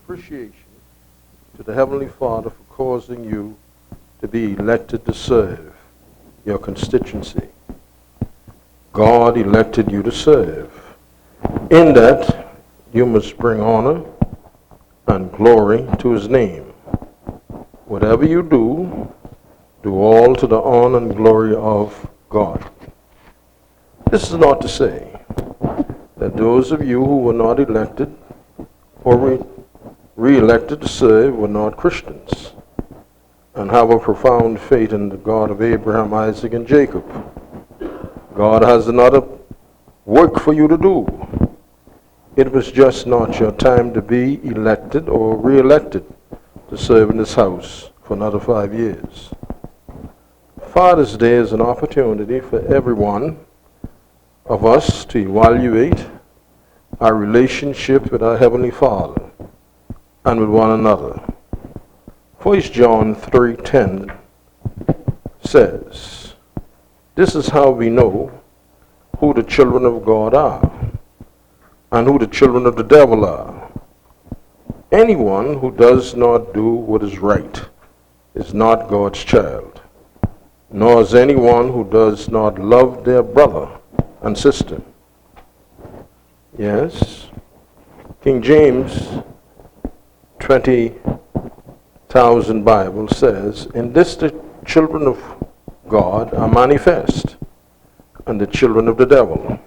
appreciation to the Heavenly Father for causing you to be elected to serve your constituency. God elected you to serve. In that, you must bring honor and glory to His name. Whatever you do, do all to the honor and glory of God. This is not to say that those of you who were not elected or re-elected to serve were not Christians and have a profound faith in the God of Abraham, Isaac, and Jacob. God has another work for you to do. It was just not your time to be elected or re-elected to serve in this house for another 5 years. Father's Day is an opportunity for every one of us to evaluate our relationship with our Heavenly Father and with one another. 1 John 3:10 says, "This is how we know who the children of God are and who the children of the devil are. Anyone who does not do what is right is not God's child, nor is anyone who does not love their brother and sister." Yes, King James 20,000 Bible says, "In this the children of God are manifest, and the children of the devil.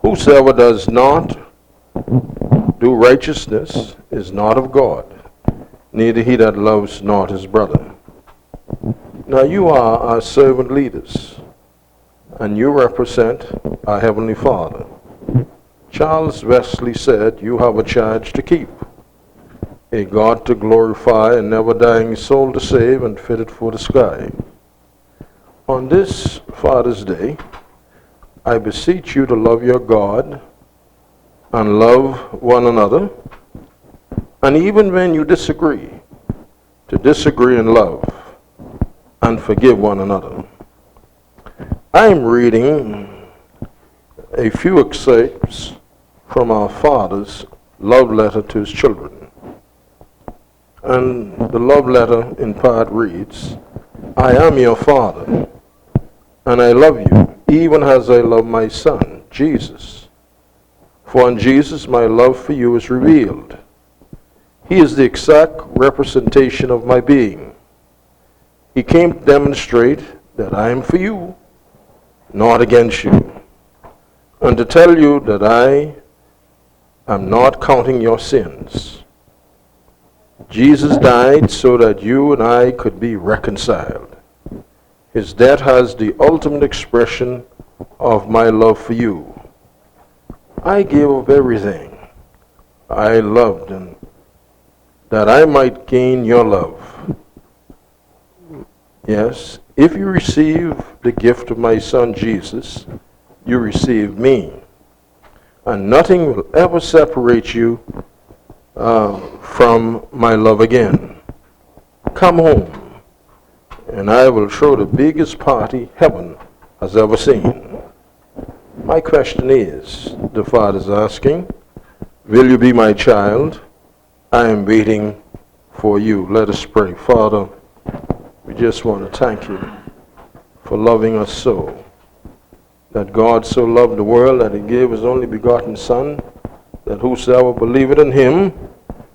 Whosoever does not do righteousness is not of God, neither he that loves not his brother." Now you are our servant leaders, and you represent our Heavenly Father. Charles Wesley said, "You have a charge to keep, a God to glorify, a never-dying soul to save, and fitted for the sky." On this Father's Day, I beseech you to love your God and love one another, and even when you disagree, to disagree in love and forgive one another. I am reading a few excerpts from our Father's love letter to His children. And the love letter in part reads, "I am your Father, and I love you, even as I love my Son, Jesus. For in Jesus my love for you is revealed. He is the exact representation of my being. He came to demonstrate that I am for you, not against you, and to tell you that I am not counting your sins. Jesus died so that you and I could be reconciled. His death has the ultimate expression of my love for you. I gave up everything I loved, and that I might gain your love. Yes, if you receive the gift of my Son Jesus, you receive me, and nothing will ever separate you from my love again. Come home, and I will throw the biggest party heaven has ever seen." My question is, the Father's asking, will you be my child? I am waiting for you. Let us pray. Father, we just want to thank you for loving us so, that God so loved the world that He gave His only begotten Son, that whosoever believeth in Him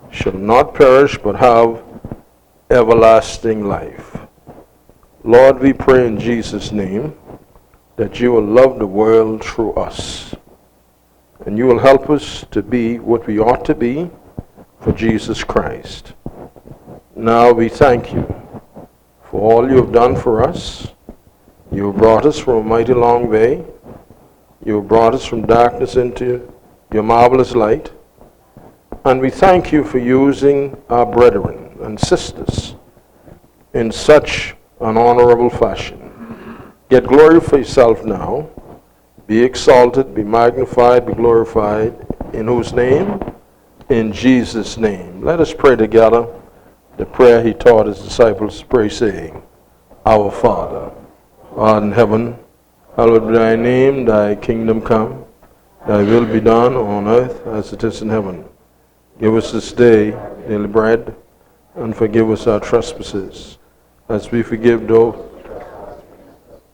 shall not perish but have everlasting life. Lord, we pray in Jesus' name that you will love the world through us, and you will help us to be what we ought to be for Jesus Christ. Now we thank you for all you have done for us. You have brought us from a mighty long way. You have brought us from darkness into your marvelous light. And we thank you for using our brethren and sisters in such an honorable fashion. Get glory for yourself now. Be exalted, be magnified, be glorified. In whose name? In Jesus' name. Let us pray together the prayer He taught His disciples to pray, saying, "Our Father, who art in heaven, hallowed be thy name, thy kingdom come, thy will be done on earth as it is in heaven. Give us this day daily bread, and forgive us our trespasses, as we forgive those,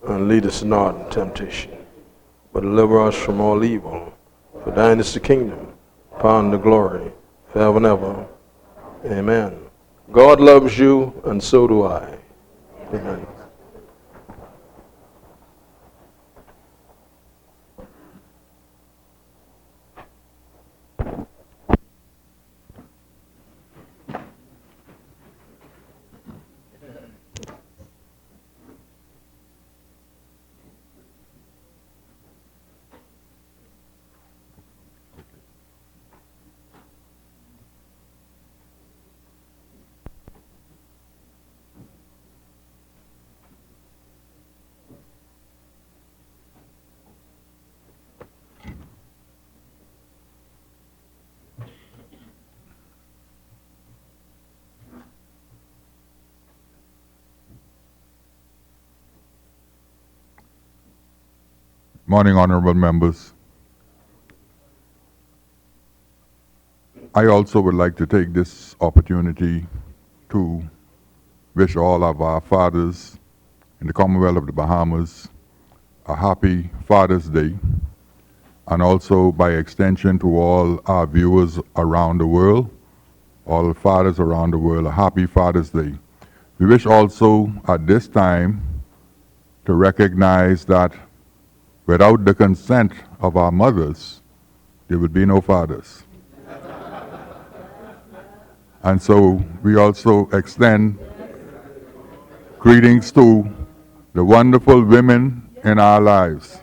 and lead us not in temptation, but deliver us from all evil. For thine is the kingdom, power, and the glory, forever and ever. Amen. God loves you, and so do I. Amen. Morning, honorable members. I also would like to take this opportunity to wish all of our fathers in the Commonwealth of the Bahamas a happy Father's Day, and also by extension to all our viewers around the world, all fathers around the world, a happy Father's Day. We wish also at this time to recognize that without the consent of our mothers, there would be no fathers. And so we also extend greetings to the wonderful women in our lives.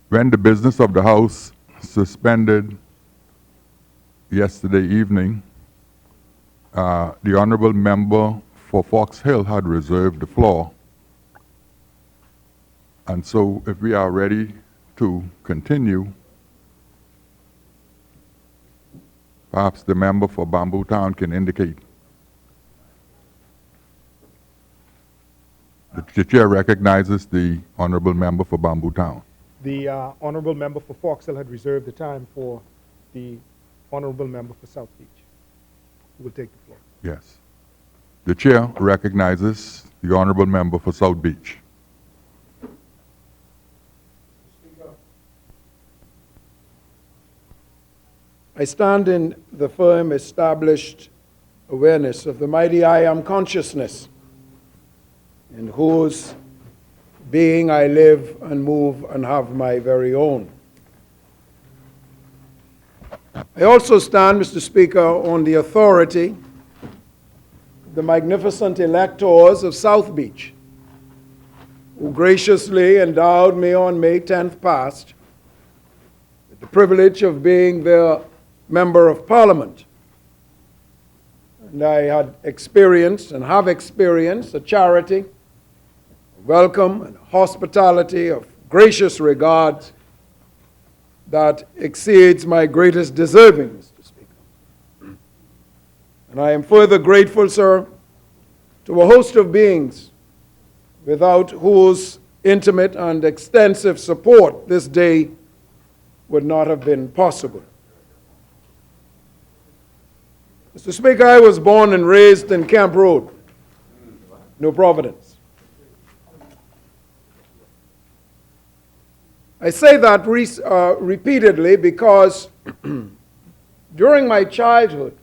When the business of the House suspended yesterday evening, the honorable member for Fox Hill had reserved the floor. And so if we are ready to continue, perhaps the member for Bamboo Town can indicate. The chair recognizes the honorable member for Bamboo Town. The honorable member for Fox Hill had reserved the time for the honorable member for South Beach, who will take the floor. Yes. The chair recognizes the honorable member for South Beach. I stand in the firm established awareness of the mighty I Am consciousness, in whose being I live and move and have my very own. I also stand, Mr. Speaker, on the authority of the magnificent electors of South Beach, who graciously endowed me on May 10th past with the privilege of being their Member of Parliament. And I had experienced and have experienced a charity, a welcome and hospitality of gracious regard that exceeds my greatest deserving, Mr. Speaker. And I am further grateful, sir, to a host of beings without whose intimate and extensive support this day would not have been possible. Mr. Speaker, I was born and raised in Camp Road, New Providence. I say that repeatedly because during my childhood,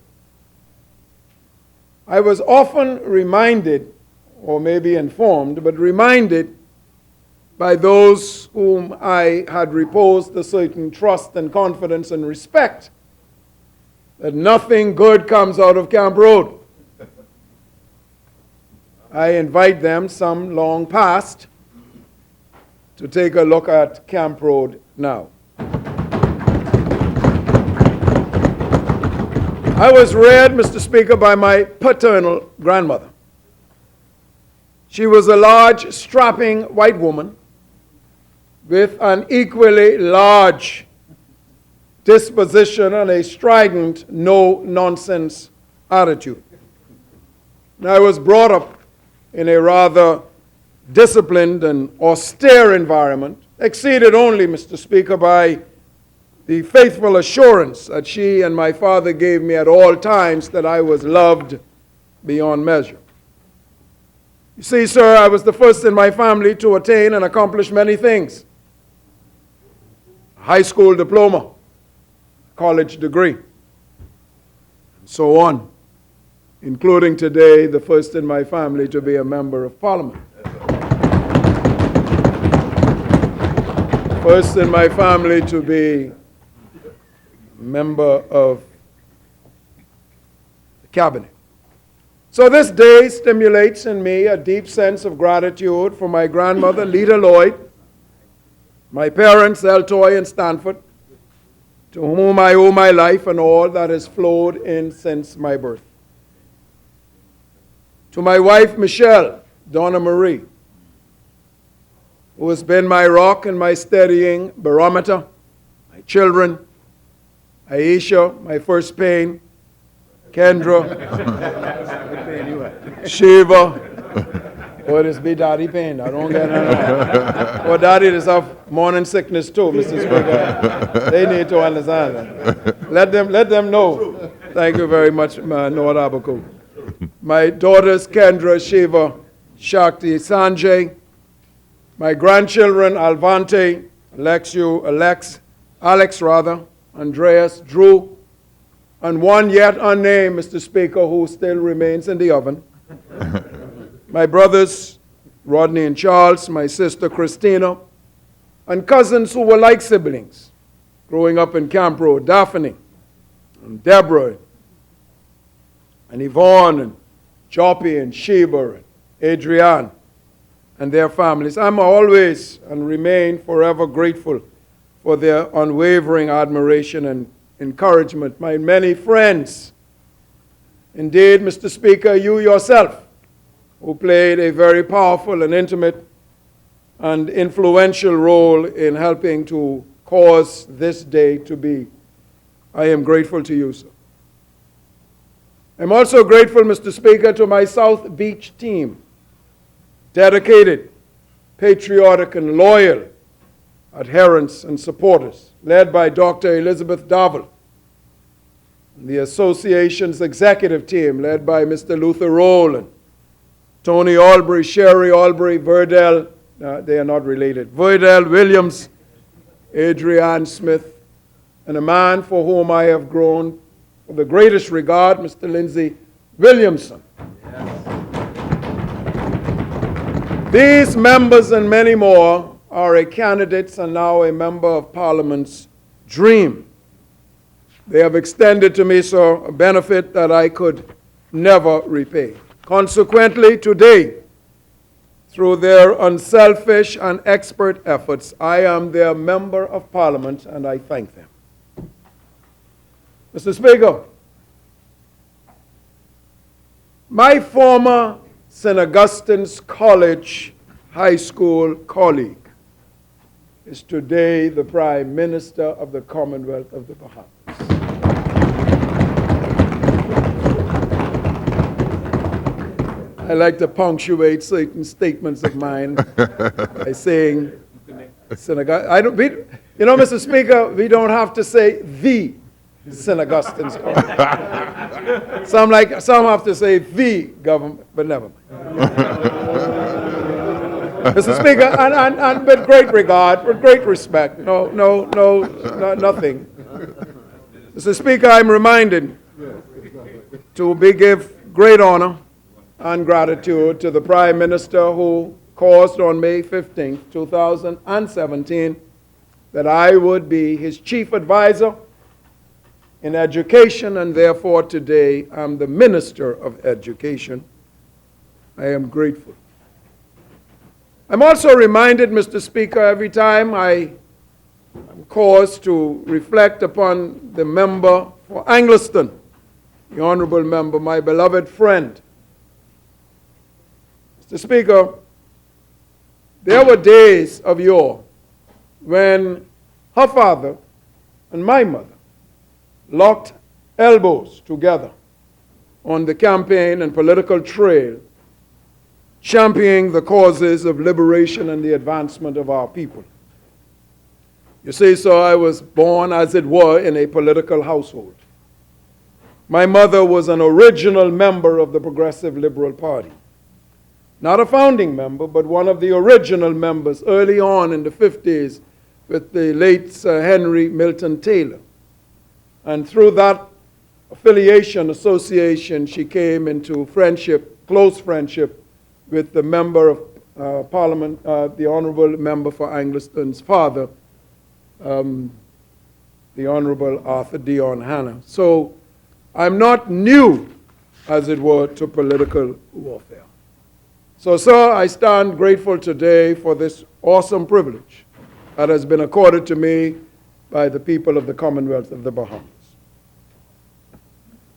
I was often reminded, or maybe informed, but reminded by those whom I had reposed a certain trust and confidence and respect, that nothing good comes out of Camp Road. I invite them, some long past, to take a look at Camp Road now. I was reared, Mr. Speaker, by my paternal grandmother. She was a large, strapping white woman with an equally large disposition and a strident, no-nonsense attitude. And I was brought up in a rather disciplined and austere environment, exceeded only, Mr. Speaker, by the faithful assurance that she and my father gave me at all times that I was loved beyond measure. You see, sir, I was the first in my family to attain and accomplish many things. A high school diploma, college degree, and so on, including today the first in my family to be a member of parliament. First in my family to be a member of the cabinet. So this day stimulates in me a deep sense of gratitude for my grandmother, Lita Lloyd, my parents, Eltoy and Stanford, to whom I owe my life and all that has flowed in since my birth. To my wife, Michelle, Donna Marie, who has been my rock and my steadying barometer, my children, Aisha, my first pain, Kendra, Shiva. Oh, this be daddy pain. I don't get none. Well, daddy is of morning sickness too, Mr. Speaker. They need to understand that. Let them know. Thank you very much, Noah Abaku. My daughters, Kendra, Shiva, Shakti, Sanjay. My grandchildren, Alvante, Alex, Andreas, Drew, and one yet unnamed, Mr. Speaker, who still remains in the oven. My brothers, Rodney and Charles, my sister, Christina, and cousins who were like siblings, growing up in Camp Road, Daphne, and Deborah, and Yvonne, and Joppy, and Sheba, and Adrienne, and their families. I'm always and remain forever grateful for their unwavering admiration and encouragement. My many friends, indeed, Mr. Speaker, you yourself, who played a very powerful and intimate and influential role in helping to cause this day to be. I am grateful to you, sir. I'm also grateful, Mr. Speaker, to my South Beach team, dedicated, patriotic, and loyal adherents and supporters, led by Dr. Elizabeth Darville, and the association's executive team, led by Mr. Luther Rowland, Tony Albury, Sherry Albury, Verdell, they are not related, Verdell Williams, Adrienne Smith, and a man for whom I have grown with the greatest regard, Mr. Lindsay Williamson. These members and many more are a candidate's and now a member of Parliament's dream. They have extended to me, sir, a benefit that I could never repay. Consequently, today, through their unselfish and expert efforts, I am their member of Parliament, and I thank them. Mr. Speaker, my former St. Augustine's College high school colleague is today the Prime Minister of the Commonwealth of the Bahamas. I like to punctuate certain statements of mine by saying, St. Augustine. You know, Mr. Speaker, we don't have to say the St. Augustine's College. Some have to say the government, but never mind. Mr. Speaker, and with great regard, with great respect, nothing. Mr. Speaker, I'm reminded to give great honor and gratitude to the Prime Minister who caused on May 15, 2017, that I would be his chief advisor in education, and therefore today I'm the Minister of Education. I am grateful. I'm also reminded, Mr. Speaker, every time I am caused to reflect upon the member for Angliston, the honorable member, my beloved friend. Mr. Speaker, there were days of yore when her father and my mother locked elbows together on the campaign and political trail, championing the causes of liberation and the advancement of our people. You see, so I was born, as it were, in a political household. My mother was an original member of the Progressive Liberal Party. Not a founding member, but one of the original members early on in the 50s with the late Sir Henry Milton Taylor. And through that affiliation, association, she came into friendship, close friendship, with the member of Parliament, the Honourable Member for Angleton's father, the Honourable Arthur Dion Hanna. So I'm not new, as it were, to political warfare. So, sir, I stand grateful today for this awesome privilege that has been accorded to me by the people of the Commonwealth of the Bahamas.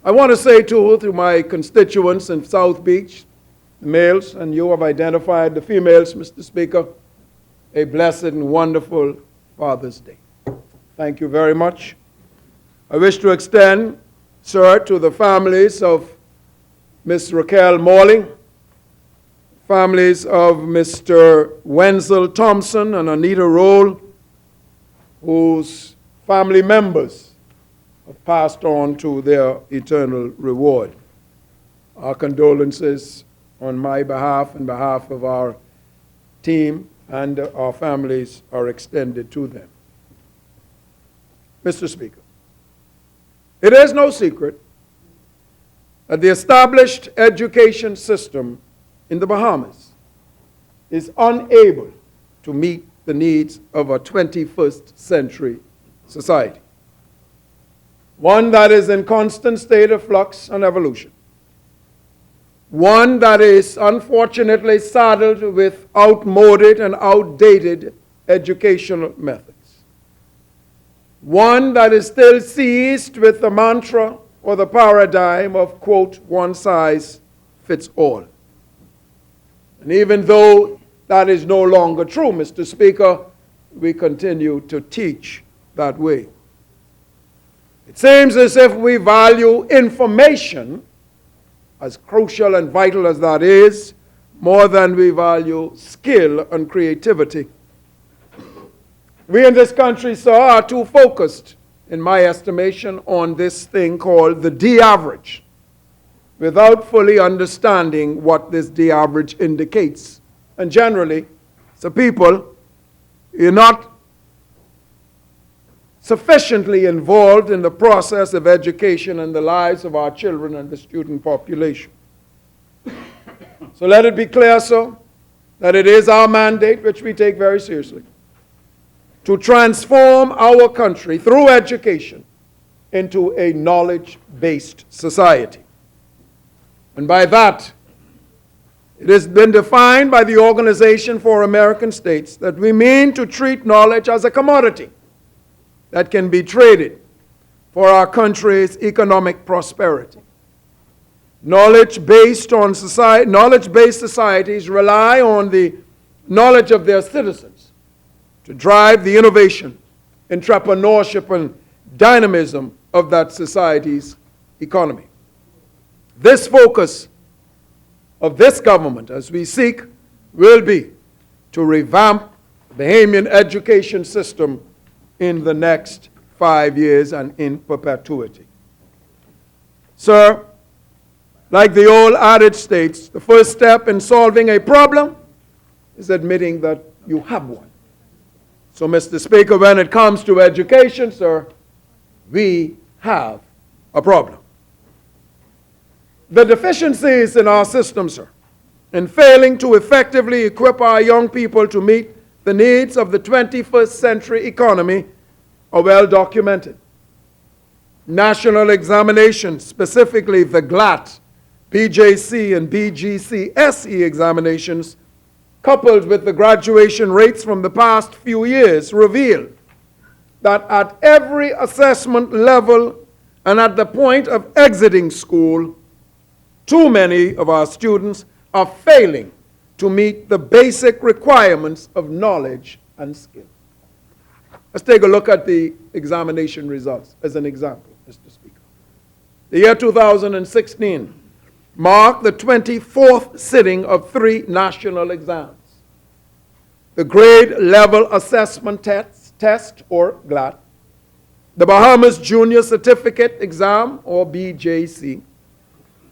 I want to say, too, to my constituents in South Beach, the males, and you have identified the females, Mr. Speaker, a blessed and wonderful Father's Day. Thank you very much. I wish to extend, sir, to the families of Miss Raquel Morley, families of Mr. Wenzel Thompson and Anita Roll, whose family members have passed on to their eternal reward. Our condolences on my behalf and behalf of our team and our families are extended to them. Mr. Speaker, it is no secret that the established education system in the Bahamas is unable to meet the needs of a 21st century society, one that is in constant state of flux and evolution, one that is unfortunately saddled with outmoded and outdated educational methods, one that is still seized with the mantra or the paradigm of, quote, one size fits all. And even though that is no longer true, Mr. Speaker, we continue to teach that way. It seems as if we value information, as crucial and vital as that is, more than we value skill and creativity. We in this country, sir, are too focused, in my estimation, on this thing called the D-average, without fully understanding what this D-average indicates. And generally, so people, you're not sufficiently involved in the process of education and the lives of our children and the student population. So let it be clear, sir, that it is our mandate, which we take very seriously, to transform our country through education into a knowledge-based society. And by that, it has been defined by the Organization for American States that we mean to treat knowledge as a commodity that can be traded for our country's economic prosperity. Knowledge-based societies rely on the knowledge of their citizens to drive the innovation, entrepreneurship, and dynamism of that society's economy. This focus of this government, as we seek, will be to revamp the Bahamian education system in the next 5 years and in perpetuity. Sir, like the old adage states, the first step in solving a problem is admitting that you have one. So, Mr. Speaker, when it comes to education, sir, we have a problem. The deficiencies in our system, sir, in failing to effectively equip our young people to meet the needs of the 21st century economy are well documented. National examinations, specifically the GLAT, BJC, and BGC SE examinations, coupled with the graduation rates from the past few years, reveal that at every assessment level and at the point of exiting school, too many of our students are failing to meet the basic requirements of knowledge and skill. Let's take a look at the examination results as an example, Mr. Speaker. The year 2016 marked the 24th sitting of 3 national exams. The grade level assessment tests Test, or GLAT, the Bahamas Junior Certificate Exam, or BJC,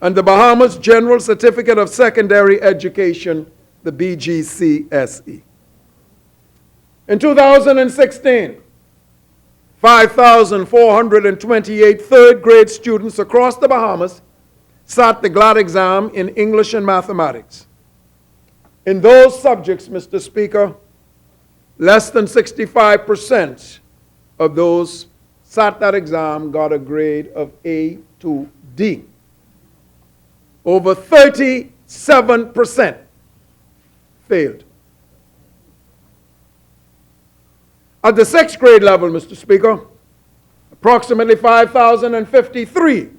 and the Bahamas General Certificate of Secondary Education, the BGCSE. In 2016, 5,428 third grade students across the Bahamas sat the GLAT exam in English and mathematics. In those subjects, Mr. Speaker, less than 65% of those sat that exam got a grade of A to D. Over 37% failed. At the 6th grade level, Mr. Speaker, approximately 5,053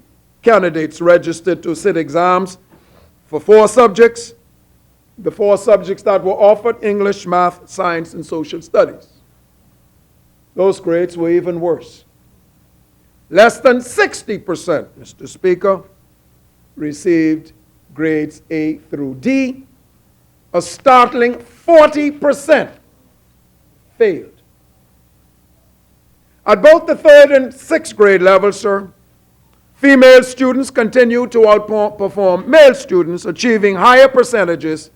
candidates registered to sit exams for 4 subjects. The 4 subjects that were offered: English, math, science, and social studies. Those grades were even worse. Less than 60%, Mr. Speaker, received grades A through D. A startling 40% failed. At both the 3rd and 6th grade levels, sir, female students continue to outperform male students, achieving higher percentages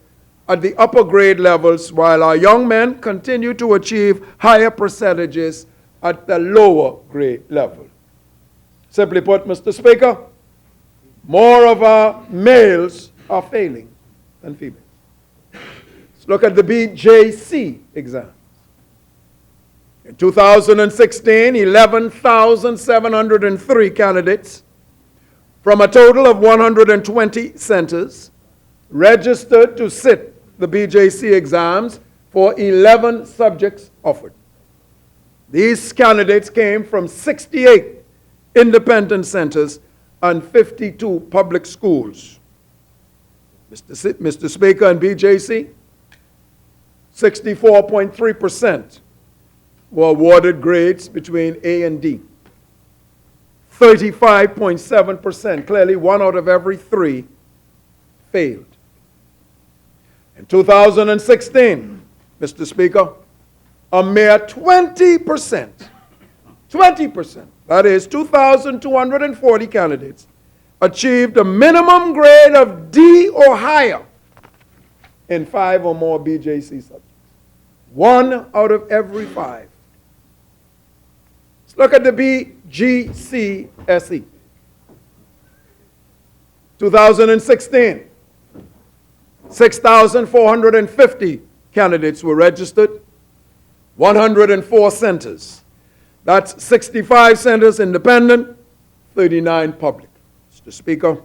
at the upper grade levels, while our young men continue to achieve higher percentages at the lower grade level. Simply put, Mr. Speaker, more of our males are failing than females. Let's look at the BJC exam. In 2016, 11,703 candidates from a total of 120 centers registered to sit the BJC exams for 11 subjects offered. These candidates came from 68 independent centers and 52 public schools. Mr. Speaker, in BJC, 64.3% were awarded grades between A and D. 35.7%, clearly 1 out of every 3, failed. In 2016, Mr. Speaker, a mere 20%, that is 2,240 candidates, achieved a minimum grade of D or higher in 5 or more BJC subjects. 1 out of every 5. Let's look at the BGCSE. 2016, 6,450 candidates were registered, 104 centers. That's 65 centers independent, 39 public. Mr. Speaker,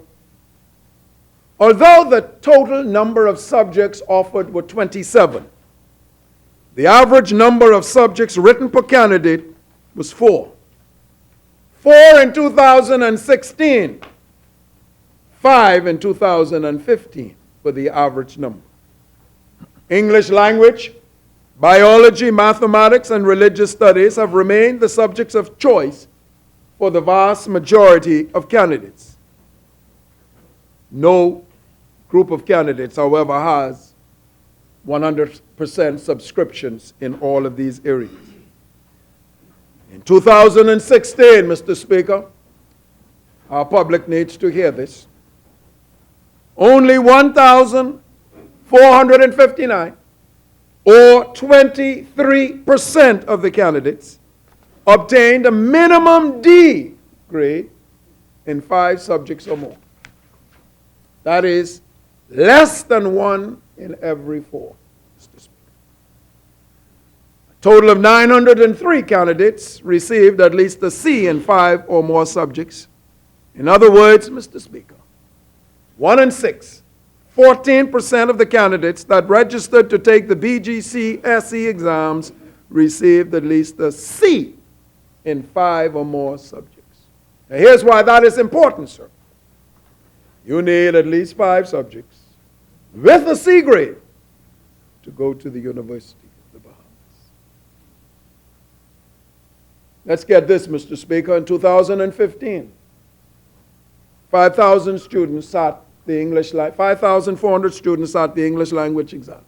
although the total number of subjects offered were 27, the average number of subjects written per candidate was 4. 4 in 2016, 5 in 2015 for the average number. English language, biology, mathematics, and religious studies have remained the subjects of choice for the vast majority of candidates. No group of candidates, however, has 100% subscriptions in all of these areas. In 2016, Mr. Speaker, our public needs to hear this, only 1,459, or 23% of the candidates, obtained a minimum D grade in 5 subjects or more. That is less than 1 in every 4, Mr. Speaker. A total of 903 candidates received at least a C in 5 or more subjects. In other words, Mr. Speaker, 1 in 6, 14% of the candidates that registered to take the BGCSE exams received at least a C in 5 or more subjects. Now here's why that is important, sir. You need at least 5 subjects with a C grade to go to the University of the Bahamas. Let's get this, Mr. Speaker. In 2015, 5,000 students sat the English, 5,400 students sat the English language exam.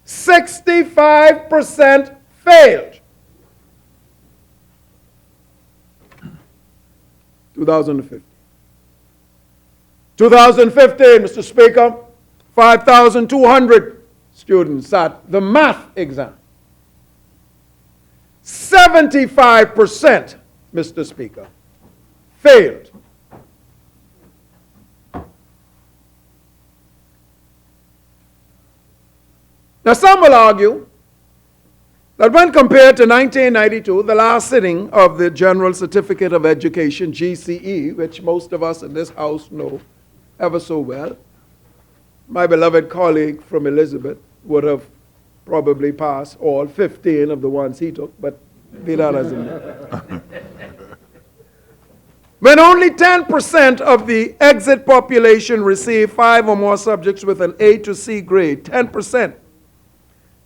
65% failed. 2015. 2015, Mr. Speaker, 5,200 students sat the math exam. 75%, Mr. Speaker, failed. Now, some will argue that when compared to 1992, the last sitting of the General Certificate of Education, GCE, which most of us in this House know ever so well, my beloved colleague from Elizabeth would have probably passed all 15 of the ones he took, but be that as it may. When only 10% of the exit population received 5 or more subjects with an A to C grade, 10%.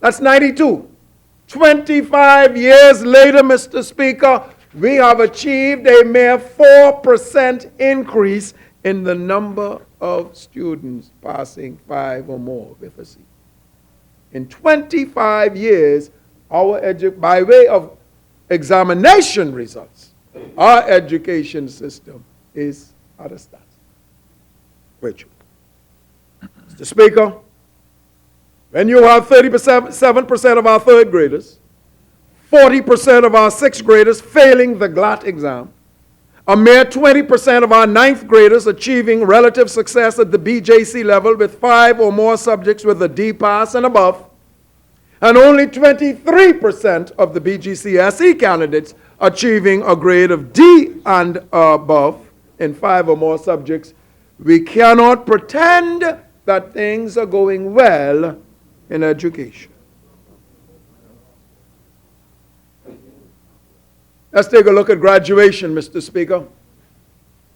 That's 92. 25 years later, Mr. Speaker, we have achieved a mere 4% increase in the number of students passing 5 or more with a C. In 25 years, by way of examination results, our education system is at a standstill. Mr. Speaker, when you have 37% of our third graders, 40% of our sixth graders failing the GLAT exam, a mere 20% of our ninth graders achieving relative success at the BJC level with 5 or more subjects with a D pass and above, and only 23% of the BGCSE candidates achieving a grade of D and above in 5 or more subjects, we cannot pretend that things are going well in education. Let's take a look at graduation, Mr. Speaker.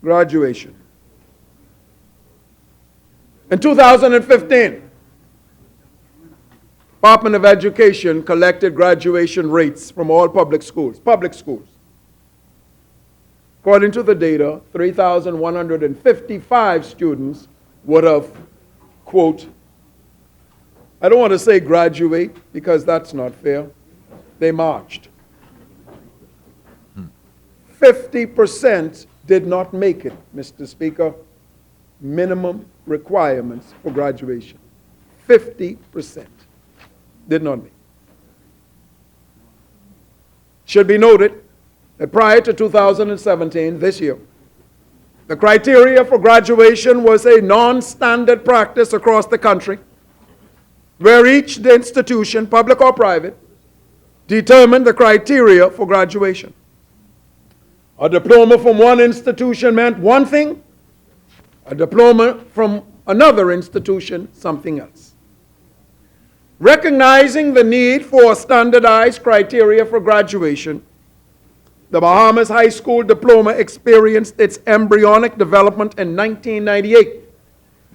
Graduation. In 2015, Department of Education collected graduation rates from all public schools. According to the data, 3,155 students would have, quote, I don't want to say graduate because that's not fair. They marched. 50% did not make it, Mr. Speaker. Minimum requirements for graduation. 50% did not make it. Should be noted that prior to 2017, this year, the criteria for graduation was a non-standard practice across the country, where each institution, public or private, determined the criteria for graduation. A diploma from one institution meant one thing, a diploma from another institution, something else. Recognizing the need for standardized criteria for graduation, the Bahamas High School Diploma experienced its embryonic development in 1998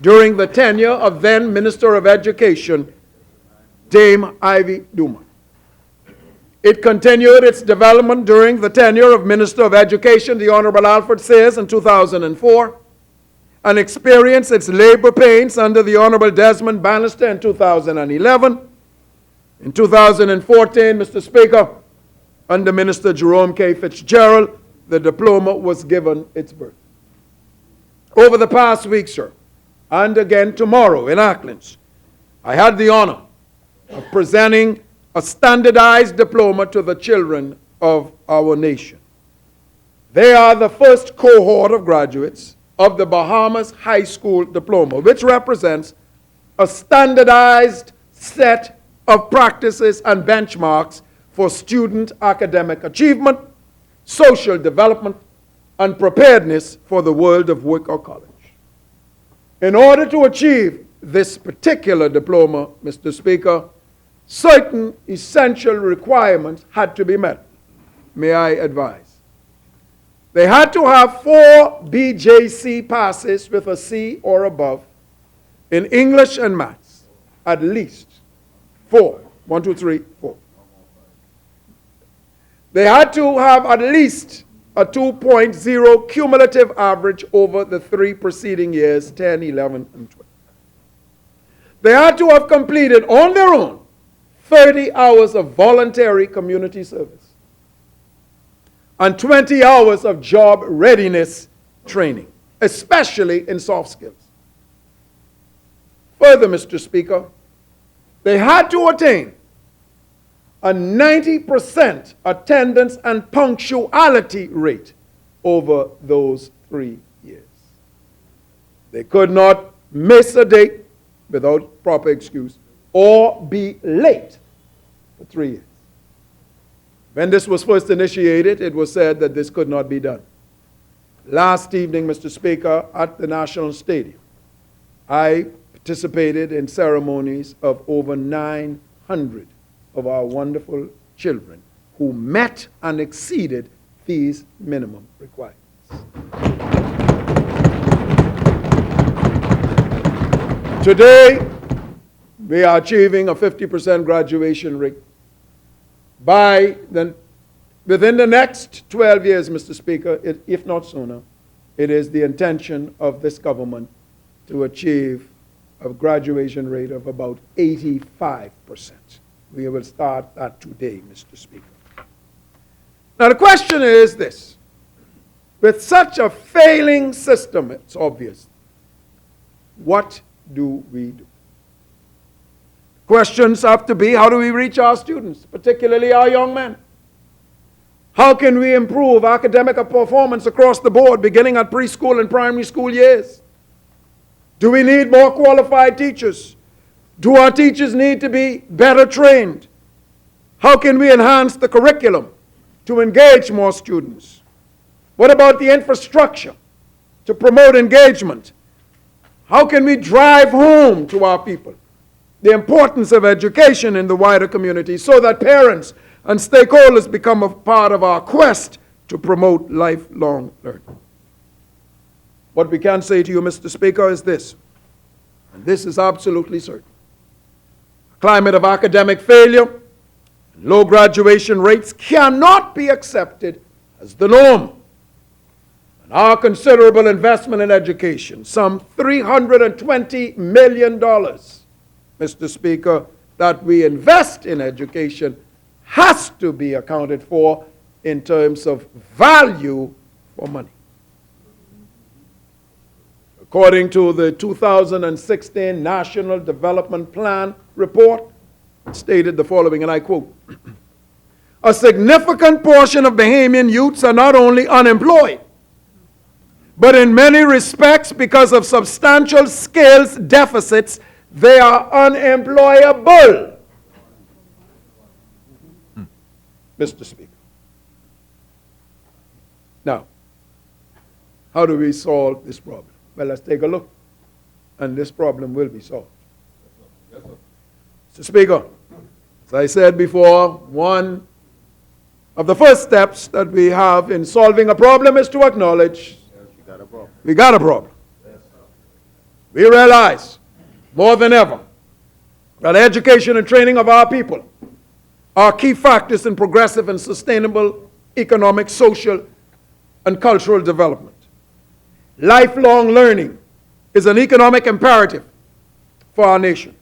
during the tenure of then Minister of Education, Dame Ivy Dumas. It continued its development during the tenure of Minister of Education, the Honorable Alfred Sayers, in 2004, and experienced its labor pains under the Honorable Desmond Bannister in 2011. In 2014, Mr. Speaker, under Minister Jerome K. Fitzgerald, the diploma was given its birth. Over the past week, sir, and again tomorrow in Acklands, I had the honor of presenting a standardized diploma to the children of our nation. They are the first cohort of graduates of the Bahamas High School Diploma, which represents a standardized set of practices and benchmarks for student academic achievement, social development, and preparedness for the world of work or college. In order to achieve this particular diploma, Mr. Speaker, certain essential requirements had to be met. May I advise? They had to have 4 BJC passes with a C or above in English and maths, at least 4. 1, 2, 3, 4. They had to have at least a 2.0 cumulative average over the 3 preceding years, 10, 11, and 12. They had to have completed on their own 30 hours of voluntary community service, and 20 hours of job readiness training, especially in soft skills. Further, Mr. Speaker, they had to attain a 90% attendance and punctuality rate over those 3 years. They could not miss a date without proper excuse or be late for 3 years. When this was first initiated, it was said that this could not be done. Last evening, Mr. Speaker, at the National Stadium, I participated in ceremonies of over 900 of our wonderful children who met and exceeded these minimum requirements. Today, we are achieving a 50% graduation rate. Within the next 12 years, Mr. Speaker, if not sooner, it is the intention of this government to achieve a graduation rate of about 85%. We will start that today, Mr. Speaker. Now, the question is this. With such a failing system, it's obvious, what do we do? Questions have to be, how do we reach our students, particularly our young men? How can we improve academic performance across the board, beginning at preschool and primary school years? Do we need more qualified teachers? Do our teachers need to be better trained? How can we enhance the curriculum to engage more students? What about the infrastructure to promote engagement? How can we drive home to our people the importance of education in the wider community so that parents and stakeholders become a part of our quest to promote lifelong learning? What we can say to you, Mr. Speaker, is this, and this is absolutely certain. A climate of academic failure and low graduation rates cannot be accepted as the norm. And our considerable investment in education, some $320 million, Mr. Speaker, that we invest in education has to be accounted for in terms of value for money. According to the 2016 National Development Plan report, it stated the following, and I quote, "A significant portion of Bahamian youths are not only unemployed, but in many respects, because of substantial skills deficits, they are unemployable." Mr. Speaker. Now, how do we solve this problem? Well, let's take a look, and this problem will be solved. Yes, sir. Mr. Speaker, as I said before, one of the first steps that we have in solving a problem is to acknowledge we got a problem. Yes, we realize more than ever that education and training of our people are key factors in progressive and sustainable economic, social, and cultural development. Lifelong learning is an economic imperative for our nation.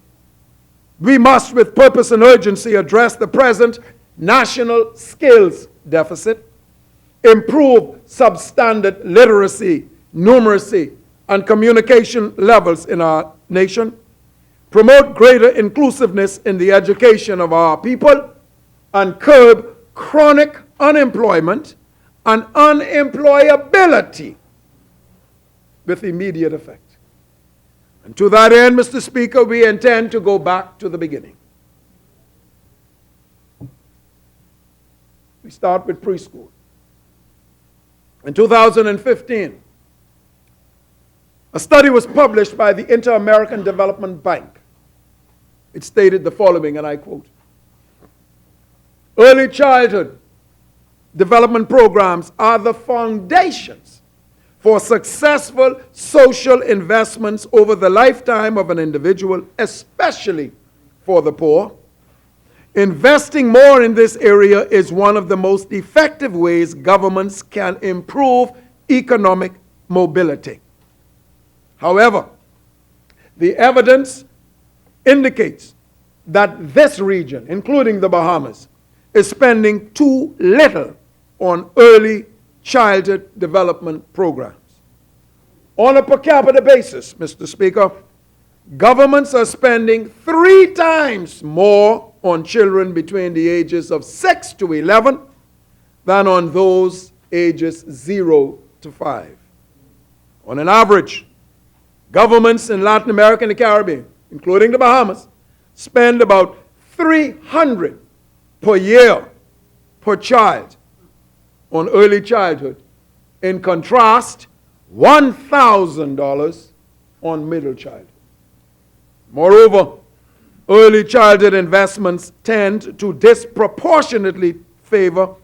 We must, with purpose and urgency, address the present national skills deficit, improve substandard literacy, numeracy, and communication levels in our nation, promote greater inclusiveness in the education of our people, and curb chronic unemployment and unemployability with immediate effect. And to that end, Mr. Speaker, we intend to go back to the beginning. We start with preschool. In 2015, a study was published by the Inter-American Development Bank. It stated the following, and I quote, "Early childhood development programs are the foundations for successful social investments over the lifetime of an individual, especially for the poor. Investing more in this area is one of the most effective ways governments can improve economic mobility. However, the evidence indicates that this region, including the Bahamas, is spending too little on early childhood development programs. On a per capita basis, Mr. Speaker, governments are spending 3 times more on children between the ages of 6 to 11 than on those ages 0 to 5. On an average, governments in Latin America and the Caribbean, including the Bahamas, spend about $300 per year per child on early childhood. In contrast, $1,000 on middle childhood. Moreover, early childhood investments tend to disproportionately favor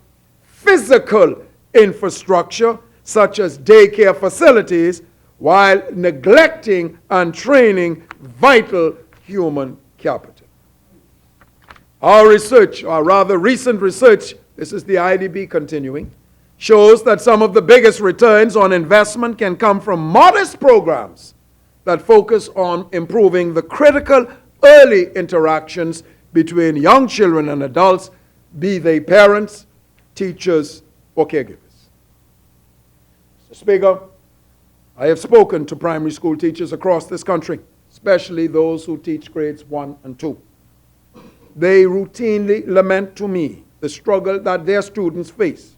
physical infrastructure, such as daycare facilities, while neglecting and training vital human capital. Our research, or rather recent research, this is the IDB continuing, shows that some of the biggest returns on investment can come from modest programs that focus on improving the critical early interactions between young children and adults, be they parents, teachers, or caregivers. Mr. Speaker, I have spoken to primary school teachers across this country, especially those who teach grades 1 and 2. They routinely lament to me the struggle that their students face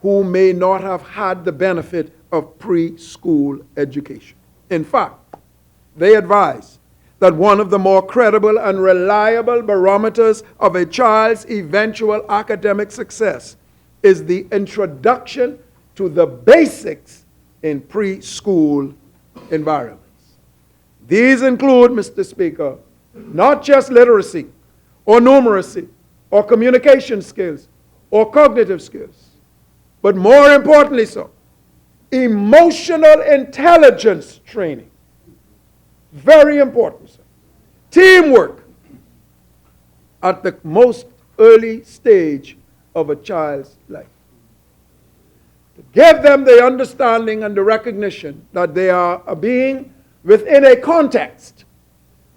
who may not have had the benefit of preschool education. In fact, they advise that one of the more credible and reliable barometers of a child's eventual academic success is the introduction to the basics in preschool environments. These include, Mr. Speaker, not just literacy or numeracy or communication skills or cognitive skills, but more importantly so, emotional intelligence training. Very important, sir. Teamwork at the most early stage of a child's life. To give them the understanding and the recognition that they are a being within a context,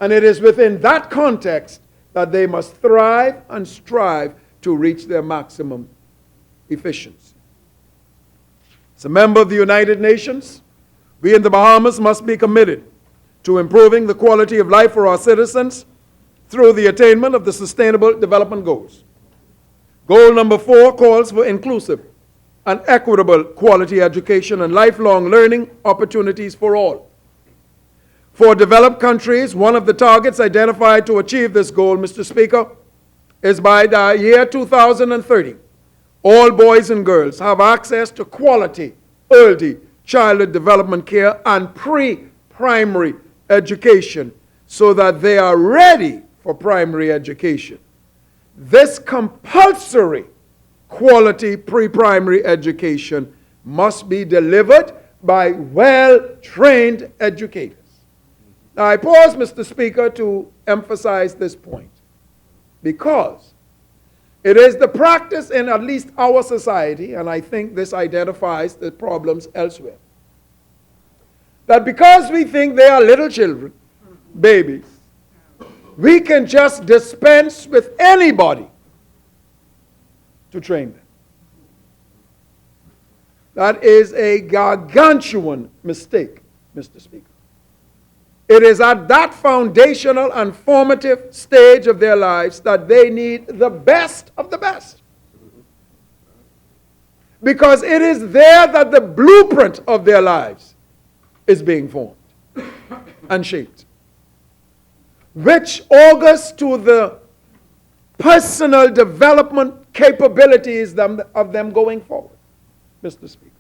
and it is within that context that they must thrive and strive to reach their maximum efficiency. As a member of the United Nations, we in the Bahamas must be committed to improving the quality of life for our citizens through the attainment of the Sustainable Development Goals. Goal number 4 calls for inclusive and equitable quality education and lifelong learning opportunities for all. For developed countries, one of the targets identified to achieve this goal, Mr. Speaker, is by the year 2030, all boys and girls have access to quality early childhood development care and pre-primary education so that they are ready for primary education. This compulsory quality pre-primary education must be delivered by well-trained educators. Now, I pause, Mr. Speaker, to emphasize this point because it is the practice in at least our society, and I think this identifies the problems elsewhere, that because we think they are little children, babies, we can just dispense with anybody to train them. That is a gargantuan mistake, Mr. Speaker. It is at that foundational and formative stage of their lives that they need the best of the best. Because it is there that the blueprint of their lives is being formed and shaped, which augurs to the personal development capabilities of them going forward. Mr. Speaker,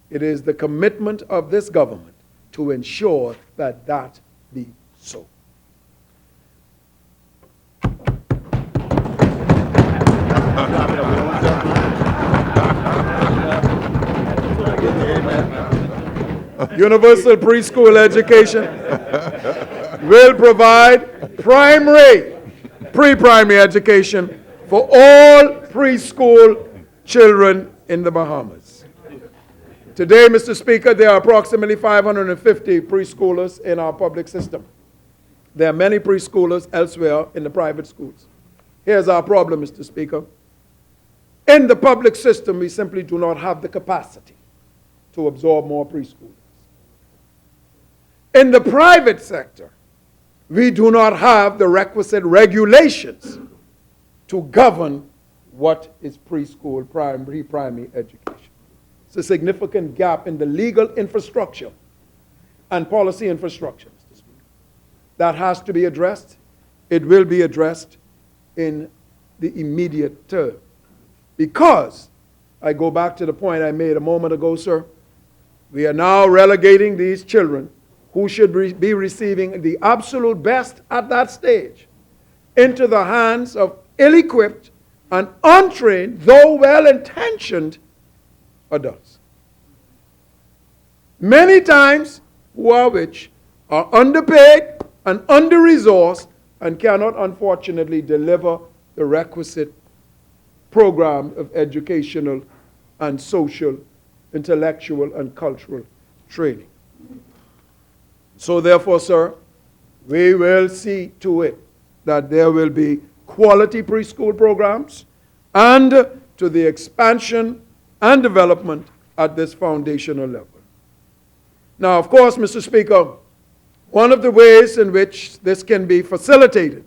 it is the commitment of this government to ensure that that be so. Universal preschool education will provide primary, pre-primary education for all preschool children in the Bahamas. Today, Mr. Speaker, there are approximately 550 preschoolers in our public system. There are many preschoolers elsewhere in the private schools. Here's our problem, Mr. Speaker. In the public system, we simply do not have the capacity to absorb more preschoolers. In the private sector, we do not have the requisite regulations to govern what is preschool, primary education. It's a significant gap in the legal infrastructure and policy infrastructure, Mr. Speaker. That has to be addressed. It will be addressed in the immediate term. Because, I go back to the point I made a moment ago, sir, we are now relegating these children who should be receiving the absolute best at that stage into the hands of ill-equipped and untrained, though well-intentioned, adults. Many times, which are underpaid and under-resourced and cannot, unfortunately, deliver the requisite program of educational and social, intellectual, and cultural training. So therefore, sir, we will see to it that there will be quality preschool programs and to the expansion and development at this foundational level. Now, of course, Mr. Speaker, one of the ways in which this can be facilitated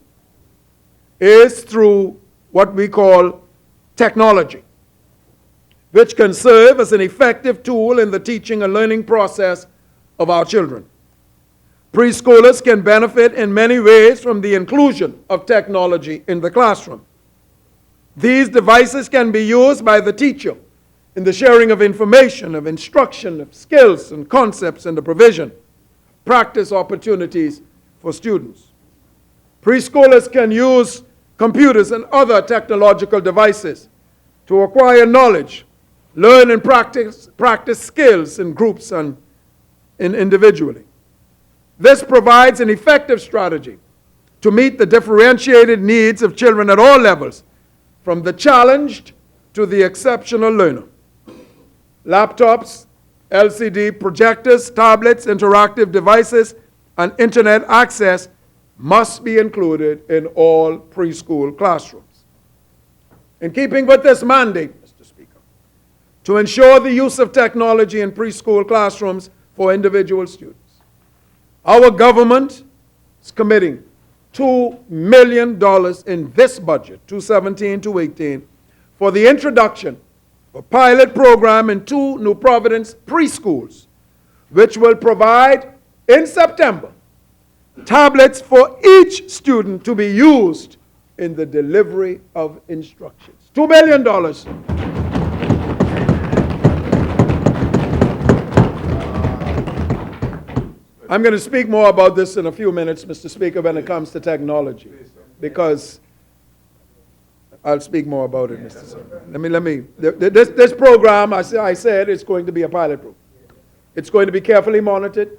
is through what we call technology, which can serve as an effective tool in the teaching and learning process of our children. Preschoolers can benefit in many ways from the inclusion of technology in the classroom. These devices can be used by the teacher in the sharing of information, of instruction, of skills and concepts, and the provision of practice opportunities for students. Preschoolers can use computers and other technological devices to acquire knowledge, learn and practice skills in groups and individually. This provides an effective strategy to meet the differentiated needs of children at all levels, from the challenged to the exceptional learner. Laptops, LCD projectors, tablets, interactive devices, and internet access must be included in all preschool classrooms. In keeping with this mandate, Mr. Speaker, to ensure the use of technology in preschool classrooms for individual students, our government is committing $2 million in this budget, 2017-18, for the introduction of a pilot program in 2 New Providence preschools, which will provide, in September, tablets for each student to be used in the delivery of instructions. $2 million. I'm going to speak more about this in a few minutes, Mr. Speaker, when it comes to technology, because I'll speak more about it, Mr. Speaker. This program, I said, is going to be a pilot program. It's going to be carefully monitored,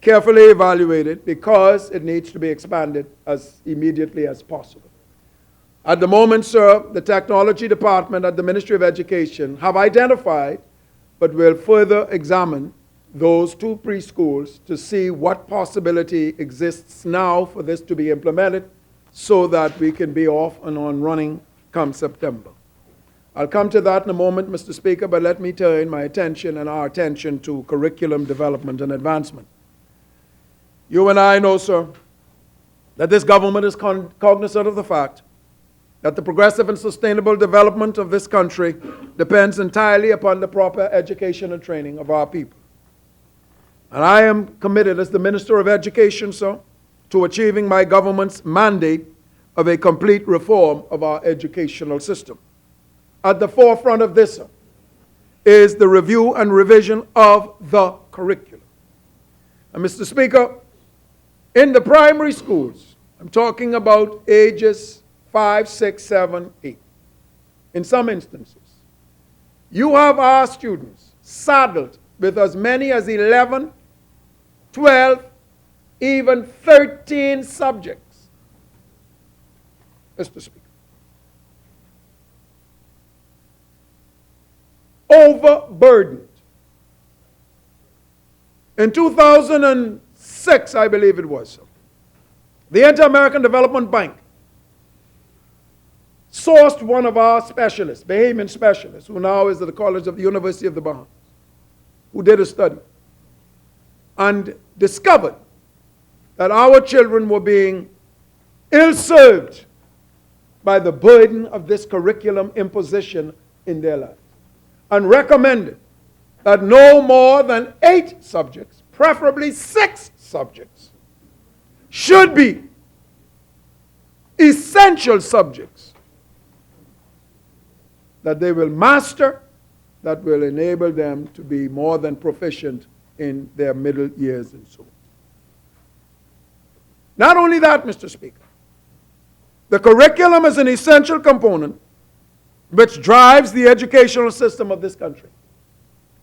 carefully evaluated, because it needs to be expanded as immediately as possible. At the moment, sir, the technology department at the Ministry of Education have identified, but will further examine, those 2 preschools to see what possibility exists now for this to be implemented so that we can be off and on running come September. I'll come to that in a moment, Mr. Speaker, but let me turn my attention and our attention to curriculum development and advancement. You and I know, sir, that this government is cognizant of the fact that the progressive and sustainable development of this country depends entirely upon the proper education and training of our people. And I am committed as the Minister of Education, sir, to achieving my government's mandate of a complete reform of our educational system. At the forefront of this, sir, is the review and revision of the curriculum. And Mr. Speaker, in the primary schools, I'm talking about ages 5, 6, 7, 8. In some instances, you have our students saddled with as many as 11, 12, even 13 subjects, Mr. Speaker. Overburdened. In 2006, I believe it was, The Inter-American Development Bank sourced one of our specialists, Bahamian specialists, who now is at the College of the University of the Bahamas, who did a study and discovered that our children were being ill-served by the burden of this curriculum imposition in their lives, and recommended that no more than 8 subjects, preferably 6 subjects, should be essential subjects that they will master, that will enable them to be more than proficient in their middle years and so on. Not only that, Mr. Speaker, the curriculum is an essential component which drives the educational system of this country.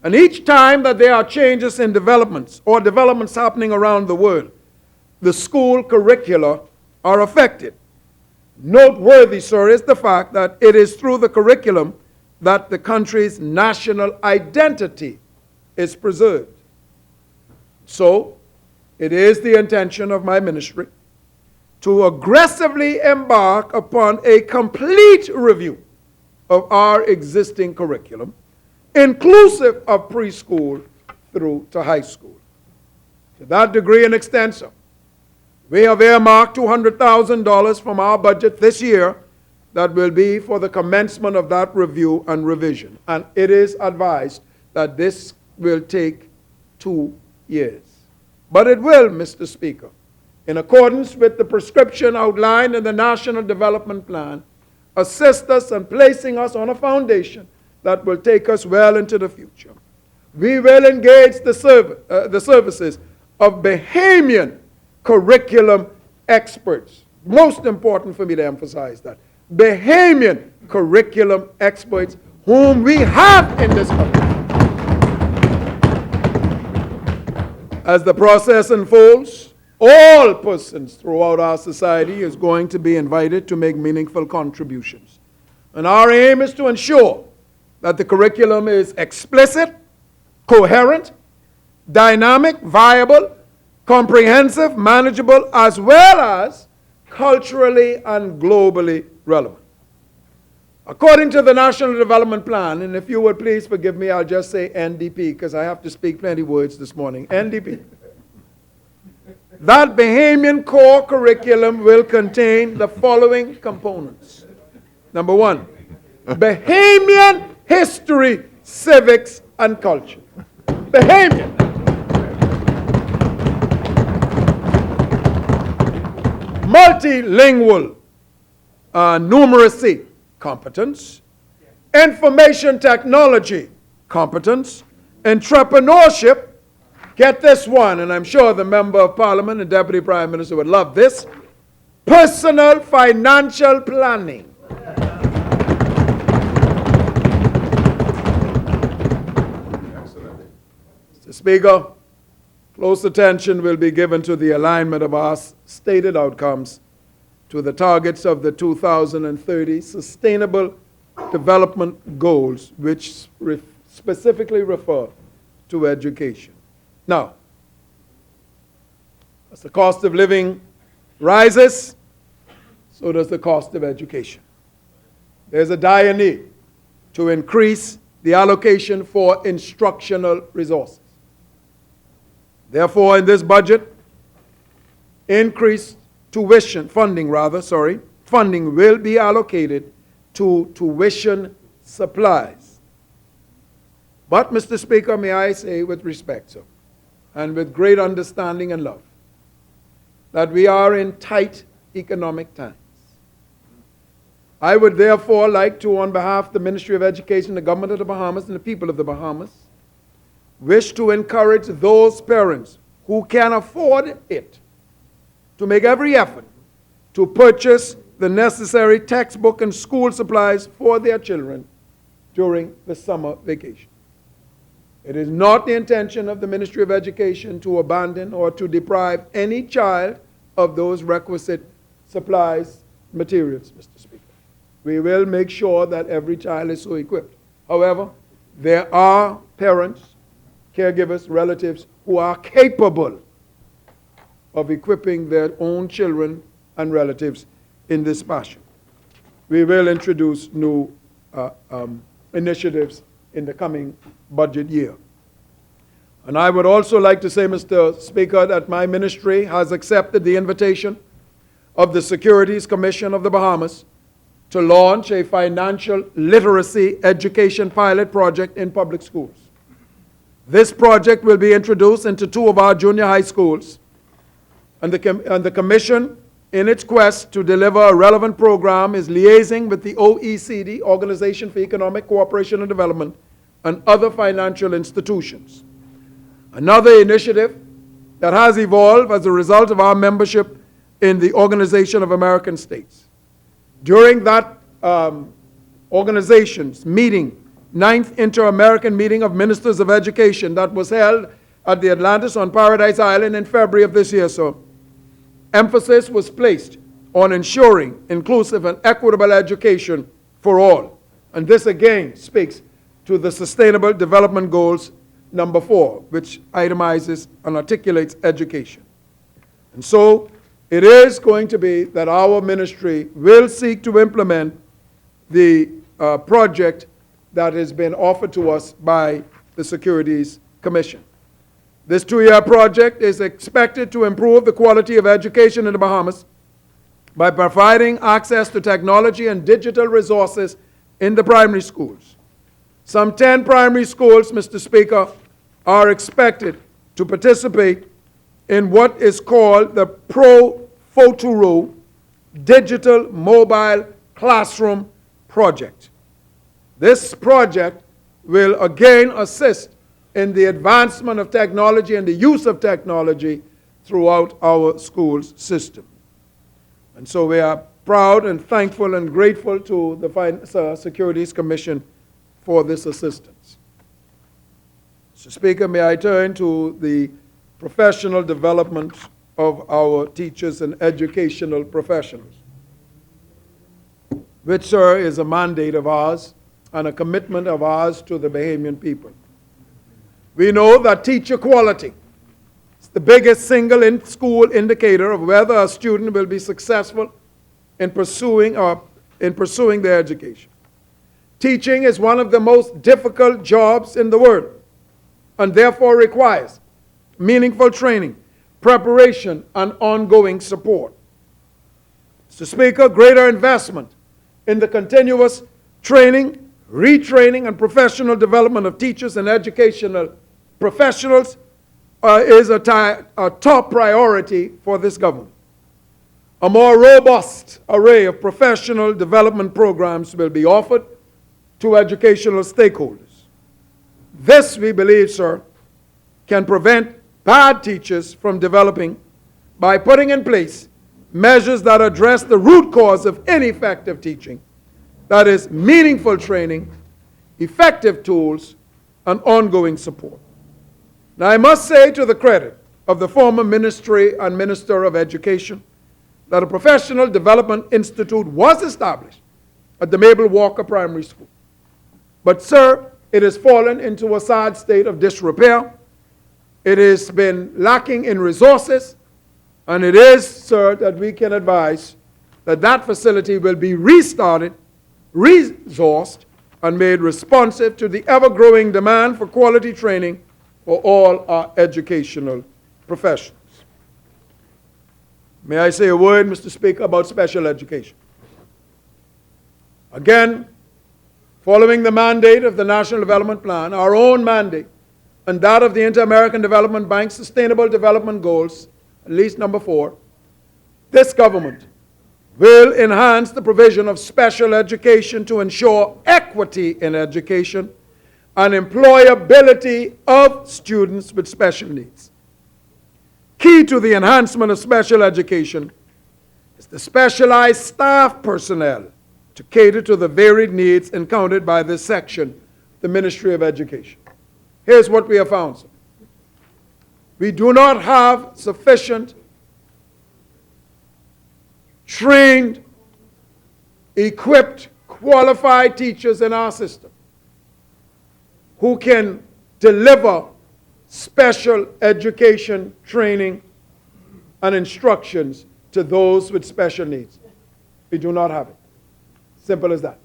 And each time that there are changes in developments or developments happening around the world, the school curricula are affected. Noteworthy, sir, is the fact that it is through the curriculum that the country's national identity is preserved. So, it is the intention of my ministry to aggressively embark upon a complete review of our existing curriculum, inclusive of preschool through to high school. To that degree and extent, sir, we have earmarked $200,000 from our budget this year that will be for the commencement of that review and revision. And it is advised that this will take 2 years. But it will, Mr. Speaker, in accordance with the prescription outlined in the National Development Plan, assist us in placing us on a foundation that will take us well into the future. We will engage the services of Bahamian curriculum experts. Most important for me to emphasize that. Bahamian curriculum experts whom we have in this country. As the process unfolds, all persons throughout our society is going to be invited to make meaningful contributions. And our aim is to ensure that the curriculum is explicit, coherent, dynamic, viable, comprehensive, manageable, as well as culturally and globally relevant. According to the National Development Plan, and if you would please forgive me, I'll just say NDP because I have to speak plenty words this morning. NDP. That Bahamian core curriculum will contain the following components. Number 1, Bahamian history, civics, and culture. Bahamian. Multilingual numeracy competence, information technology competence, entrepreneurship, get this one, and I'm sure the Member of Parliament and Deputy Prime Minister would love this, personal financial planning. Mr. Speaker, close attention will be given to the alignment of our stated outcomes to the targets of the 2030 Sustainable Development Goals, which specifically refer to education. Now, as the cost of living rises, so does the cost of education. There's a dire need to increase the allocation for instructional resources. Therefore, in this budget, increased funding will be allocated to tuition supplies. But, Mr. Speaker, may I say with respect, sir, and with great understanding and love, that we are in tight economic times. I would therefore like to, on behalf of the Ministry of Education, the Government of the Bahamas, and the people of the Bahamas, wish to encourage those parents who can afford it to make every effort to purchase the necessary textbook and school supplies for their children during the summer vacation. It is not the intention of the Ministry of Education to abandon or to deprive any child of those requisite supplies, materials, Mr. Speaker. We will make sure that every child is so equipped. However, there are parents, caregivers, relatives who are capable of equipping their own children and relatives in this fashion. We will introduce new initiatives in the coming budget year. And I would also like to say, Mr. Speaker, that my ministry has accepted the invitation of the Securities Commission of the Bahamas to launch a financial literacy education pilot project in public schools. This project will be introduced into 2 of our junior high schools, and the Commission, in its quest to deliver a relevant program, is liaising with the OECD, Organization for Economic Cooperation and Development, and other financial institutions. Another initiative that has evolved as a result of our membership in the Organization of American States. During that organization's meeting, 9th Inter-American Meeting of Ministers of Education that was held at the Atlantis on Paradise Island in February of this year, emphasis was placed on ensuring inclusive and equitable education for all. And this again speaks to the Sustainable Development Goals number 4, which itemizes and articulates education. And so it is going to be that our ministry will seek to implement the project that has been offered to us by the Securities Commission. This 2-year project is expected to improve the quality of education in the Bahamas by providing access to technology and digital resources in the primary schools. Some 10 primary schools, Mr. Speaker, are expected to participate in what is called the Pro Futuro Digital Mobile Classroom Project. This project will again assist in the advancement of technology and the use of technology throughout our schools system. And so we are proud and thankful and grateful to the Securities Commission for this assistance. Mr. Speaker, may I turn to the professional development of our teachers and educational professionals, which, sir, is a mandate of ours and a commitment of ours to the Bahamian people. We know that teacher quality is the biggest single in-school indicator of whether a student will be successful in pursuing their education. Teaching is one of the most difficult jobs in the world, and therefore requires meaningful training, preparation, and ongoing support. Mr. Speaker, greater investment in the continuous training, retraining, and professional development of teachers and educational professionals is a top priority for this government. A more robust array of professional development programs will be offered to educational stakeholders. This, we believe, sir, can prevent bad teachers from developing by putting in place measures that address the root cause of ineffective teaching, that is, meaningful training, effective tools, and ongoing support. Now, I must say, to the credit of the former Ministry and Minister of Education, that a professional development institute was established at the Mabel Walker Primary School. But, sir, it has fallen into a sad state of disrepair. It has been lacking in resources, and it is, sir, that we can advise that that facility will be restarted, resourced, and made responsive to the ever-growing demand for quality training for all our educational professionals. May I say a word, Mr. Speaker, about special education? Again, following the mandate of the National Development Plan, our own mandate, and that of the Inter-American Development Bank's Sustainable Development Goals, at least number 4, this government will enhance the provision of special education to ensure equity in education and employability of students with special needs. Key to the enhancement of special education is the specialized staff personnel to cater to the varied needs encountered by this section, the Ministry of Education. Here's what we have found, sir. We do not have sufficient trained, equipped, qualified teachers in our system who can deliver special education training and instructions to those with special needs. We do not have it. Simple as that.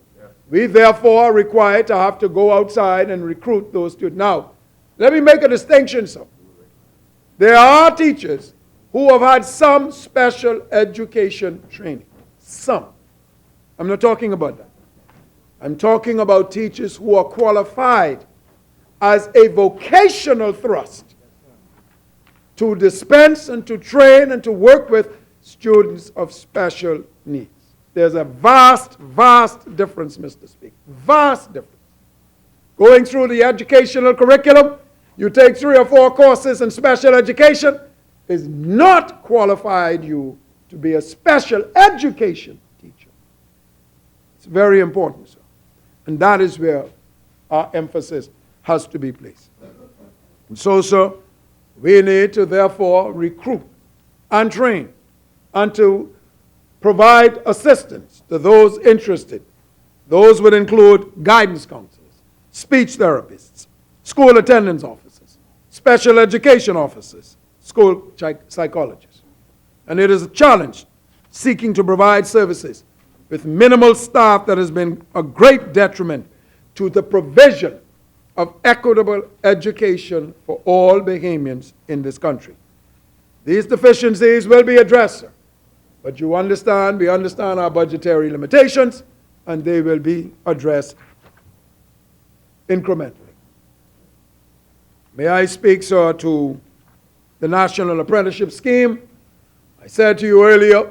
We therefore are required to have to go outside and recruit those students. Now, let me make a distinction, sir. There are teachers who have had some special education training. Some. I'm not talking about that. I'm talking about teachers who are qualified as a vocational thrust to dispense and to train and to work with students of special needs. There's a vast, vast difference, Mr. Speaker. Vast difference. Going through the educational curriculum, you take 3 or 4 courses in special education, is not qualified you to be a special education teacher. It's very important, sir. And that is where our emphasis has to be placed. And so, sir, we need to therefore recruit and train and to provide assistance to those interested. Those would include guidance counselors, speech therapists, school attendance officers, special education officers, school psychologists. And it is a challenge seeking to provide services with minimal staff that has been a great detriment to the provision of equitable education for all Bahamians in this country. These deficiencies will be addressed, sir. But you understand, we understand our budgetary limitations, and they will be addressed incrementally. May I speak, sir, to the National Apprenticeship Scheme? I said to you earlier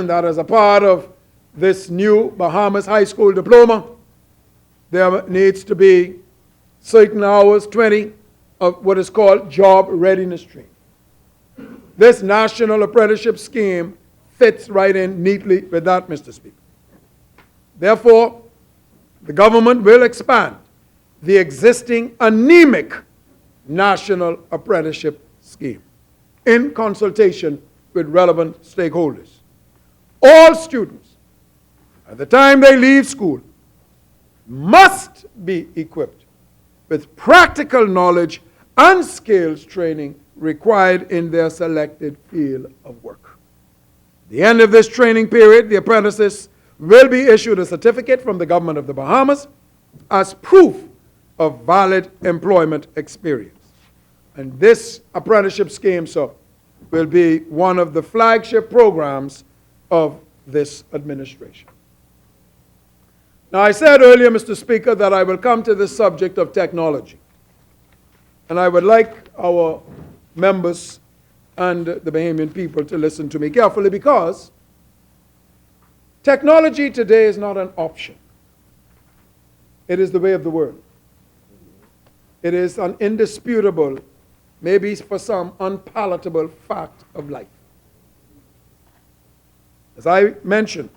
that as a part of this new Bahamas High School diploma, there needs to be certain hours, 20, of what is called job readiness training. This National Apprenticeship Scheme fits right in neatly with that, Mr. Speaker. Therefore, the government will expand the existing anemic National Apprenticeship Scheme in consultation with relevant stakeholders. All students, at the time they leave school, must be equipped with practical knowledge and skills training required in their selected field of work. At the end of this training period, the apprentices will be issued a certificate from the government of the Bahamas as proof of valid employment experience. And this apprenticeship scheme, sir, will be one of the flagship programs of this administration. Now, I said earlier, Mr. Speaker, that I will come to this subject of technology. And I would like our members and the Bahamian people to listen to me carefully, because technology today is not an option. It is the way of the world. It is an indisputable, maybe for some unpalatable fact of life. As I mentioned,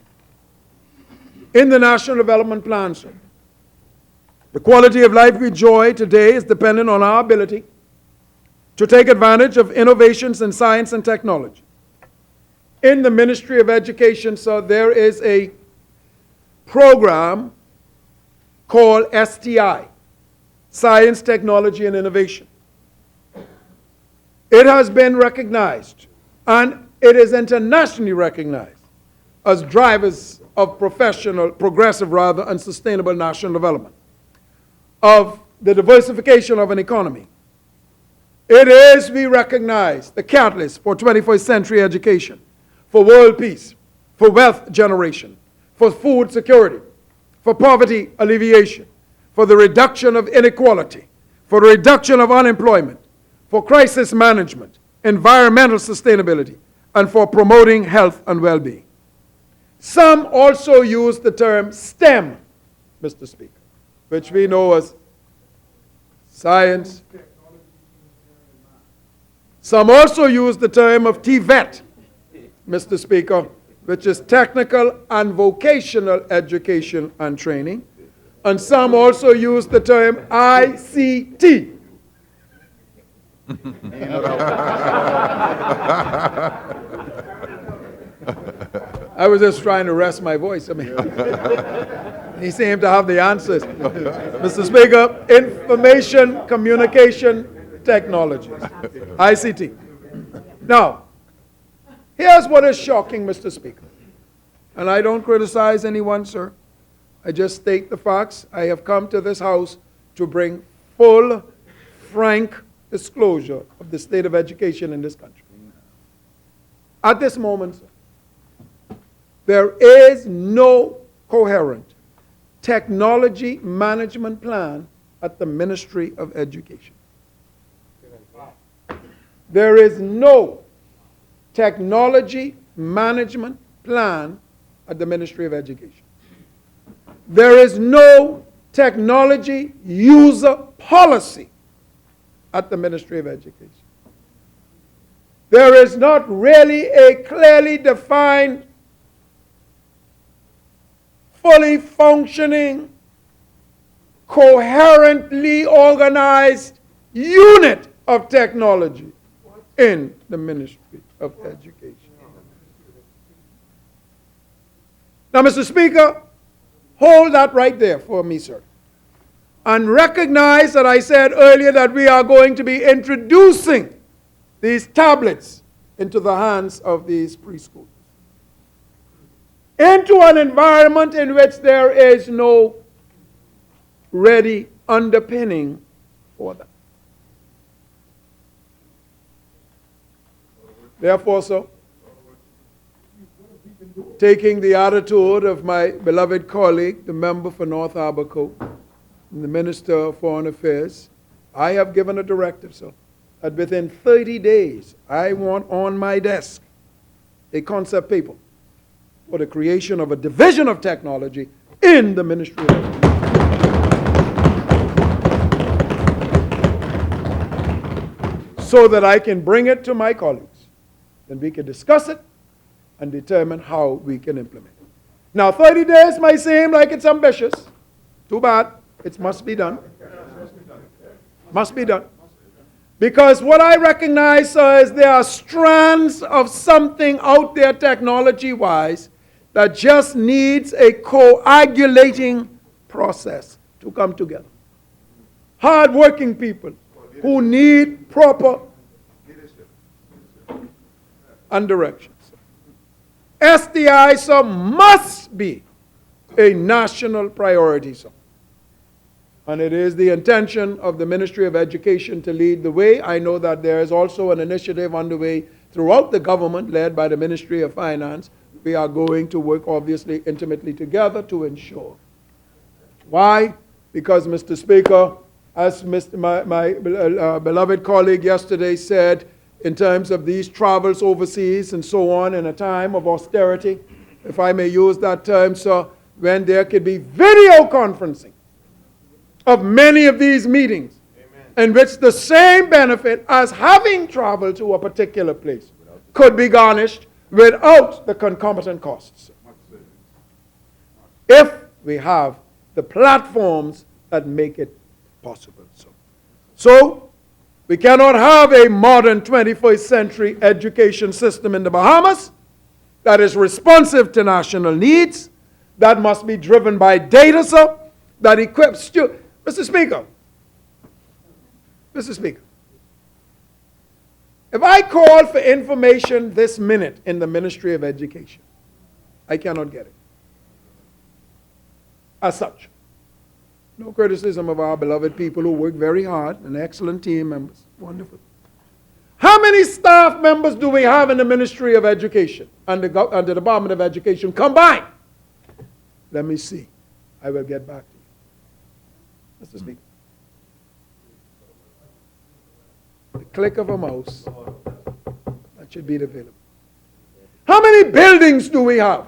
in the National Development Plan, sir, the quality of life we enjoy today is dependent on our ability to take advantage of innovations in science and technology. In the Ministry of Education, sir, there is a program called STI, Science, Technology, and Innovation. It has been recognized, and it is internationally recognized, as drivers of progressive and sustainable national development, of the diversification of an economy. It is, we recognize, the catalyst for 21st century education, for world peace, for wealth generation, for food security, for poverty alleviation, for the reduction of inequality, for the reduction of unemployment, for crisis management, environmental sustainability, and for promoting health and well-being. Some also use the term STEM, Mr. Speaker, which we know as science. Some also use the term of TVET, Mr. Speaker, which is technical and vocational education and training. And some also use the term ICT. I was just trying to rest my voice. I mean, he seemed to have the answers. Mr. Speaker, information communication technologies, ICT. Now, Here's what is shocking, Mr. Speaker. And I don't criticize anyone, sir. I just state the facts. I have come to this House to bring full, frank disclosure of the state of education in this country. At this moment, sir, there is no coherent technology management plan at the Ministry of Education. There is no technology management plan at the Ministry of Education. There is no technology user policy at the Ministry of Education. There is not really a clearly defined, fully functioning, coherently organized unit of technology in the Ministry of Education. Now, Mr. Speaker, hold that right there for me, sir. And recognize that I said earlier that we are going to be introducing these tablets into the hands of these preschoolers, into an environment in which there is no ready underpinning for that. Therefore, sir, taking the attitude of my beloved colleague, the member for North Abaco, and the Minister of Foreign Affairs, I have given a directive, sir, that within 30 days, I want on my desk a concept paper for the creation of a division of technology in the Ministry of Education. So that I can bring it to my colleagues, and we can discuss it and determine how we can implement it. Now, 30 days might seem like it's ambitious. Too bad. It must be done. Must be done. Because what I recognize, sir, is there are strands of something out there technology-wise that just needs a coagulating process to come together. Hard-working people who need proper and directions. SDI, sir, must be a national priority, sir. And it is the intention of the Ministry of Education to lead the way. I know that there is also an initiative underway throughout the government led by the Ministry of Finance. We are going to work, obviously, intimately together to ensure. Why? Because, Mr. Speaker, as my beloved colleague yesterday said, in terms of these travels overseas and so on in a time of austerity, if I may use that term, sir, when there could be video conferencing of many of these meetings, in which the same benefit as having traveled to a particular place could be garnished without the concomitant costs. If we have the platforms that make it possible. So we cannot have a modern 21st century education system in the Bahamas that is responsive to national needs, that must be driven by data, sir, that equips students. Mr. Speaker, if I call for information this minute in the Ministry of Education, I cannot get it. As such, no criticism of our beloved people who work very hard, and excellent team members, wonderful. How many staff members do we have in the Ministry of Education and the Department of Education combined? Let me see. I will get back to you. Mr. Speaker. The click of a mouse, that should be available. How many buildings do we have?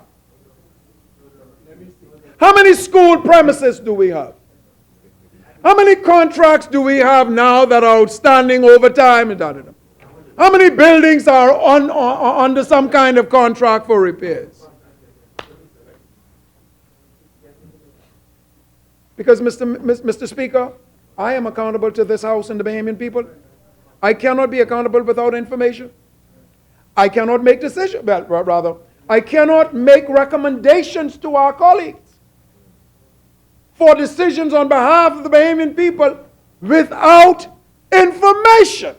How many school premises do we have? How many contracts do we have now that are outstanding over time? How many buildings are under some kind of contract for repairs? Because, Mr. Speaker, I am accountable to this House and the Bahamian people. I cannot be accountable without information. I cannot make decisions, well, rather, I cannot make recommendations to our colleagues for decisions on behalf of the Bahamian people without information.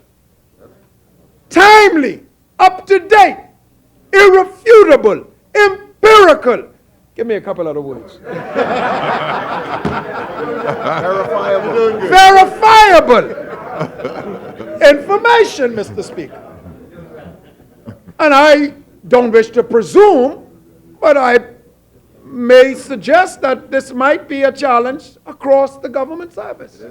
Timely, up-to-date irrefutable, empirical. Give me a couple other words. Verifiable information, Mr. Speaker. And I don't wish to presume, but I may suggest that this might be a challenge across the government service.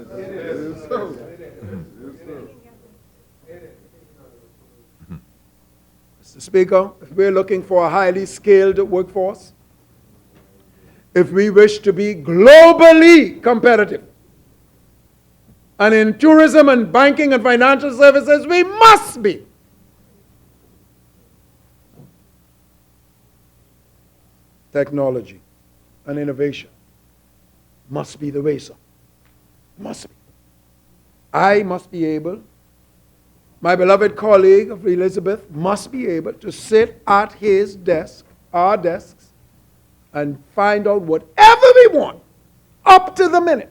Mr. Speaker, if we're looking for a highly skilled workforce, if we wish to be globally competitive, and in tourism and banking and financial services, we must be. Technology and innovation must be the way, sir. Must be. I must be able, my beloved colleague of Elizabeth must be able to sit at his desk, our desks, and find out whatever we want, up to the minute.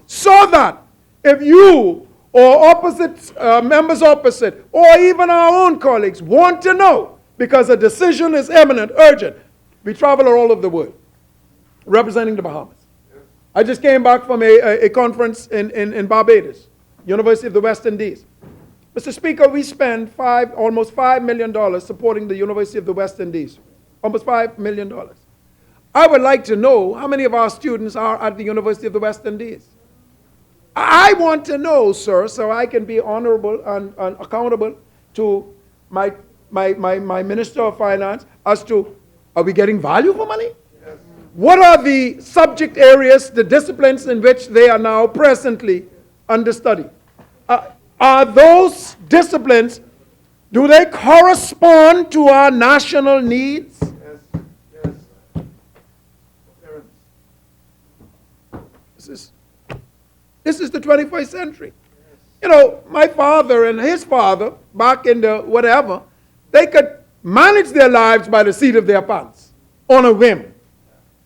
So that if you or opposite members opposite, or even our own colleagues want to know, because a decision is imminent, urgent, we travel all over the world, representing the Bahamas. I just came back from a conference in Barbados, University of the West Indies. Mr. Speaker, we spend almost $5 million supporting the University of the West Indies. Almost $5 million. I would like to know how many of our students are at the University of the West Indies. I want to know, sir, so I can be honorable and accountable to my Minister of Finance as to, are we getting value for money? Yes. What are the subject areas, the disciplines in which they are now presently understudy? Are those disciplines, do they correspond to our national needs? This is the 21st century. You know, my father and his father, back in the whatever, they could manage their lives by the seat of their pants, on a whim,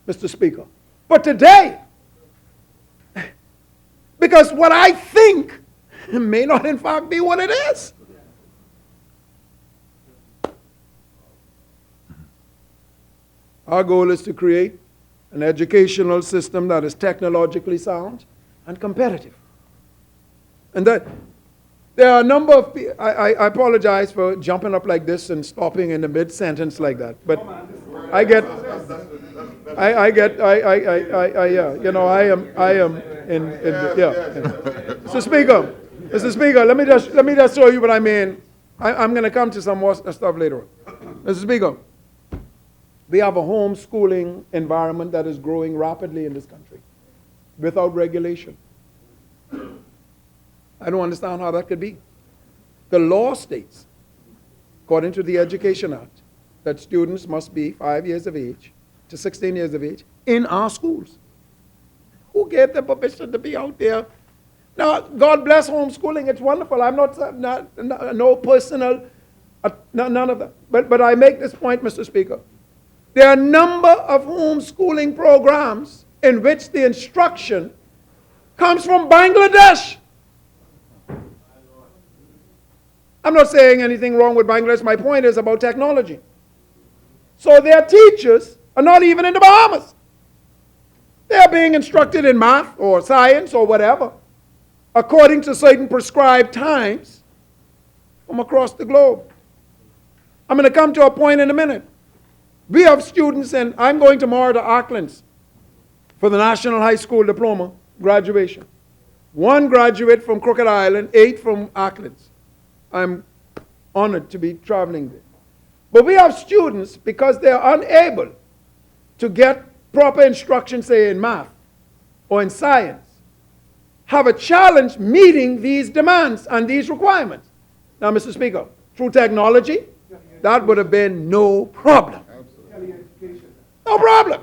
Mr. Speaker. But today, because what I think may not in fact be what it is. Our goal is to create an educational system that is technologically sound and competitive. And that there are a number of people, I apologize for jumping up like this and stopping in the mid-sentence like that, but I am Mr. Speaker, let me just show you what I mean. I'm going to come to some more stuff later on. Mr. Speaker, we have a homeschooling environment that is growing rapidly in this country without regulation. I don't understand how that could be. The law states, according to the Education Act, that students must be 5 years of age to 16 years of age in our schools. Who gave them permission to be out there? Now, God bless homeschooling. It's wonderful. I'm no personal, none of that. But I make this point, Mr. Speaker. There are a number of homeschooling programs in which the instruction comes from Bangladesh. I'm not saying anything wrong with Bangladesh. My point is about technology. So their teachers are not even in the Bahamas. They're being instructed in math or science or whatever, according to certain prescribed times from across the globe. I'm going to come to a point in a minute. We have students, and I'm going tomorrow to Auckland for the National High School Diploma graduation. 1 graduate from Crooked Island, 8 from Auckland. I'm honored to be traveling there. But we have students, because they're unable to get proper instruction, say in math or in science, have a challenge meeting these demands and these requirements. Now, Mr. Speaker, through technology, that would have been no problem. No problem.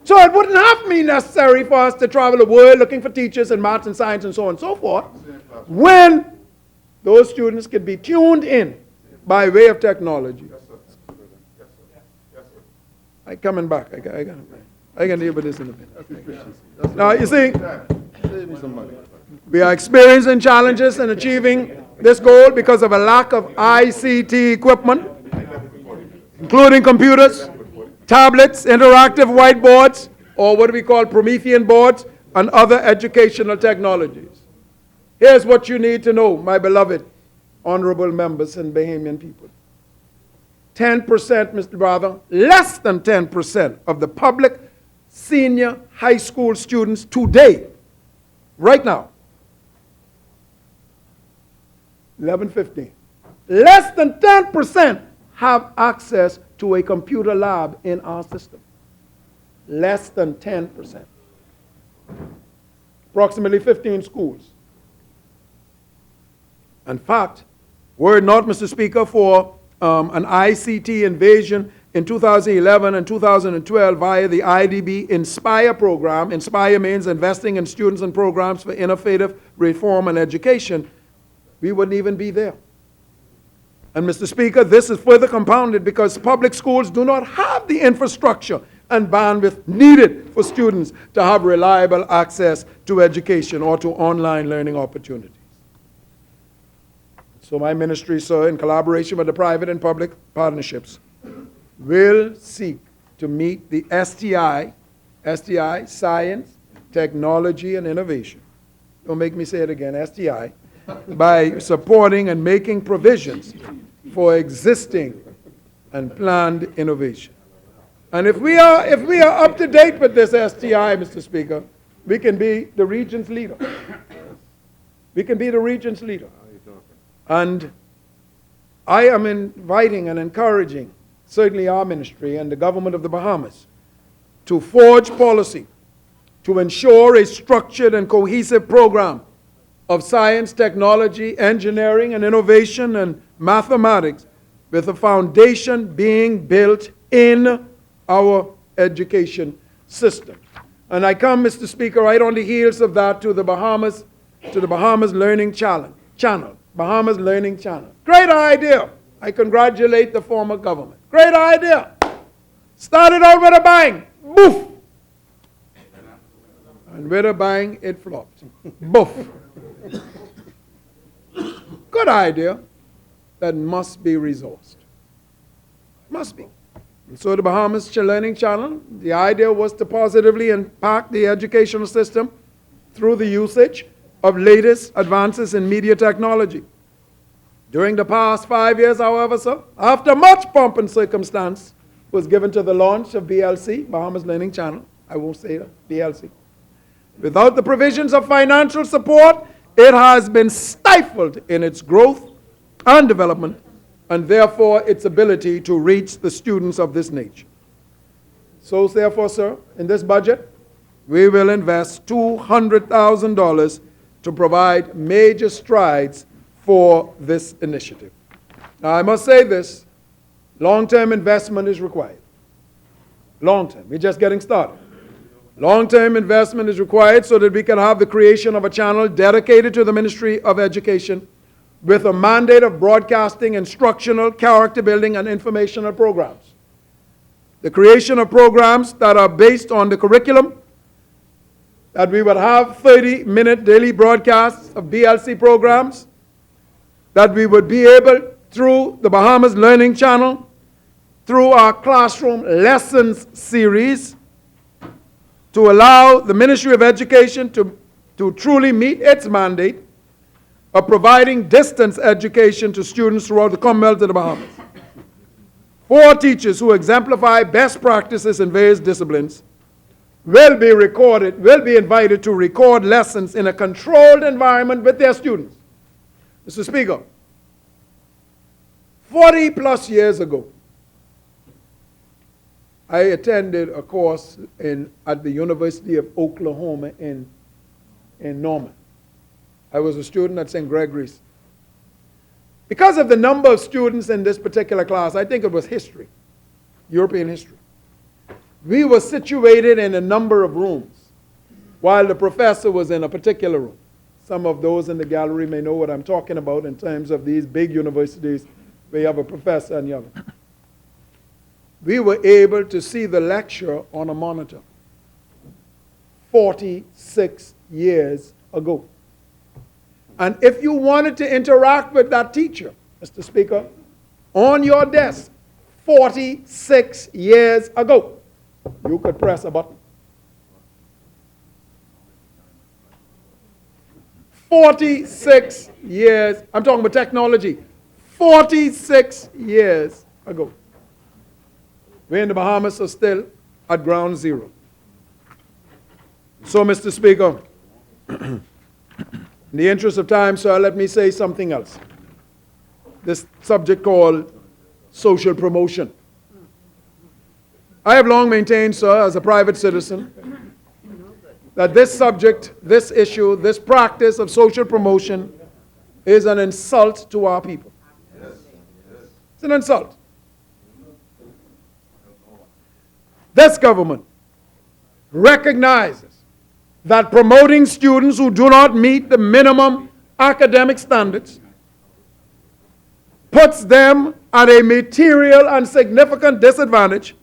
So it wouldn't have to be necessary for us to travel the world looking for teachers in maths and science and so on and so forth, when those students could be tuned in by way of technology. Yes, sir. Yes, sir. Yes, sir. I'm coming back. I can deal with this in a bit. Now, you see, we are experiencing challenges in achieving this goal because of a lack of ICT equipment, including computers, tablets, interactive whiteboards, or what we call Promethean boards, and other educational technologies. Here's what you need to know, my beloved honorable members and Bahamian people. 10%, Mr. Brother, less than 10% of the public senior high school students today, right now, 11-15, less than 10% have access to a computer lab in our system. Less than 10%. Approximately 15 schools. In fact, were it not, Mr. Speaker, for an ICT invasion in 2011 and 2012 via the IDB Inspire program. Inspire means investing in students and programs for innovative reform and education. We wouldn't even be there. And Mr. Speaker, this is further compounded because public schools do not have the infrastructure and bandwidth needed for students to have reliable access to education or to online learning opportunities. So my ministry, sir, in collaboration with the private and public partnerships, will seek to meet the STI, Science, Technology, and Innovation. Don't make me say it again, STI, by supporting and making provisions for existing and planned innovation. And if we are up to date with this STI, Mr. Speaker, we can be the region's leader. We can be the region's leader. And I am inviting and encouraging, certainly our ministry and the government of the Bahamas, to forge policy to ensure a structured and cohesive program of science, technology, engineering, and innovation and mathematics, with a foundation being built in our education system. And I come, Mr. Speaker, right on the heels of that to the Bahamas Learning Channel. Bahamas Learning Channel. Great idea. I congratulate the former government. Great idea. Started out with a bang. Boof. And with a bang, it flopped. Boof. Good idea that must be resourced. Must be. And so the Bahamas Learning Channel, the idea was to positively impact the educational system through the usage of latest advances in media technology. During the past 5 years, however, sir, after much pomp and circumstance was given to the launch of BLC, Bahamas Learning Channel, I won't say that, BLC. Without the provisions of financial support, it has been stifled in its growth and development, and therefore its ability to reach the students of this nation. So therefore, sir, in this budget, we will invest $200,000 to provide major strides for this initiative. Now, I must say this, long-term investment is required. Long-term, we're just getting started. Long-term investment is required so that we can have the creation of a channel dedicated to the Ministry of Education with a mandate of broadcasting instructional, character building, and informational programs. The creation of programs that are based on the curriculum, that we would have 30-minute daily broadcasts of BLC programs, that we would be able, through the Bahamas Learning Channel, through our classroom lessons series, to allow the Ministry of Education to truly meet its mandate of providing distance education to students throughout the Commonwealth of the Bahamas. 4 teachers who exemplify best practices in various disciplines will be invited to record lessons in a controlled environment with their students. Mr. Speaker, 40 plus years ago, I attended a course at the University of Oklahoma in Norman. I was a student at St. Gregory's. Because of the number of students in this particular class, I think it was history, European history. We were situated in a number of rooms, while the professor was in a particular room. Some of those in the gallery may know what I'm talking about in terms of these big universities where you have a professor and the other. We were able to see the lecture on a monitor 46 years ago. And if you wanted to interact with that teacher, Mr. Speaker, on your desk 46 years ago, you could press a button. 46 years, I'm talking about technology, 46 years ago. We in the Bahamas are still at ground zero. So, Mr. Speaker, in the interest of time, sir, let me say something else. This subject called social promotion. I have long maintained, sir, as a private citizen, that this subject, this issue, this practice of social promotion is an insult to our people. It's an insult. This government recognizes that promoting students who do not meet the minimum academic standards puts them at a material and significant disadvantage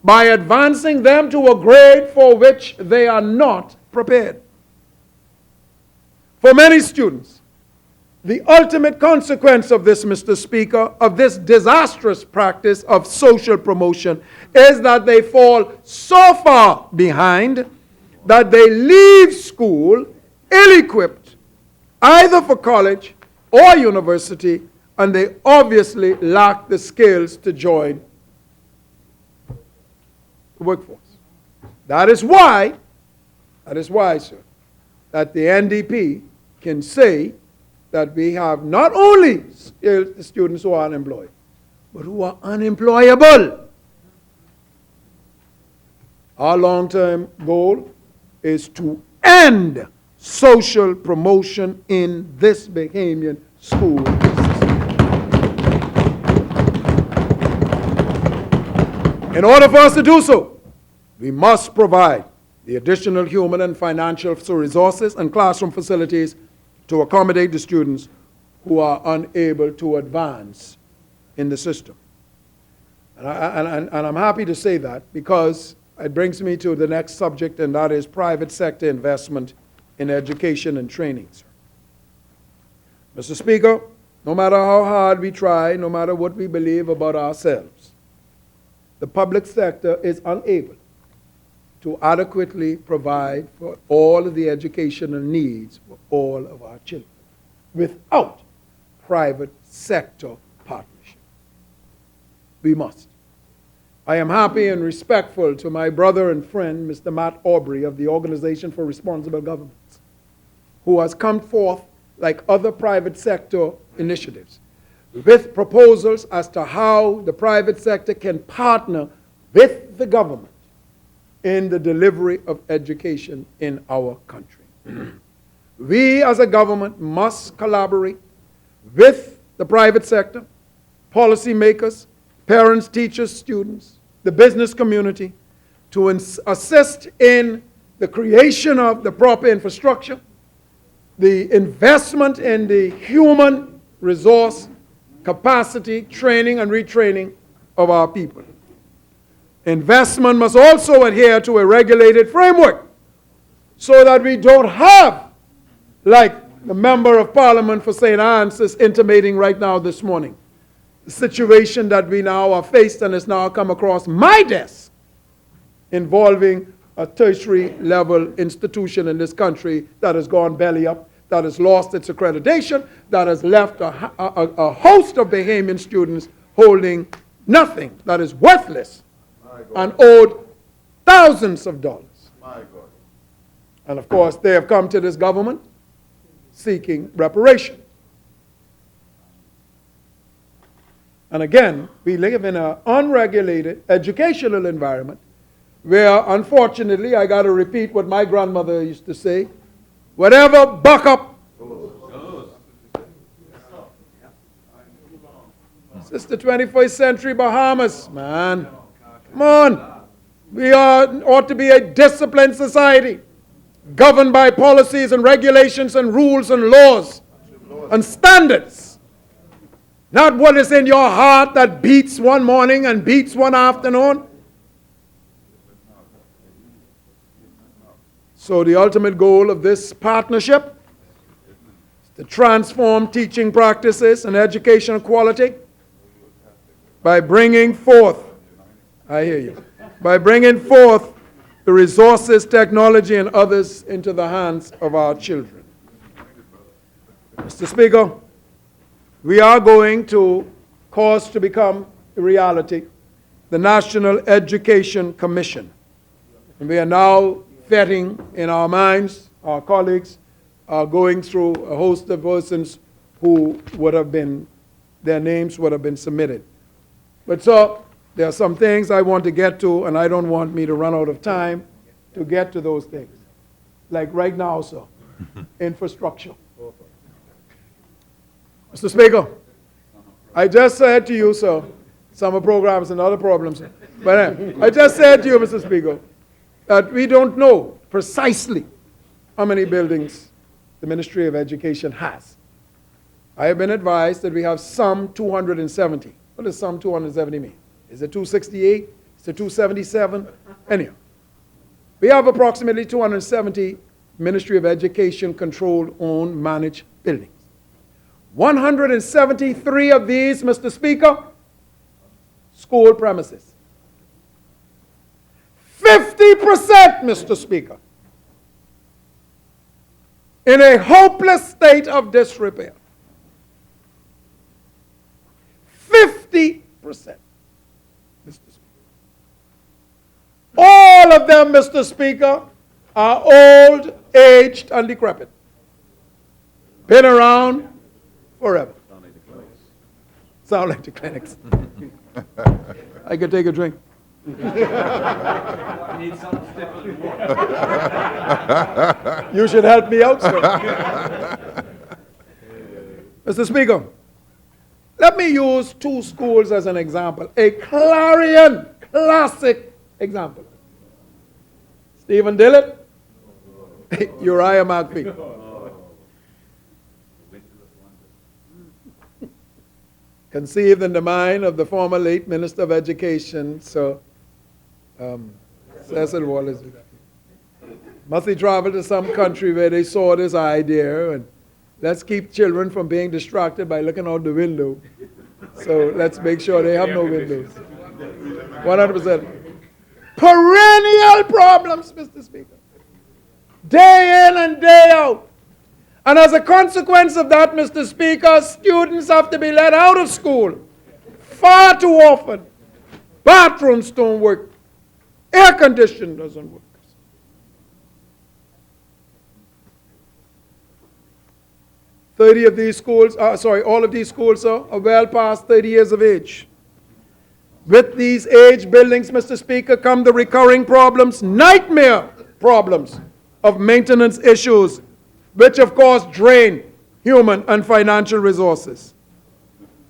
by advancing them to a grade for which they are not prepared. For many students, the ultimate consequence of this, Mr. Speaker, of this disastrous practice of social promotion is that they fall so far behind that they leave school ill-equipped either for college or university, and they obviously lack the skills to join the workforce. That is why, sir, that the NDP can say that we have not only students who are unemployed, but who are unemployable. Our long-term goal is to end social promotion in this Bahamian school system. In order for us to do so, we must provide the additional human and financial resources and classroom facilities to accommodate the students who are unable to advance in the system. And I'm happy to say that because it brings me to the next subject, and that is private sector investment in education and training, sir. Mr. Speaker, no matter how hard we try, no matter what we believe about ourselves, the public sector is unable to adequately provide for all of the educational needs for all of our children without private sector partnership. We must. I am happy and respectful to my brother and friend, Mr. Matt Aubrey of the Organization for Responsible Governments, who has come forth, like other private sector initiatives, with proposals as to how the private sector can partner with the government in the delivery of education in our country. We as a government must collaborate with the private sector, policymakers, parents, teachers, students, the business community, to assist in the creation of the proper infrastructure, the investment in the human resource capacity, training and retraining of our people. Investment must also adhere to a regulated framework so that we don't have, like the Member of Parliament for St. Anne's is intimating right now this morning, the situation that we now are faced and has now come across my desk involving a tertiary level institution in this country that has gone belly up, that has lost its accreditation, that has left a host of Bahamian students holding nothing, that is worthless, and owed thousands of dollars. And of course, they have come to this government seeking reparation. And again, we live in an unregulated educational environment where, unfortunately, I got to repeat what my grandmother used to say, whatever buck up. This is the 21st century Bahamas, man. Come on. We ought to be a disciplined society, governed by policies and regulations and rules and laws and standards. Not what is in your heart that beats one morning and beats one afternoon. So the ultimate goal of this partnership is to transform teaching practices and educational quality by bringing forth, I hear you, by bringing forth the resources, technology, and others into the hands of our children. Mr. Speaker, we are going to cause to become a reality the National Education Commission. And we are now vetting in our minds, our colleagues are going through a host of persons who would have been, their names would have been submitted. But so, there are some things I want to get to, and I don't want me to run out of time to get to those things. Like right now, sir, infrastructure. Mr. Speaker, I just said to you, sir, summer programs and other problems, but I just said to you, Mr. Speaker, that we don't know precisely how many buildings the Ministry of Education has. I have been advised that we have some 270. What does some 270 mean? Is it 268? Is it 277? Anyhow, we have approximately 270 Ministry of Education controlled, owned, managed buildings. 173 of these, Mr. Speaker, school premises. 50%, Mr. Speaker, in a hopeless state of disrepair. 50%, Mr. Speaker. All of them, Mr. Speaker, are old, aged, and decrepit. Been around forever. Sound like the clinics. I could take a drink. You should help me out, sir. Mr. Speaker, let me use two schools as an example, a clarion classic example. Stephen Dillett, Uriah McPhee. Conceived in the mind of the former late Minister of Education, Sir Cecil Wallace. Must he travel to some country where they saw this idea, and let's keep children from being distracted by looking out the window. So let's make sure they have no windows. 100%. Perennial problems, Mr. Speaker. Day in and day out. And as a consequence of that, Mr. Speaker, students have to be let out of school far too often. Bathrooms don't work. Air conditioning doesn't work. All of these schools are well past 30 years of age. With these age buildings, Mr. Speaker, come the recurring problems, nightmare problems of maintenance issues, which of course drain human and financial resources.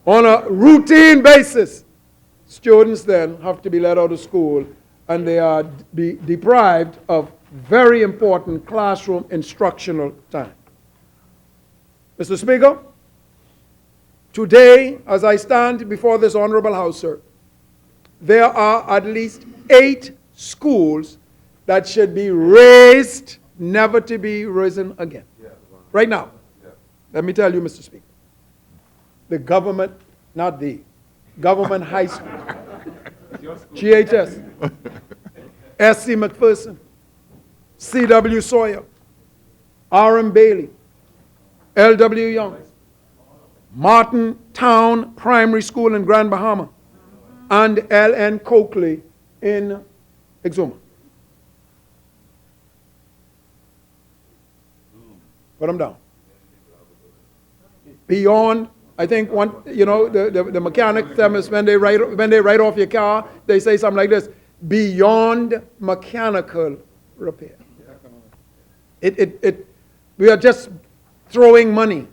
On a routine basis, students then have to be let out of school, and they are deprived of very important classroom instructional time. Mr. Speaker, today, as I stand before this honorable House, sir, there are at least 8 schools that should be raised, never to be risen again. Right now. Let me tell you, Mr. Speaker. The government, not the, government high school, GHS, S.C. McPherson, C.W. Sawyer, R.M. Bailey, L.W. Young, Martin Town Primary School in Grand Bahama, and L.N. Coakley in Exuma. Put them down. Beyond, I think one, you know, the mechanic them is when they write off your car, they say something like this: beyond mechanical repair. We are just throwing money.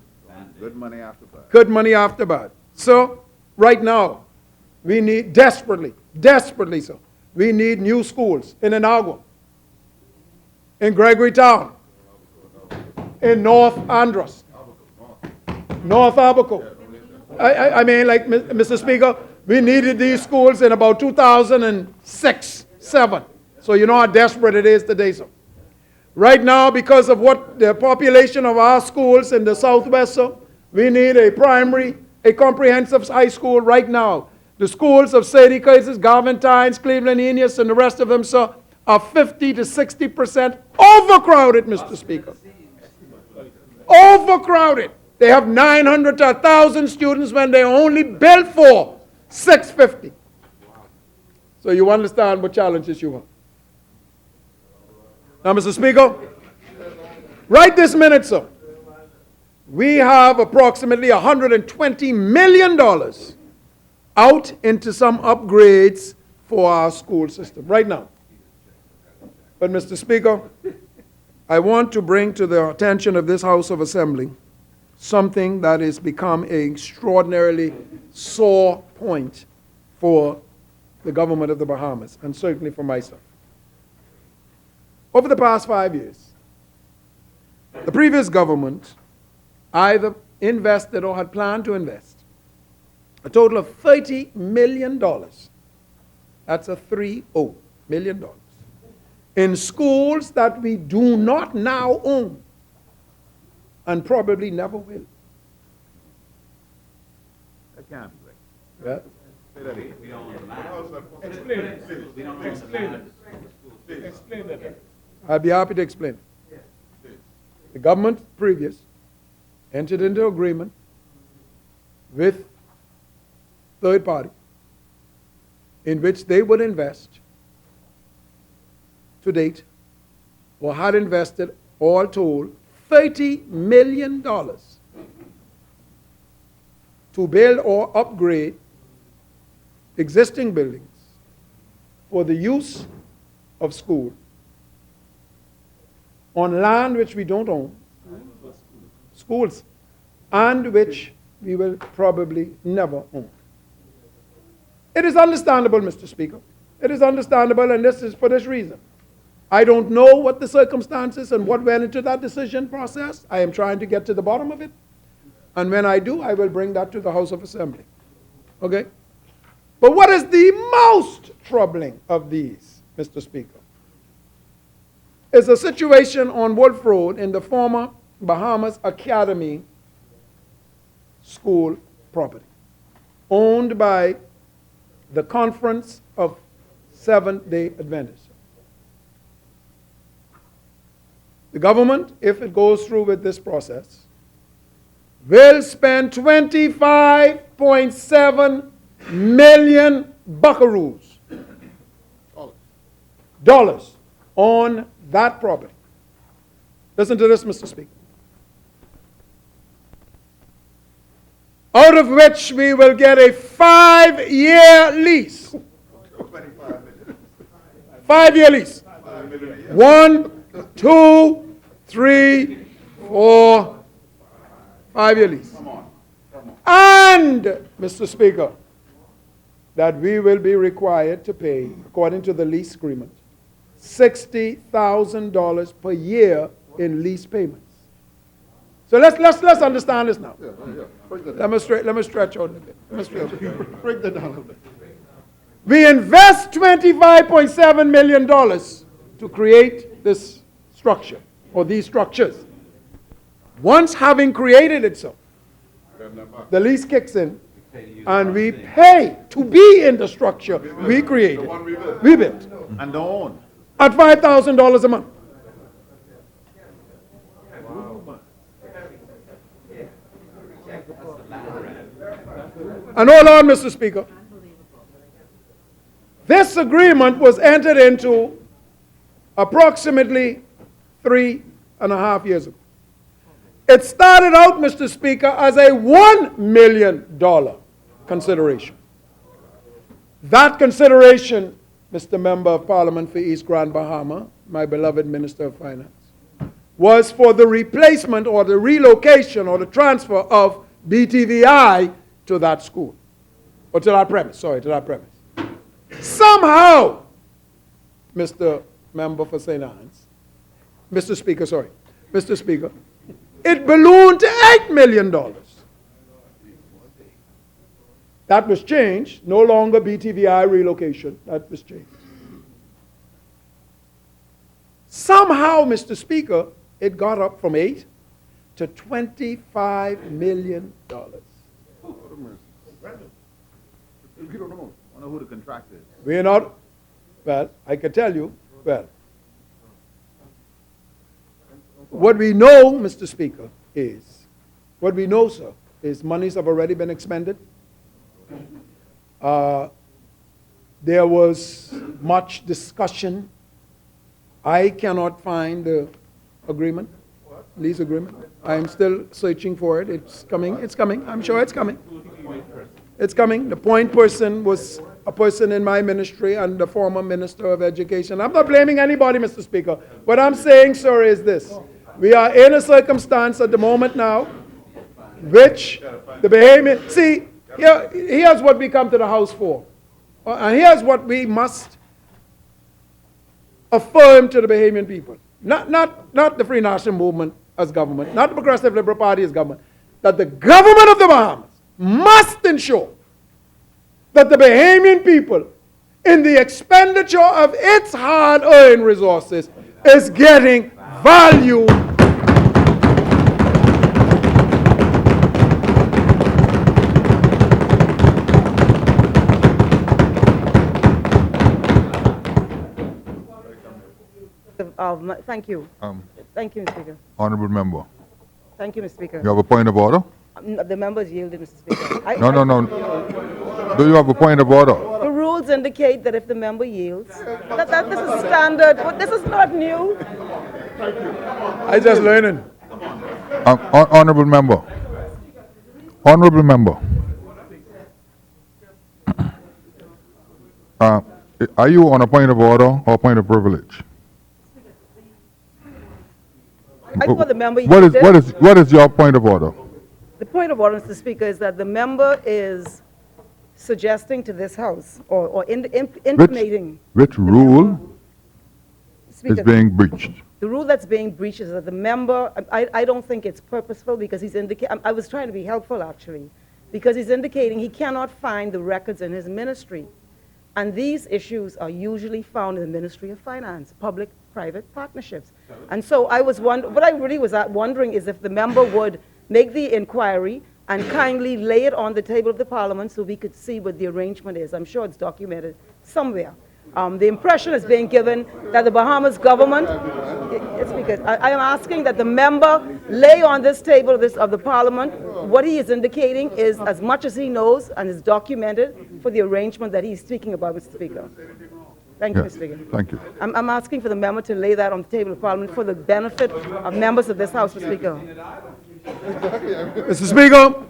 Good money after bad. Good money after bad. So right now, we need desperately so, we need new schools in Inagua, in Gregory Town, in North Andros, North Abaco. I mean, like, Mr. Speaker, we needed these schools in about 2006, 7. So you know how desperate it is today, sir. Right now, because of what the population of our schools in the Southwest, sir, we need a primary, a comprehensive high school right now. The schools of Sadie Curtis, Galvantines, Cleveland Enos, and the rest of them, sir, are 50 to 60% overcrowded, Mr. Speaker. Overcrowded. They have 900 to 1,000 students when they only built for 650. So you understand what challenges you have. Now, Mr. Speaker, right this minute, sir, we have approximately $120 million out into some upgrades for our school system right now. But, Mr. Speaker, I want to bring to the attention of this House of Assembly something that has become an extraordinarily sore point for the government of the Bahamas, and certainly for myself. Over the past 5 years, the previous government either invested or had planned to invest a total of $30 million, that's a 30 million dollars, in schools that we do not now own and probably never will. That can't be right. Yeah? Explain it. Explain it. Explain it. I'll be happy to explain it. The government previous entered into agreement with third party in which they would invest to date, or had invested all told $30 million to build or upgrade existing buildings for the use of school on land which we don't own, schools, and which we will probably never own. It is understandable, Mr. Speaker. It is understandable, and this is for this reason. I don't know what the circumstances and what went into that decision process. I am trying to get to the bottom of it. And when I do, I will bring that to the House of Assembly. Okay? But what is the most troubling of these, Mr. Speaker, is a situation on Wolf Road in the former Bahamas Academy school property, owned by the Conference of Seventh-day Adventists. The government, if it goes through with this process, will spend 25.7 million buckaroos dollars on that property. Listen to this, Mr. Speaker. Out of which we will get a 5-year lease. 5-year lease. 1, 2, 3, 4, 5-year lease. And, Mr. Speaker, that we will be required to pay, according to the lease agreement, $60,000 per year in lease payments. So let's understand this now. Let me stretch out a bit. Break that down a little bit. We invest $25.7 million to create this structure, or these structures. Once having created it so, the lease kicks in, and we pay to be in the structure we created. We built. And don't own. At $5,000 a month. And hold on, Mr. Speaker. This agreement was entered into approximately 3.5 years ago. It started out, Mr. Speaker, as a $1 million consideration. That consideration, Mr. Member of Parliament for East Grand Bahama, my beloved Minister of Finance, was for the replacement or the relocation or the transfer of BTVI to that school, or to that premise, to that premise. Somehow, Mr. Member for St. Anne's, Mr. Speaker, it ballooned to $8 million. That was changed, no longer BTVI relocation, that was changed. Somehow, Mr. Speaker, it got up from 8 to $25 million. We don't know. I know who the contractor is. We're not, well, I can tell you, well, what we know, Mr. Speaker, is, what we know, sir, is monies have already been expended. There was much discussion. I cannot find the agreement, lease agreement. I am still searching for it. It's coming. It's coming. I'm sure it's coming. It's coming. The point person was a person in my ministry and the former Minister of Education. I'm not blaming anybody, Mr. Speaker. What I'm saying, sir, is this. We are in a circumstance at the moment now which the Bahamian... See, here's what we come to the House for. And here's what we must affirm to the Bahamian people. Not the Free National Movement as government, not the Progressive Liberal Party as government, that the government of the Bahamas must ensure that the Bahamian people, in the expenditure of its hard-earned resources, is getting value. Thank you. Thank you, Mr. Speaker. Honorable member, Thank you, Mr. Speaker. you have a point of order? The members yielded, Mr. Speaker. No. Do you have a point of order? The rules indicate that if the member yields, this is standard. This is not new. I just learning. Honorable member. Honorable member. Are you on a point of order or point of privilege? I thought the member What is your point of order? The point of order, Mr. Speaker, is that the member is suggesting to this House or intimating. Which rule Speaker, is being breached? The rule that's being breached is that the member, I don't think it's purposeful because he's indicating, I was trying to be helpful actually, because he's indicating he cannot find the records in his ministry. And these issues are usually found in the Ministry of Finance, public-private partnerships. And so I was what I really was wondering is if the member would make the inquiry and kindly lay it on the table of the Parliament so we could see what the arrangement is. I'm sure it's documented somewhere. The impression is being given that the Bahamas government, it's because I am asking that the member lay on this table of the Parliament what he is indicating is as much as he knows and is documented for the arrangement that he's speaking about, Mr. Speaker. Thank you, Mr. Speaker. Thank you. I'm asking for the member to lay that on the table of Parliament for the benefit of members of this House, Mr. Speaker. Mr. Speaker,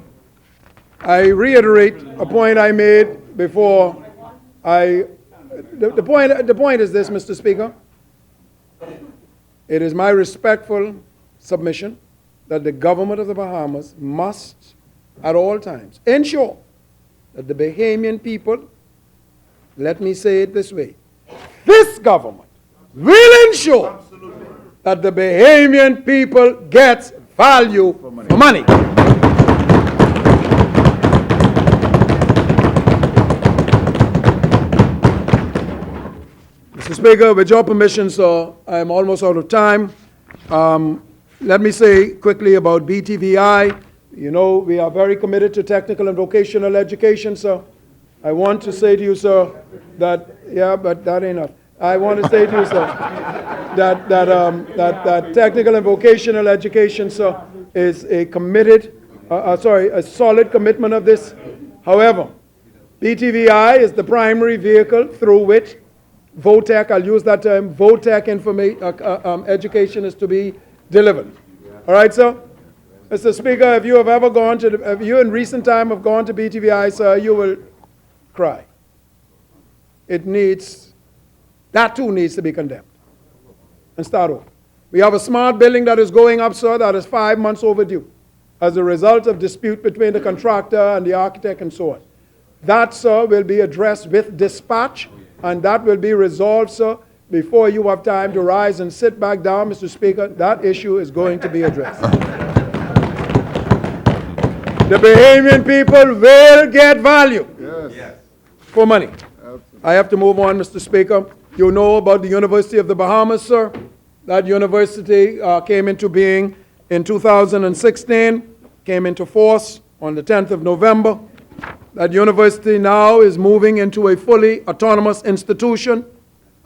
I reiterate a point I made before the point is this, Mr. Speaker. It is my respectful submission that the government of the Bahamas must, at all times, ensure that the Bahamian people, let me say it this way, this government will ensure that the Bahamian people gets value for money. Mr. Speaker, with your permission, sir, I am almost out of time. Let me say quickly about BTVI. You know, we are very committed to technical and vocational education, sir. I want to say to you, sir, that, yeah, but that ain't enough. I want to say to you, sir, that technical and vocational education, sir, is a a solid commitment of this. However, BTVI is the primary vehicle through which VOTEC, I'll use that term, VOTEC education is to be delivered. All right, sir? Mr. Speaker, if you have ever gone to, if you in recent time have gone to BTVI, sir, you will cry. It needs, that too needs to be condemned and start over. We have a smart building that is going up, sir, that is 5 months overdue as a result of dispute between the contractor and the architect and so on. That, sir, will be addressed with dispatch, and that will be resolved, sir, before you have time to rise and sit back down, Mr. Speaker. That issue is going to be addressed. The Bahamian people will get value for money. I have to move on, Mr. Speaker. You know about the University of the Bahamas, sir. That university came into being in 2016, came into force on the 10th of November. That university now is moving into a fully autonomous institution,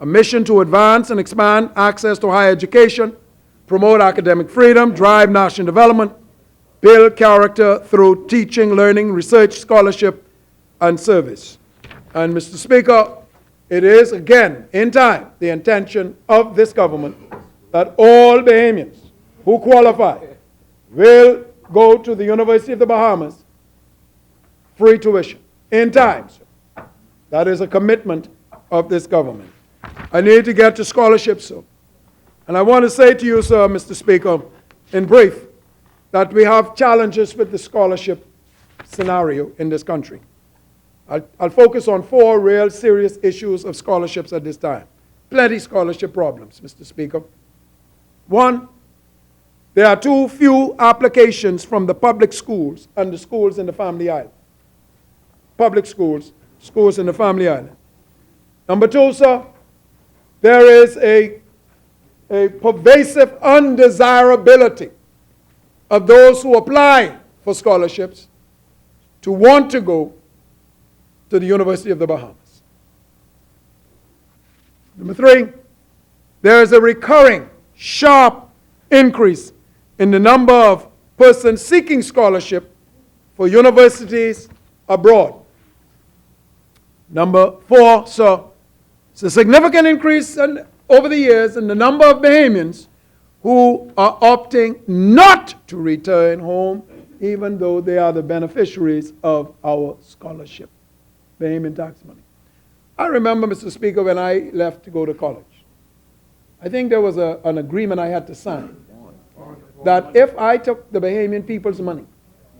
a mission to advance and expand access to higher education, promote academic freedom, drive national development, build character through teaching, learning, research, scholarship, and service. And Mr. Speaker, it is again, in time, the intention of this government that all Bahamians who qualify will go to the University of the Bahamas free tuition. In time, sir. That is a commitment of this government. I need to get to scholarships, sir. And I want to say to you, sir, Mr. Speaker, in brief, that we have challenges with the scholarship scenario in this country. I'll focus on 4 real serious issues of scholarships at this time. Plenty scholarship problems, Mr. Speaker. 1, there are too few applications from the public schools and the schools in the Family Island. Public schools, schools in the Family Island. Number 2, sir, there is a pervasive undesirability of those who apply for scholarships to want to go to the University of the Bahamas. Number 3, there is a recurring, sharp increase in the number of persons seeking scholarship for universities abroad. Number 4, sir, it's a significant increase over the years in the number of Bahamians who are opting not to return home, even though they are the beneficiaries of our scholarship, Bahamian tax money. I remember, Mr. Speaker, when I left to go to college, I think there was an agreement I had to sign that if I took the Bahamian people's money,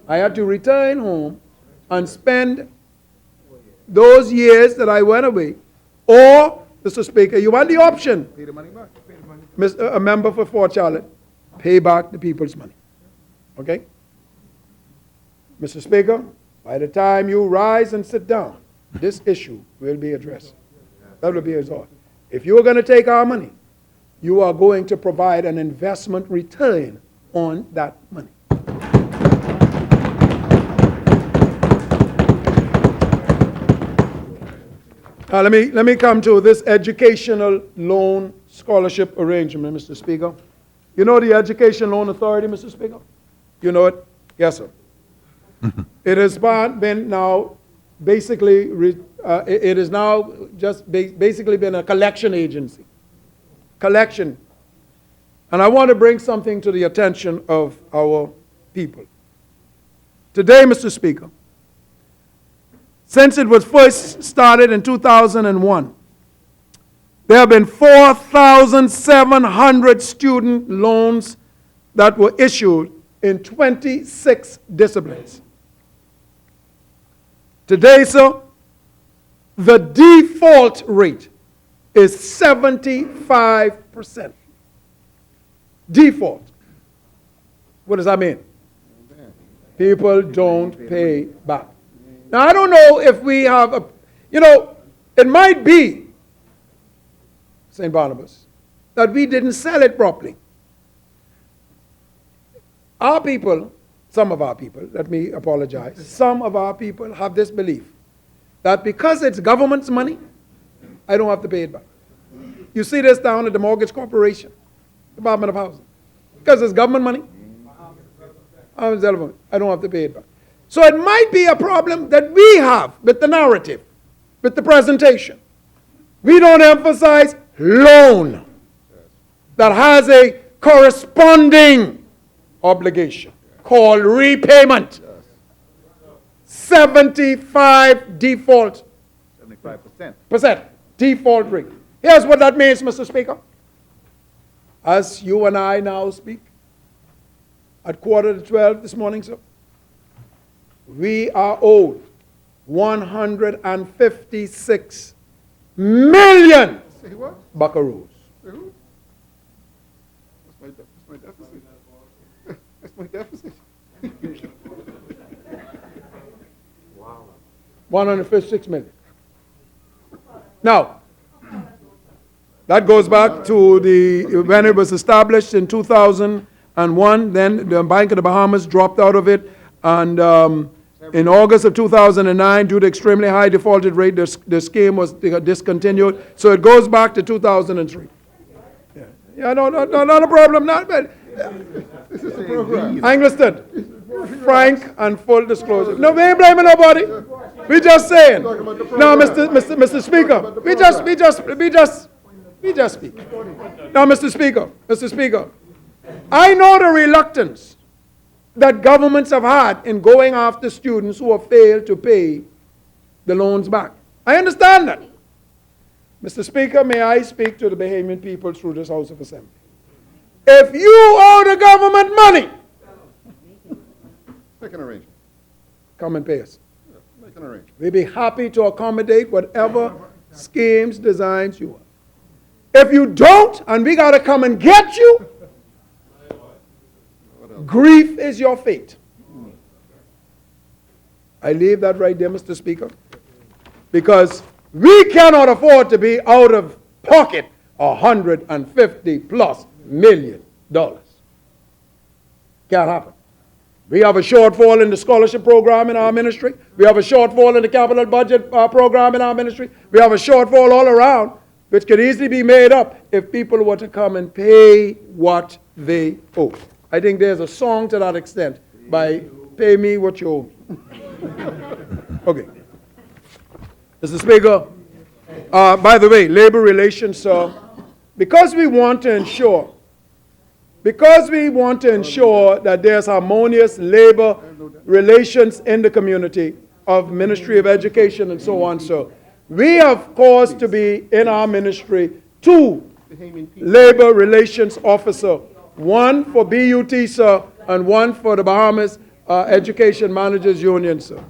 I had to return home and spend those years that I went away, or, Mr. Speaker, you had the option, Pay the money back. a member for Fort Charlotte, pay back the people's money. Okay? Mr. Speaker, by the time you rise and sit down, this issue will be addressed. That will be resolved. If you are going to take our money, you are going to provide an investment return on that money. Now, let me come to this educational loan scholarship arrangement, Mr. Speaker. You know the Education Loan Authority, Mr. Speaker? You know it? Yes, sir. It has been now basically, it is now just basically been a collection agency. Collection. And I want to bring something to the attention of our people. Today, Mr. Speaker, since it was first started in 2001, there have been 4,700 student loans that were issued in 26 disciplines. Today, sir, the default rate is 75%. Default. What does that mean? People don't pay back. Now, I don't know if we have it might be, St. Barnabas, that we didn't sell it properly. Our people, some of our people, let me apologize, some of our people have this belief that because it's government's money, I don't have to pay it back. You see this down at the Mortgage Corporation, Department of Housing. Because it's government money, I don't have to pay it back. So it might be a problem that we have with the narrative, with the presentation. We don't emphasize loan that has a corresponding obligation called repayment. 75 default. 75% default rate. Here's what that means, Mr. Speaker. As you and I now speak, at 11:45 this morning, sir, we are owed 156 million buckaroos. That's my deficit. That's my deficit. Wow. 156 million. Now, That goes back to when it was established in 2001. Then the Bank of the Bahamas dropped out of it. And in August of 2009, due to extremely high defaulted rate, the scheme was discontinued. So it goes back to 2003. Yeah, no, not a problem. Not bad. I understand. Frank and full disclosure. No, we ain't blaming nobody. We just saying. No, Mr. Speaker, we just speak. Now, Mr. Speaker, I know the reluctance that governments have had in going after students who have failed to pay the loans back. I understand that. Mr. Speaker, may I speak to the Bahamian people through this House of Assembly? If you owe the government money, Make an arrangement. come and pay us. Make an arrangement. We'd be happy to accommodate whatever schemes, designs you have. If you don't, and we got to come and get you, grief is your fate. I leave that right there, Mr. Speaker, because we cannot afford to be out of pocket $150+ million. Can't happen. We have a shortfall in the scholarship program in our ministry. We have a shortfall in the capital budget program in our ministry. We have a shortfall all around, which could easily be made up if people were to come and pay what they owe. I think there's a song to that extent by Pay Me What You Owe Me. Okay. Mr. Speaker, by the way, labor relations, sir, because we want to ensure that there's harmonious labor relations in the community of Ministry of Education and so on, sir, we have caused to be in our ministry 2 labor relations officers, one for BUT, sir, and one for the Bahamas Education Managers Union, sir.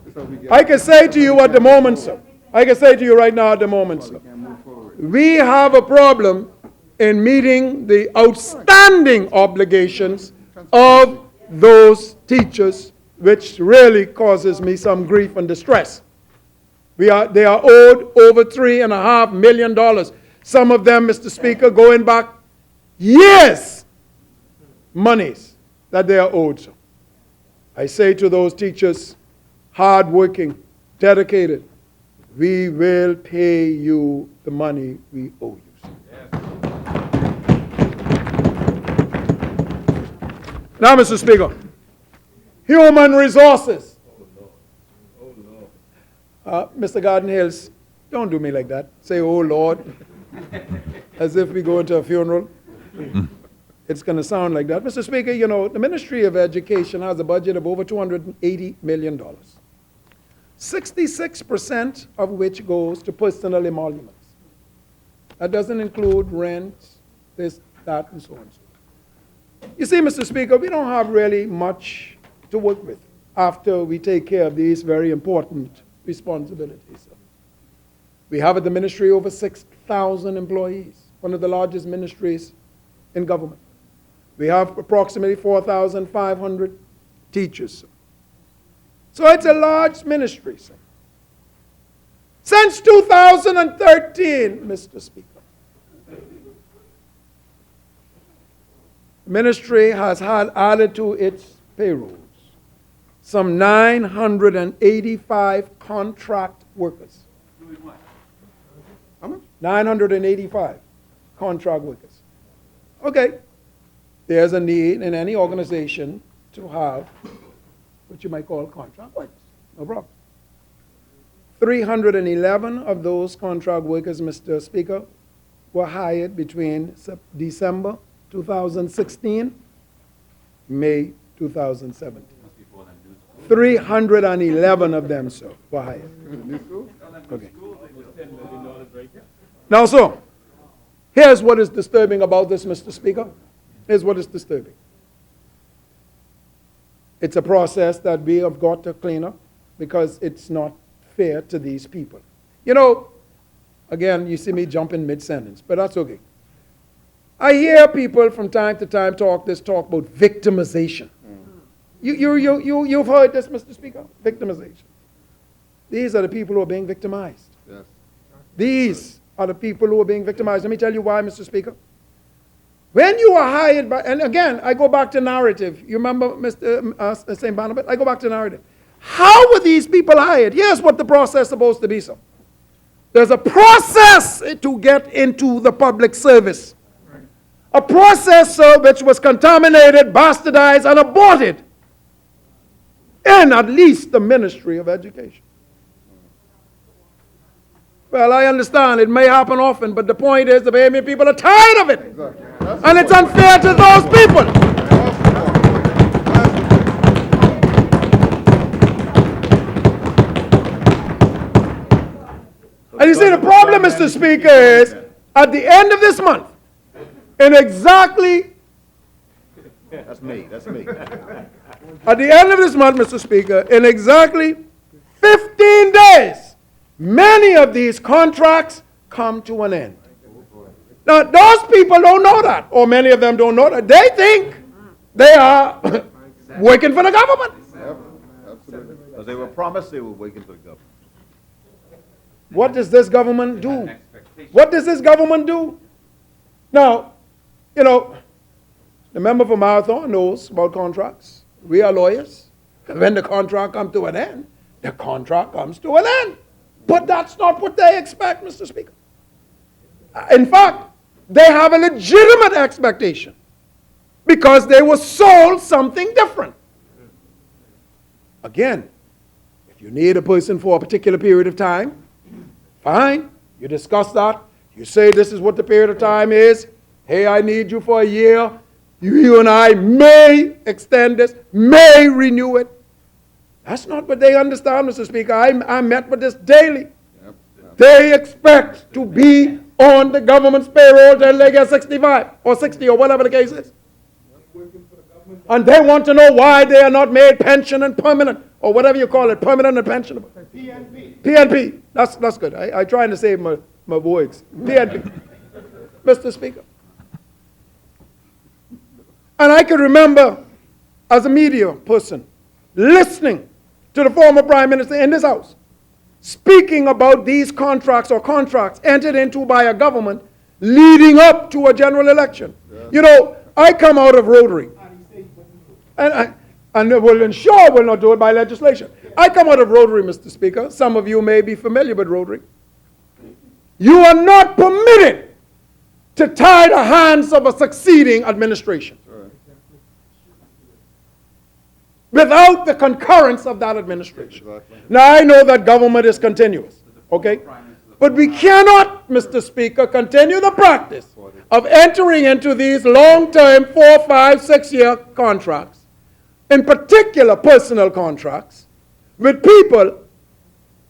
I can say to you at the moment, sir, I can say to you right now at the moment, sir, we have a problem in meeting the outstanding obligations of those teachers, which really causes me some grief and distress. They are owed over $3.5 million. Some of them, Mr. Speaker, going back years, monies that they are owed. So I say to those teachers, hardworking, dedicated, we will pay you the money we owe you. Now, Mr. Speaker, human resources. Mr. Garden Hills, don't do me like that. Say, oh, Lord, as if we go into a funeral. It's going to sound like that. Mr. Speaker, you know, the Ministry of Education has a budget of over $280 million, 66% of which goes to personal emoluments. That doesn't include rent, this, that, and so on. You see, Mr. Speaker, we don't have really much to work with after we take care of these very important responsibilities. We have at the ministry over 6,000 employees, one of the largest ministries in government. We have approximately 4,500 teachers. So it's a large ministry, sir. Since 2013, Mr. Speaker, the ministry has had added to its payrolls some 985 contract workers. How much? 985 contract workers. Okay. There's a need in any organization to have what you might call contract workers. No problem. 311 of those contract workers, Mr. Speaker, were hired between December 2016, May 2017. 311 of them, sir, were hired. Okay. Now, sir, here's what is disturbing about this, Mr. Speaker. Here's what is disturbing. It's a process that we have got to clean up because it's not fair to these people. You know, again, you see me jumping mid-sentence, but that's okay. I hear people from time to time talk about victimization. You've heard this, Mr. Speaker? Victimization. These are the people who are being victimized. Yes. These are the people who are being victimized. Let me tell you why, Mr. Speaker. When you are hired by, and again, I go back to narrative. You remember, Mr. St. Barnabas? I go back to narrative. How were these people hired? Here's what the process is supposed to be, sir. There's a process to get into the public service. A process, sir, which was contaminated, bastardized, and aborted in at least the Ministry of Education. Well, I understand it may happen often, but the point is the Bahamian people are tired of it. Exactly. And it's unfair to those people. And you see, the problem, Mr. Speaker, is at the end of this month, in exactly... That's me. At the end of this month, Mr. Speaker, in exactly 15 days, many of these contracts come to an end. Now, those people don't know that, or many of them don't know that. They think they are working for the government. Yep, absolutely. Because they were promised they were working for the government. What does this government do? What does this government do? Now, you know, the member for Marathon knows about contracts. We are lawyers. When the contract comes to an end, the contract comes to an end. But that's not what they expect, Mr. Speaker. In fact, they have a legitimate expectation because they were sold something different. Again, if you need a person for a particular period of time, fine, you discuss that. You say this is what the period of time is. Hey, I need you for a year. You and I may extend this, may renew it. That's not what they understand, Mr. Speaker. I met with this daily. Yep. They expect to be on the government's payroll till they get 65 or 60 or whatever the case is. And they want to know why they are not made pension and permanent, or whatever you call it, permanent and pensionable. PNP. PNP. That's good. I'm trying to save my voice. PNP. Mr. Speaker. And I can remember, as a media person, listening to the former Prime Minister in this House, speaking about these contracts or contracts entered into by a government leading up to a general election. Yeah. You know, I come out of Rotary. And will ensure we'll not do it by legislation. I come out of Rotary, Mr. Speaker. Some of you may be familiar with Rotary. You are not permitted to tie the hands of a succeeding administration without the concurrence of that administration. Exactly. Now, I know that government is continuous, okay? But we cannot, Mr. Speaker, continue the practice of entering into these long-term 4, 5, 6-year contracts, in particular personal contracts, with people.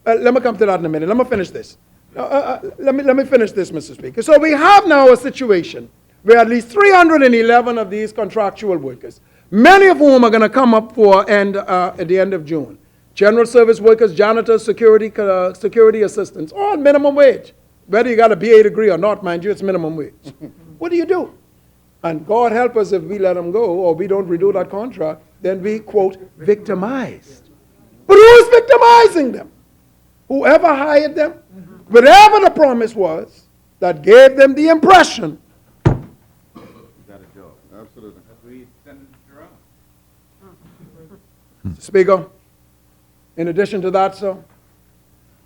Let me come to that in a minute. Let me finish this. Let me finish this, Mr. Speaker. So we have now a situation where at least 311 of these contractual workers, many of whom are going to come up for end at the end of June. General service workers, janitors, security assistants, all minimum wage. Whether you got a BA degree or not, mind you, it's minimum wage. What do you do? And God help us if we let them go or we don't redo that contract, then we, quote, victimized. But who's victimizing them? Whoever hired them, whatever the promise was, that gave them the impression. You got a job. Absolutely. Speaker, in addition to that, sir,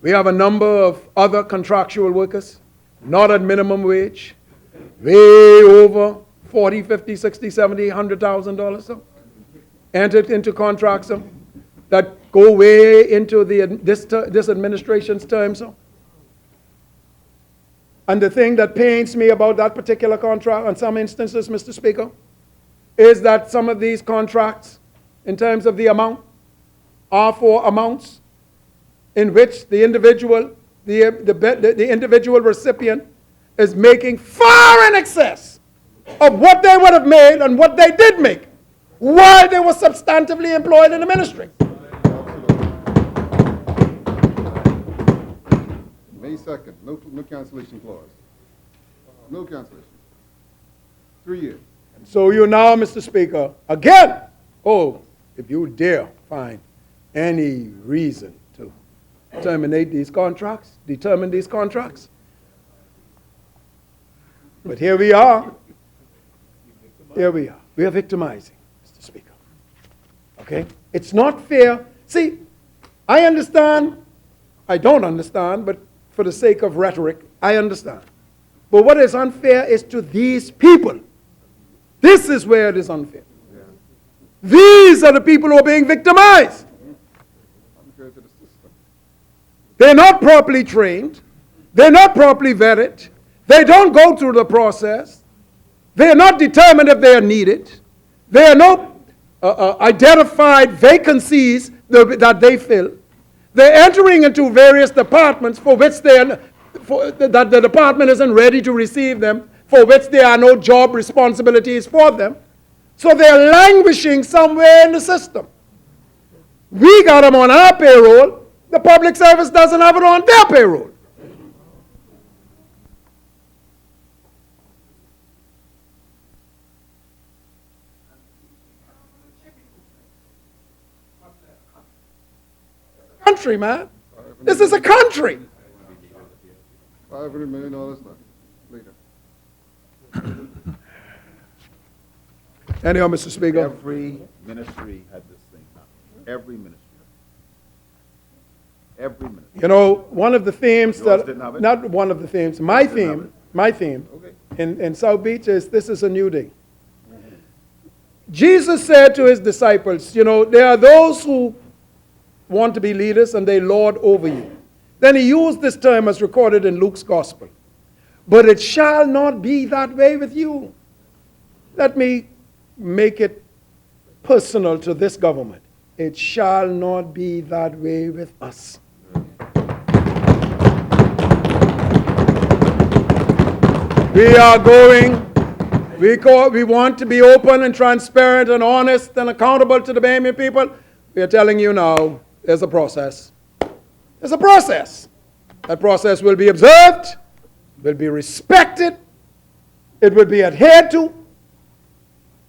we have a number of other contractual workers, not at minimum wage, way over $40, $50, $60, $70, $100,000, sir, entered into contracts, sir, that go way into this administration's term, sir. And the thing that pains me about that particular contract, in some instances, Mr. Speaker, is that some of these contracts, in terms of the amount, are for amounts in which the individual, the individual recipient is making far in excess of what they would have made and what they did make while they were substantively employed in the ministry. May 2nd, no cancellation clause. No cancellation. 3 years. So you now, Mr. Speaker, again, if you dare find any reason to determine these contracts, But here we are. Here we are. We are victimizing, Mr. Speaker. Okay? It's not fair. See, I understand. I don't understand, but for the sake of rhetoric, I understand. But what is unfair is to these people. This is where it is unfair. Yeah. These are the people who are being victimized. Unfair to the system. They're not properly trained. They're not properly vetted. They don't go through the process. They are not determined if they are needed. There are no identified vacancies that they fill. They're entering into various departments for which that the department isn't ready to receive them, for which there are no job responsibilities for them. So they're languishing somewhere in the system. We got them on our payroll. The public service doesn't have it on their payroll. Country, man. This is a country. $500 million now, later. Anyhow, Mr. Speaker. Every ministry had this thing now. Every ministry. Every ministry. You know, one of the themes Yours didn't have it? not one of the themes, my Yours didn't have theme Okay. in South Beach is this is a new day. Jesus said to his disciples, you know, there are those who want to be leaders and they lord over you. Then he used this term as recorded in Luke's gospel. But it shall not be that way with you. Let me make it personal to this government. It shall not be that way with us. We are going, we want to be open and transparent and honest and accountable to the Bahamian people. We are telling you now, there's a process. There's a process. That process will be observed, will be respected, it will be adhered to,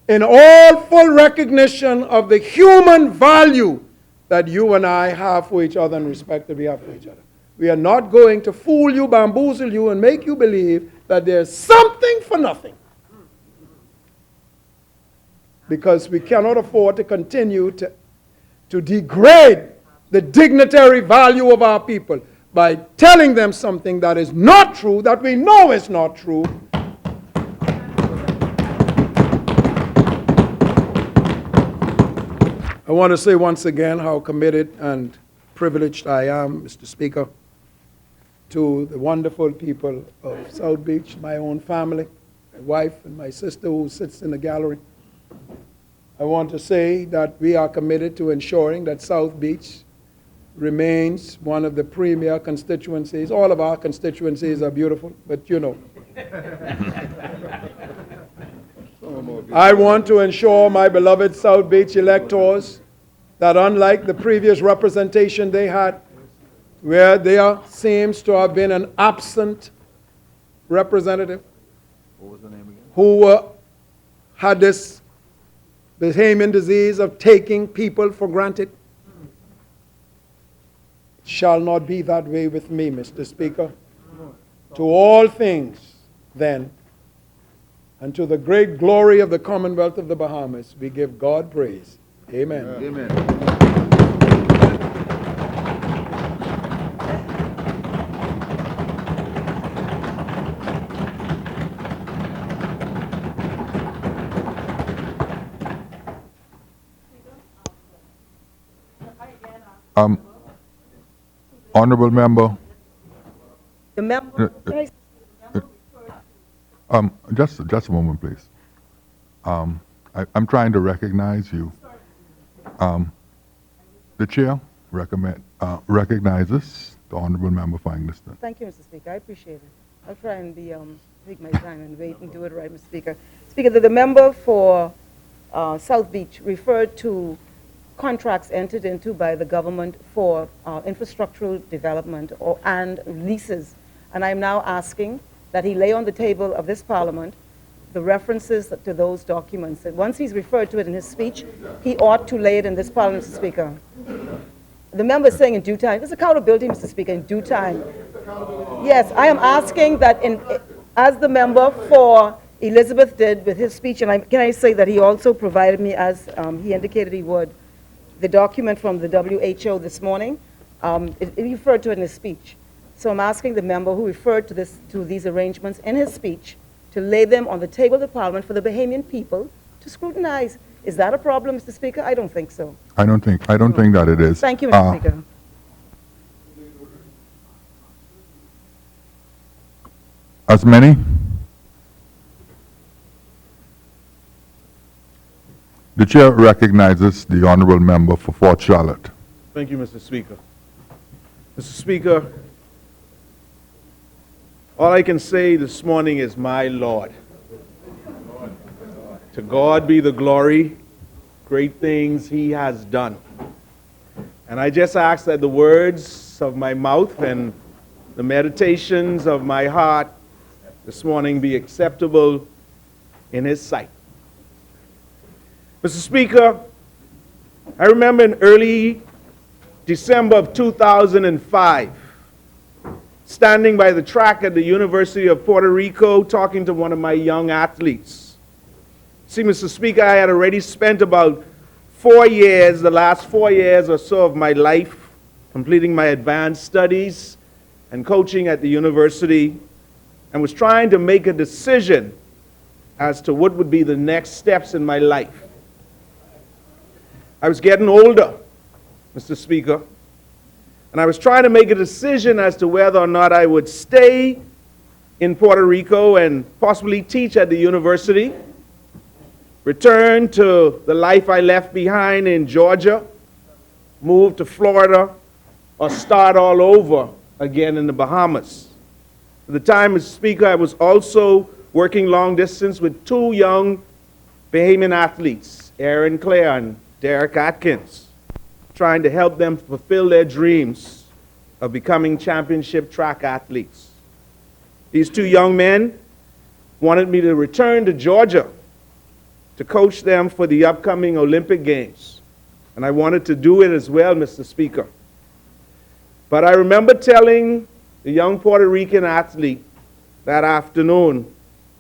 in all full recognition of the human value that you and I have for each other and respect that we have for each other. We are not going to fool you, bamboozle you, and make you believe that there's something for nothing. Because we cannot afford to continue to degrade the dignitary value of our people by telling them something that is not true, that we know is not true. I want to say once again how committed and privileged I am, Mr. Speaker, to the wonderful people of South Beach, my own family, my wife and my sister who sits in the gallery. I want to say that we are committed to ensuring that South Beach remains one of the premier constituencies. All of our constituencies are beautiful, but you know. I want to ensure my beloved South Beach electors that unlike the previous representation they had, where there seems to have been an absent representative What was the name again? who had this Bahamian disease of taking people for granted. It shall not be that way with me, Mr. Speaker. To all things, then, and to the great glory of the Commonwealth of the Bahamas, we give God praise. Amen. Amen. Honorable member, The member, just a moment, please. I'm trying to recognize you. The chair recognizes the honorable member for Angliston. thank you, Mr. Speaker. I appreciate it. I'll try and take my time and wait and do it right, Mr. Speaker. Speaker, the member for South Beach referred to contracts entered into by the government for infrastructural development and leases. And I'm now asking that he lay on the table of this Parliament the references to those documents. And once he's referred to it in his speech, he ought to lay it in this Parliament, Mr. Speaker. The member is saying in due time. There's accountability, Mr. Speaker, in due time. Yes, I am asking that as the member for Elizabeth did with his speech, and can I say that he also provided me, as he indicated he would, the document from the WHO this morning. He referred to it in his speech. So I'm asking the member who referred to these arrangements in his speech to lay them on the table of the Parliament for the Bahamian people to scrutinize. Is that a problem, Mr. Speaker? I don't think so. I don't think that it is. Thank you, Mr. Speaker. As many? The chair recognizes the honourable member for Fort Charlotte. Thank you, Mr. Speaker. Mr. Speaker, all I can say this morning is, my Lord. To God be the glory, great things he has done. And I just ask that the words of my mouth and the meditations of my heart this morning be acceptable in his sight. Mr. Speaker, I remember in early December of 2005, standing by the track at the University of Puerto Rico, talking to one of my young athletes. See, Mr. Speaker, I had already spent about 4 years, the last 4 years or so of my life, completing my advanced studies and coaching at the university, and was trying to make a decision as to what would be the next steps in my life. I was getting older, Mr. Speaker, and I was trying to make a decision as to whether or not I would stay in Puerto Rico and possibly teach at the university, return to the life I left behind in Georgia, move to Florida, or start all over again in the Bahamas. At the time, Mr. Speaker, I was also working long distance with 2 young Bahamian athletes, Aaron Clare and Derek Atkins, trying to help them fulfill their dreams of becoming championship track athletes. These 2 young men wanted me to return to Georgia to coach them for the upcoming Olympic Games. And I wanted to do it as well, Mr. Speaker. But I remember telling the young Puerto Rican athlete that afternoon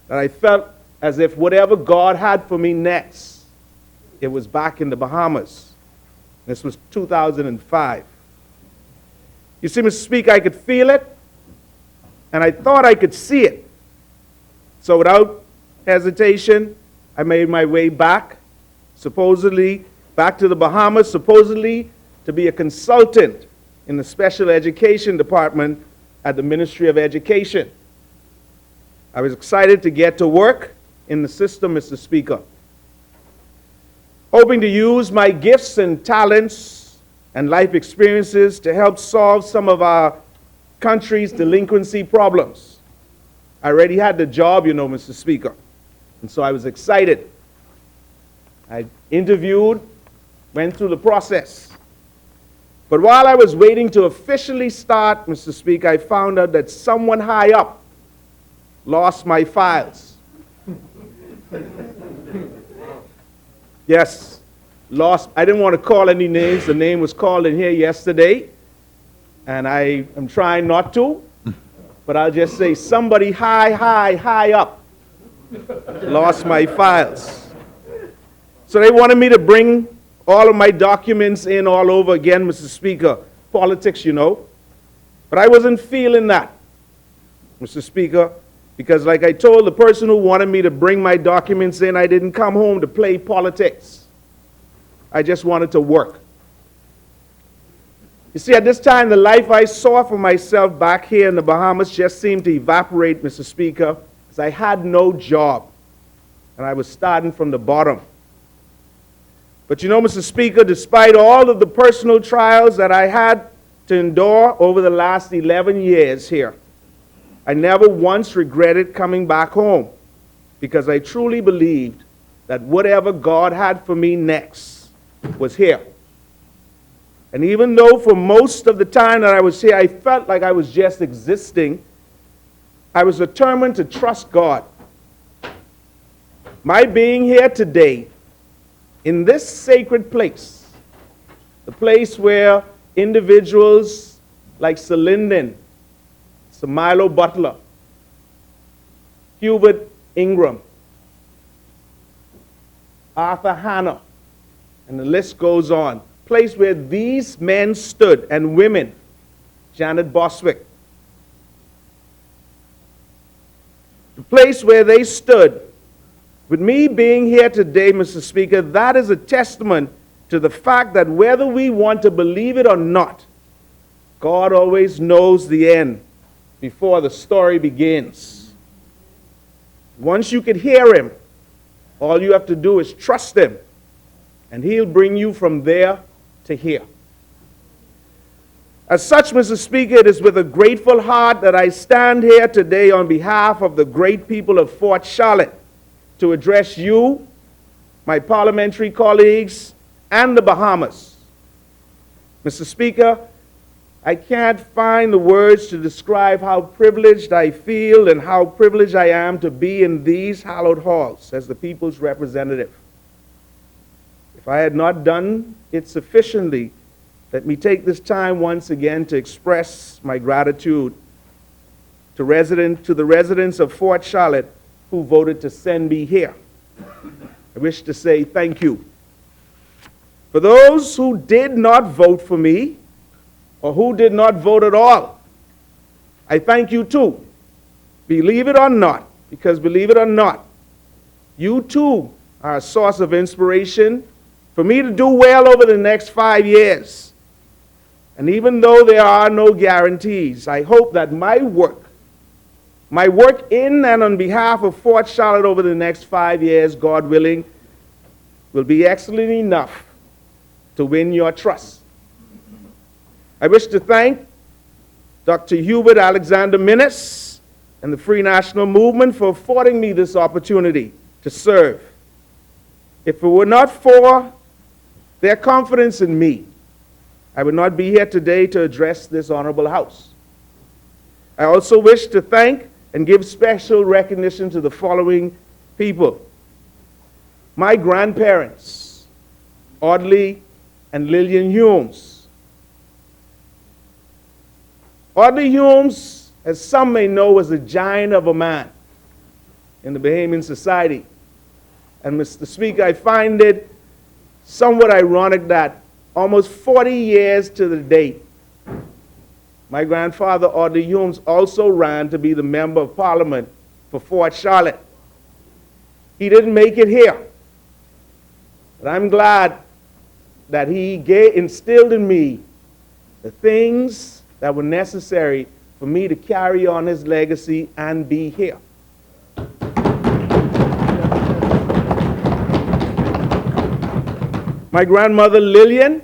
that I felt as if whatever God had for me next, it was back in the Bahamas. This was 2005. You see, Mr. Speaker, I could feel it, and I thought I could see it. So without hesitation, I made my way back, supposedly back to the Bahamas, supposedly to be a consultant in the special education department at the Ministry of Education. I was excited to get to work in the system, Mr. Speaker, hoping to use my gifts and talents and life experiences to help solve some of our country's delinquency problems. I already had the job, you know, Mr. Speaker, and so I was excited. I interviewed, went through the process. But while I was waiting to officially start, Mr. Speaker, I found out that someone high up lost my files. Yes, lost. I didn't want to call any names. The name was called in here yesterday, and I am trying not to, but I'll just say somebody high up lost my files. So they wanted me to bring all of my documents in all over again, Mr. Speaker. Politics, you know. But I wasn't feeling that, Mr. Speaker, because like I told the person who wanted me to bring my documents in, I didn't come home to play politics. I just wanted to work. You see, at this time, the life I saw for myself back here in the Bahamas just seemed to evaporate, Mr. Speaker, because I had no job, and I was starting from the bottom. But you know, Mr. Speaker, despite all of the personal trials that I had to endure over the last 11 years here, I never once regretted coming back home, because I truly believed that whatever God had for me next was here. And even though for most of the time that I was here, I felt like I was just existing, I was determined to trust God. My being here today, in this sacred place, the place where individuals like Sir Lyndon, Sir Milo Butler, Hubert Ingram, Arthur Hanna, and the list goes on. Place where these men stood, and women, Janet Boswick. The place where they stood. With me being here today, Mr. Speaker, that is a testament to the fact that whether we want to believe it or not, God always knows the end before the story begins. Once you could hear him, all you have to do is trust him, and he'll bring you from there to here. As such, Mr. Speaker, it is with a grateful heart that I stand here today on behalf of the great people of Fort Charlotte to address you, my parliamentary colleagues, and the Bahamas. Mr. Speaker, I can't find the words to describe how privileged I feel and how privileged I am to be in these hallowed halls as the people's representative. If I had not done it sufficiently, let me take this time once again to express my gratitude to the residents of Fort Charlotte who voted to send me here. I wish to say thank you. For those who did not vote for me, or who did not vote at all, I thank you too. Believe it or not, because believe it or not, you too are a source of inspiration for me to do well over the next 5 years. And even though there are no guarantees, I hope that my work in and on behalf of Fort Charlotte over the next 5 years, God willing, will be excellent enough to win your trust. I wish to thank Dr. Hubert Alexander Minnis and the Free National Movement for affording me this opportunity to serve. If it were not for their confidence in me, I would not be here today to address this honorable House. I also wish to thank and give special recognition to the following people. My grandparents, Audley and Lillian Humes. Audley Humes, as some may know, was a giant of a man in the Bahamian society. And Mr. Speaker, I find it somewhat ironic that almost 40 years to the date, my grandfather, Audley Humes, also ran to be the Member of Parliament for Fort Charlotte. He didn't make it here, but I'm glad that he instilled in me the things that were necessary for me to carry on his legacy and be here. My grandmother Lillian,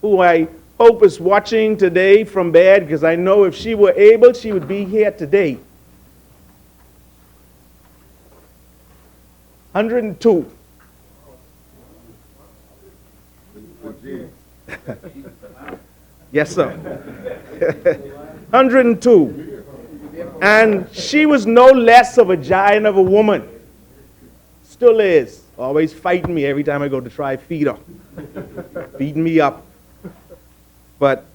who I hope is watching today from bed, because I know if she were able, she would be here today. 102. Yes, sir. 102. And she was no less of a giant of a woman. Still is. Always fighting me every time I go to try feed her. Beating me up. But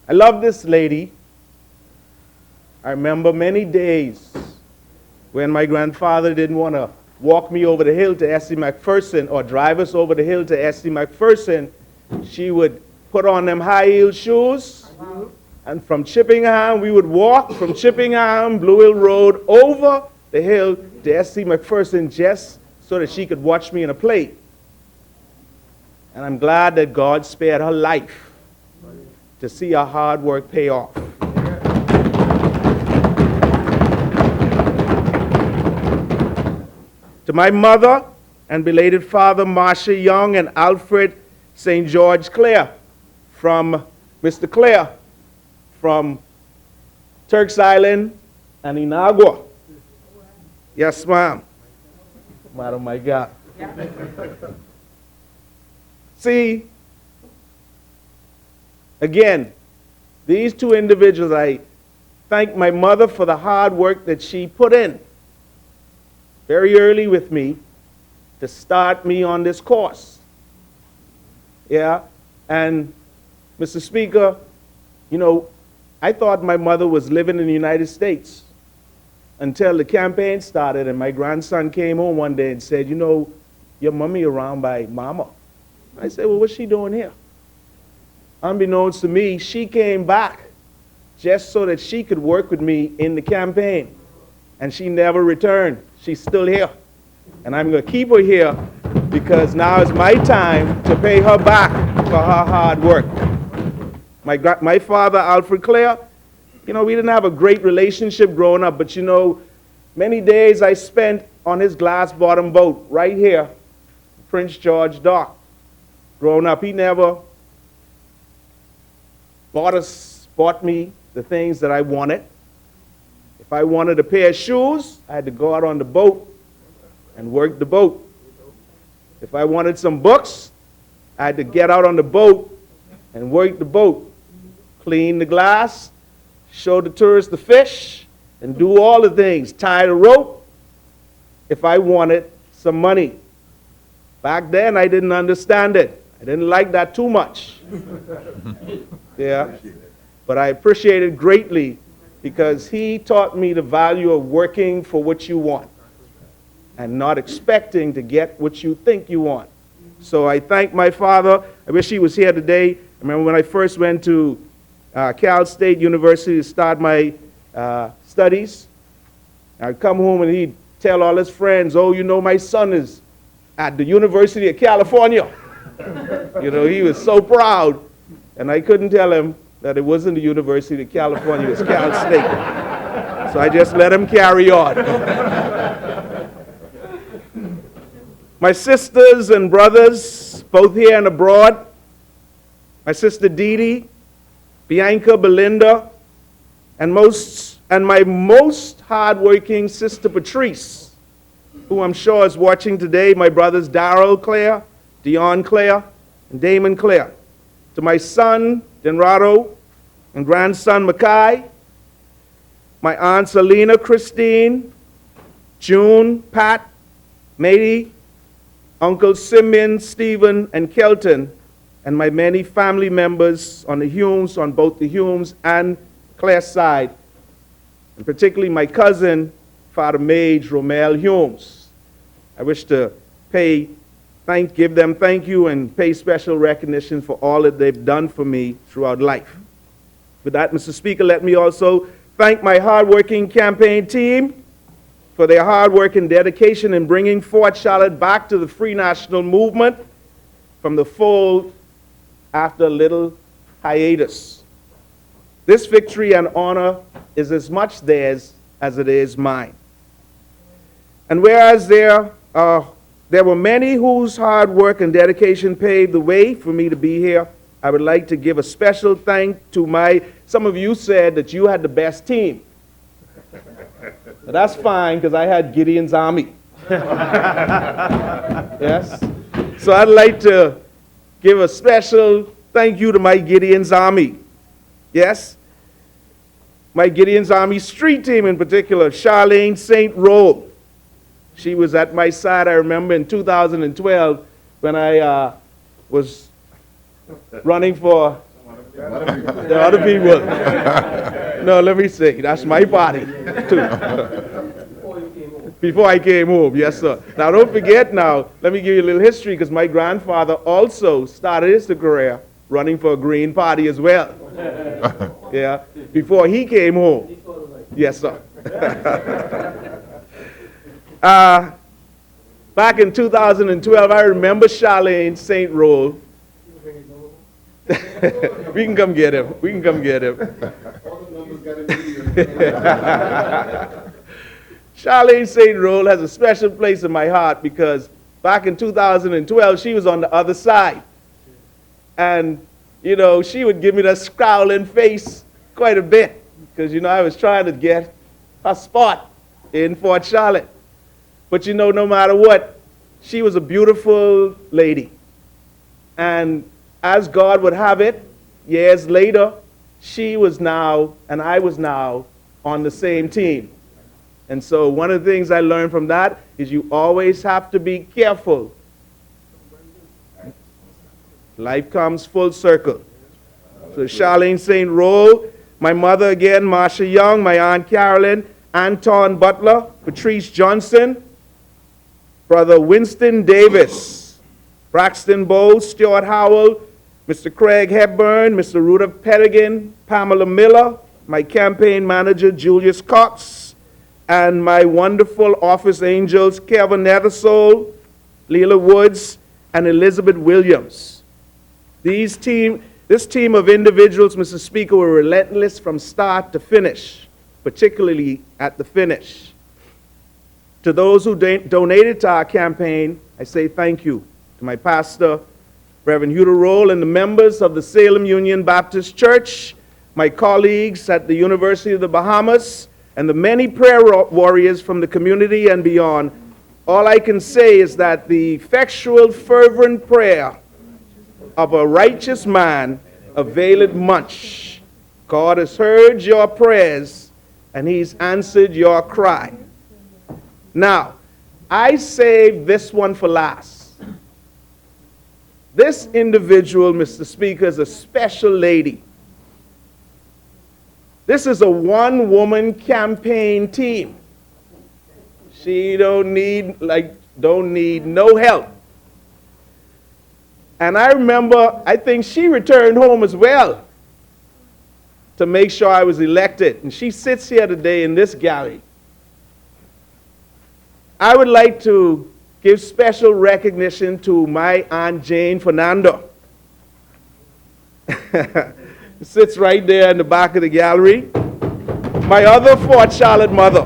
I love this lady. I remember many days when my grandfather didn't want to walk me over the hill to S.C. McPherson or drive us over the hill to S.C. McPherson. She would put on them high-heel shoes, and from Chippingham, we would walk from Chippingham, Blue Hill Road, over the hill to S.C. McPherson just so that she could watch me in a play. And I'm glad that God spared her life to see her hard work pay off. To my mother and belated father, Marcia Young and Alfred St. George Clare, from Mr. Clare, from Turks Island and Inagua. Yes, ma'am. Madam, my God. See, again, these two individuals, I thank my mother for the hard work that she put in very early with me to start me on this course. Yeah, and Mr. Speaker, you know, I thought my mother was living in the United States. until the campaign started and my grandson came home one day and said, you know, your mommy around by mama. I said, well, what's she doing here? Unbeknownst to me, she came back just so that she could work with me in the campaign. And she never returned. She's still here. And I'm going to keep her here because now is my time to pay her back for her hard work. My father, Alfred Clare, you know, we didn't have a great relationship growing up, but you know, many days I spent on his glass-bottom boat right here, Prince George Dock. Growing up, he never bought me the things that I wanted. If I wanted a pair of shoes, I had to go out on the boat and work the boat. If I wanted some books, I had to get out on the boat and work the boat, clean the glass, show the tourists the fish, and do all the things, tie the rope, if I wanted some money. Back then, I didn't understand it. I didn't like that too much. Yeah. But I appreciate it greatly because he taught me the value of working for what you want and not expecting to get what you think you want. So I thank my father. I wish he was here today. I remember when I first went to Cal State University to start my studies. I'd come home and he'd tell all his friends, oh, you know, my son is at the University of California. You know, he was so proud. And I couldn't tell him that it wasn't the University of California, it was Cal State. So I just let him carry on. My sisters and brothers, both here and abroad, my sister Dee Dee, Bianca, Belinda, and my most hardworking sister Patrice, who I'm sure is watching today, my brothers Darrell Clare, Dion Clare, and Damon Clare. To my son, Denrado, and grandson, Mackay, my aunts Alina, Christine, June, Pat, Mady, Uncle Simeon, Stephen, and Kelton, and my many family members on the Humes, on both the Humes and Clare side, and particularly my cousin, Father Mage Romel Humes. I wish to give them thank you and pay special recognition for all that they've done for me throughout life. With that, Mr. Speaker, let me also thank my hardworking campaign team for their hard work and dedication in bringing Fort Charlotte back to the free national movement from the fold after a little hiatus. This victory and honor is as much theirs as it is mine. And whereas there were many whose hard work and dedication paved the way for me to be here, I would like to give a special thanks to some of you said that you had the best team. But that's fine, because I had Gideon's Army. Yes? So I'd like to give a special thank you to my Gideon's Army. Yes? My Gideon's Army street team in particular, Charlene St. Roll. She was at my side, I remember, in 2012 when I was running for the other people. No, let me see. That's my party, too. Before I came home, yes, sir. Now, don't forget now, let me give you a little history, because my grandfather also started his career running for a Green Party as well. Yeah, before he came home. Yes, sir. Back in 2012, I remember Charlene St. Roll. We can come get him. We can come get him. Charlene St. Roll has a special place in my heart because back in 2012, she was on the other side. And, you know, she would give me that scowling face quite a bit because, you know, I was trying to get her spot in Fort Charlotte. But, you know, no matter what, she was a beautiful lady. And as God would have it, years later, she was now, and I was now, on the same team. And so one of the things I learned from that is you always have to be careful. Life comes full circle. So Charlene St. Roll, my mother again, Marsha Young, my Aunt Carolyn, Anton Butler, Patrice Johnson, Brother Winston Davis, Braxton Bowles, Stuart Howell, Mr. Craig Hepburn, Mr. Rudolph Pettigan, Pamela Miller, my campaign manager, Julius Cox, and my wonderful office angels, Kevin Nethersole, Leila Woods, and Elizabeth Williams. This team of individuals, Mr. Speaker, were relentless from start to finish, particularly at the finish. To those who donated to our campaign, I say thank you. To my pastor, Reverend Huda Roll, and the members of the Salem Union Baptist Church, my colleagues at the University of the Bahamas, and the many prayer warriors from the community and beyond, all I can say is that the effectual, fervent prayer of a righteous man availeth much. God has heard your prayers, and he's answered your cry. Now, I saved this one for last. This individual, Mr. Speaker, is a special lady. This is a one-woman campaign team. She don't need no help. And I remember, I think she returned home as well to make sure I was elected. And she sits here today in this gallery. I would like to give special recognition to my Aunt Jane Fernando. Sits right there in the back of the gallery. My other Fort Charlotte mother.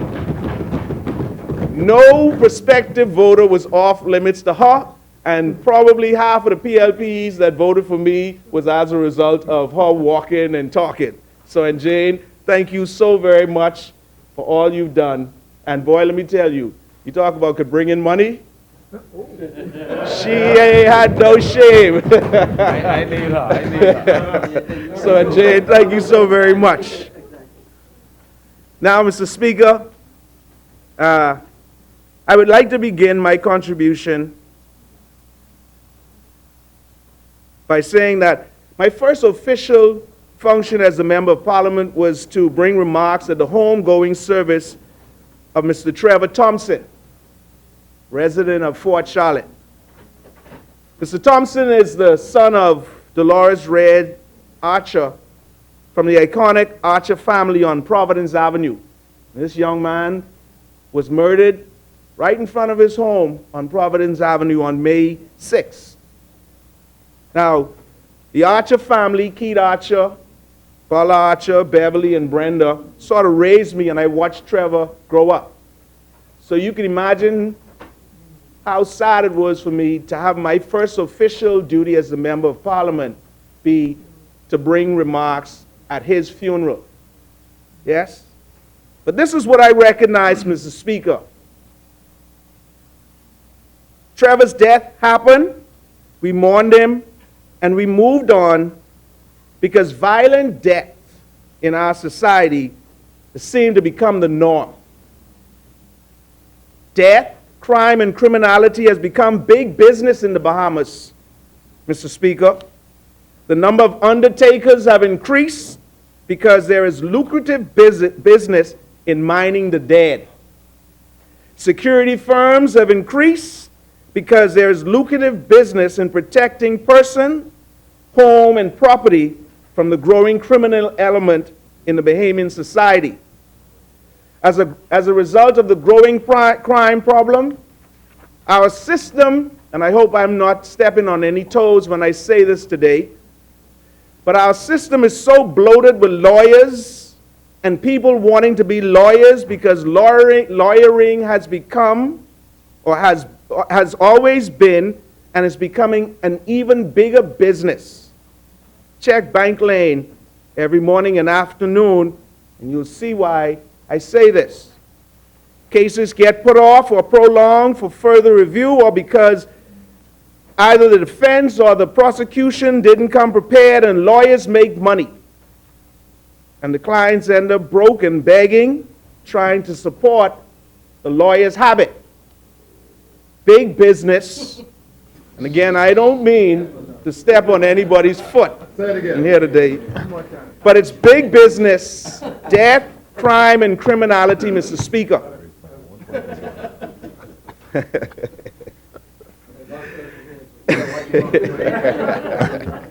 No prospective voter was off limits to her, and probably half of the PLPs that voted for me was as a result of her walking and talking. So, Aunt Jane, thank you so very much for all you've done. And boy, let me tell you, you talk about could bring in money. She ain't had no shame. I need her. So, Aunt Jane, thank you so very much. Now, Mr. Speaker, I would like to begin my contribution by saying that my first official function as a member of Parliament was to bring remarks at the homegoing service of Mr. Trevor Thompson, resident of Fort Charlotte. Mr. Thompson is the son of Dolores Red Archer from the iconic Archer family on Providence Avenue. This young man was murdered right in front of his home on Providence Avenue on May 6th. Now, the Archer family, Keith Archer, Paula Archer, Beverly, and Brenda, sort of raised me, and I watched Trevor grow up. So you can imagine how sad it was for me to have my first official duty as a member of Parliament be to bring remarks at his funeral. Yes? But this is what I recognize, Mr. Speaker. Trevor's death happened, we mourned him, and we moved on because violent death in our society seemed to become the norm. Death, crime, and criminality has become big business in the Bahamas, Mr. Speaker. The number of undertakers have increased because there is lucrative business in mining the dead. Security firms have increased because there is lucrative business in protecting person, home, and property from the growing criminal element in the Bahamian society. As a result of the growing crime problem, our system, and I hope I'm not stepping on any toes when I say this today, but our system is so bloated with lawyers and people wanting to be lawyers because lawyering has become, or has always been, and is becoming an even bigger business. Check Bank Lane every morning and afternoon, and you'll see why I say this. Cases get put off or prolonged for further review, or because either the defense or the prosecution didn't come prepared, and lawyers make money. And the clients end up broke and begging, trying to support the lawyer's habit. Big business, and again, I don't mean to step on anybody's foot in here today, but it's big business, death, crime and criminality, Mr. Speaker.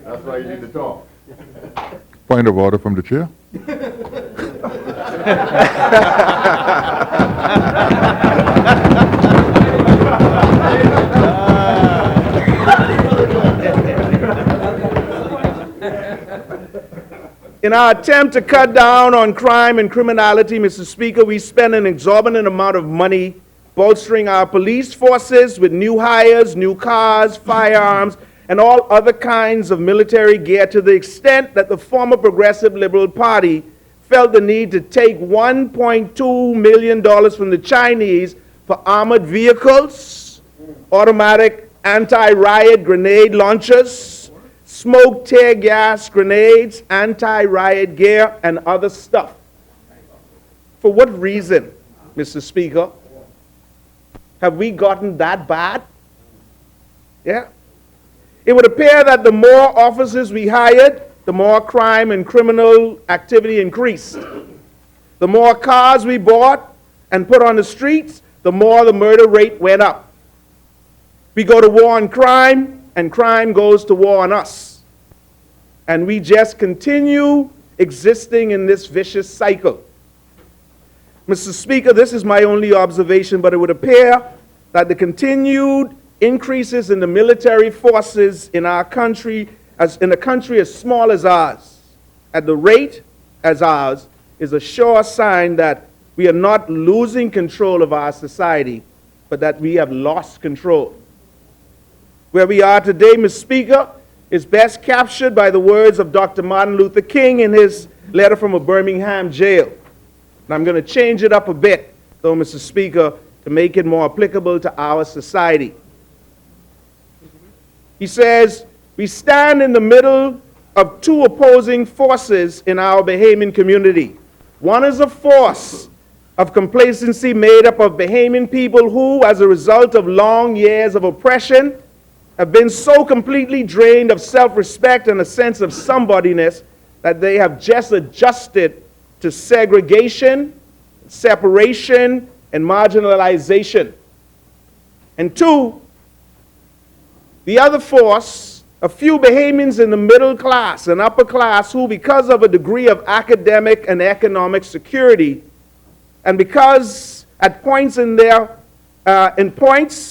That's why you need to talk. Point of order from the chair. In our attempt to cut down on crime and criminality, Mr. Speaker, we spend an exorbitant amount of money bolstering our police forces with new hires, new cars, firearms, and all other kinds of military gear, to the extent that the former Progressive Liberal Party felt the need to take $1.2 million from the Chinese for armored vehicles, automatic anti-riot grenade launchers, smoke tear gas grenades, anti-riot gear, and other stuff. For what reason, Mr. Speaker? Have we gotten that bad? Yeah. It would appear that the more officers we hired, the more crime and criminal activity increased. The more cars we bought and put on the streets, the more the murder rate went up. We go to war on crime, and crime goes to war on us. And we just continue existing in this vicious cycle. Mr. Speaker, this is my only observation, but it would appear that the continued increases in the military forces in our country, in a country as small as ours, at the rate as ours, is a sure sign that we are not losing control of our society, but that we have lost control. Where we are today, Mr. Speaker, is best captured by the words of Dr. Martin Luther King in his letter from a Birmingham jail. And I'm going to change it up a bit, though, Mr. Speaker, to make it more applicable to our society. He says, we stand in the middle of two opposing forces in our Bahamian community. One is a force of complacency made up of Bahamian people who, as a result of long years of oppression, have been so completely drained of self-respect and a sense of somebodyness that they have just adjusted to segregation, separation, and marginalization. And two, the other force, a few Bahamians in the middle class and upper class who, because of a degree of academic and economic security, and because at points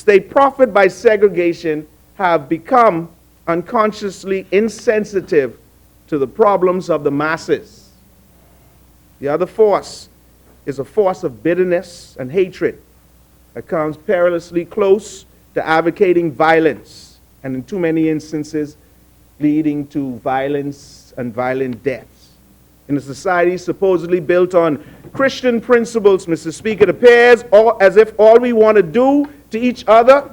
they profit by segregation, have become unconsciously insensitive to the problems of the masses. The other force is a force of bitterness and hatred that comes perilously close to advocating violence, and in too many instances leading to violence and violent deaths. In a society supposedly built on Christian principles, Mr. Speaker, it appears as if all we want to do to each other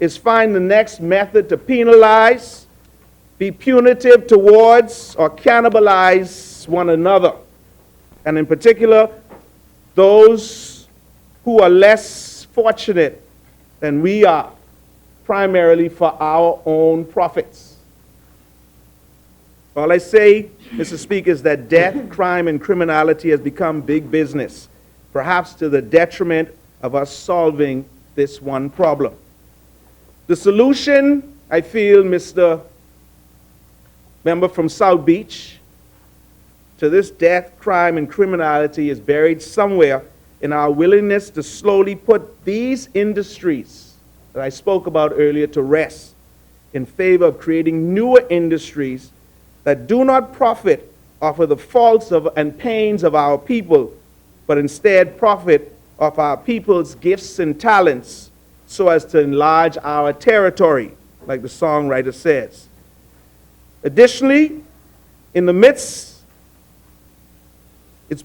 is find the next method to penalize, be punitive towards, or cannibalize one another. And in particular, those who are less fortunate than we are, primarily for our own profits. All I say, Mr. Speaker, is that death, crime, and criminality has become big business, perhaps to the detriment of us solving this one problem. The solution, I feel, Mr. Member from South Beach, to this death, crime, and criminality is buried somewhere in our willingness to slowly put these industries that I spoke about earlier to rest in favor of creating newer industries that do not profit off of the faults and pains of our people, but instead profit off our people's gifts and talents so as to enlarge our territory, like the songwriter says. Additionally, it's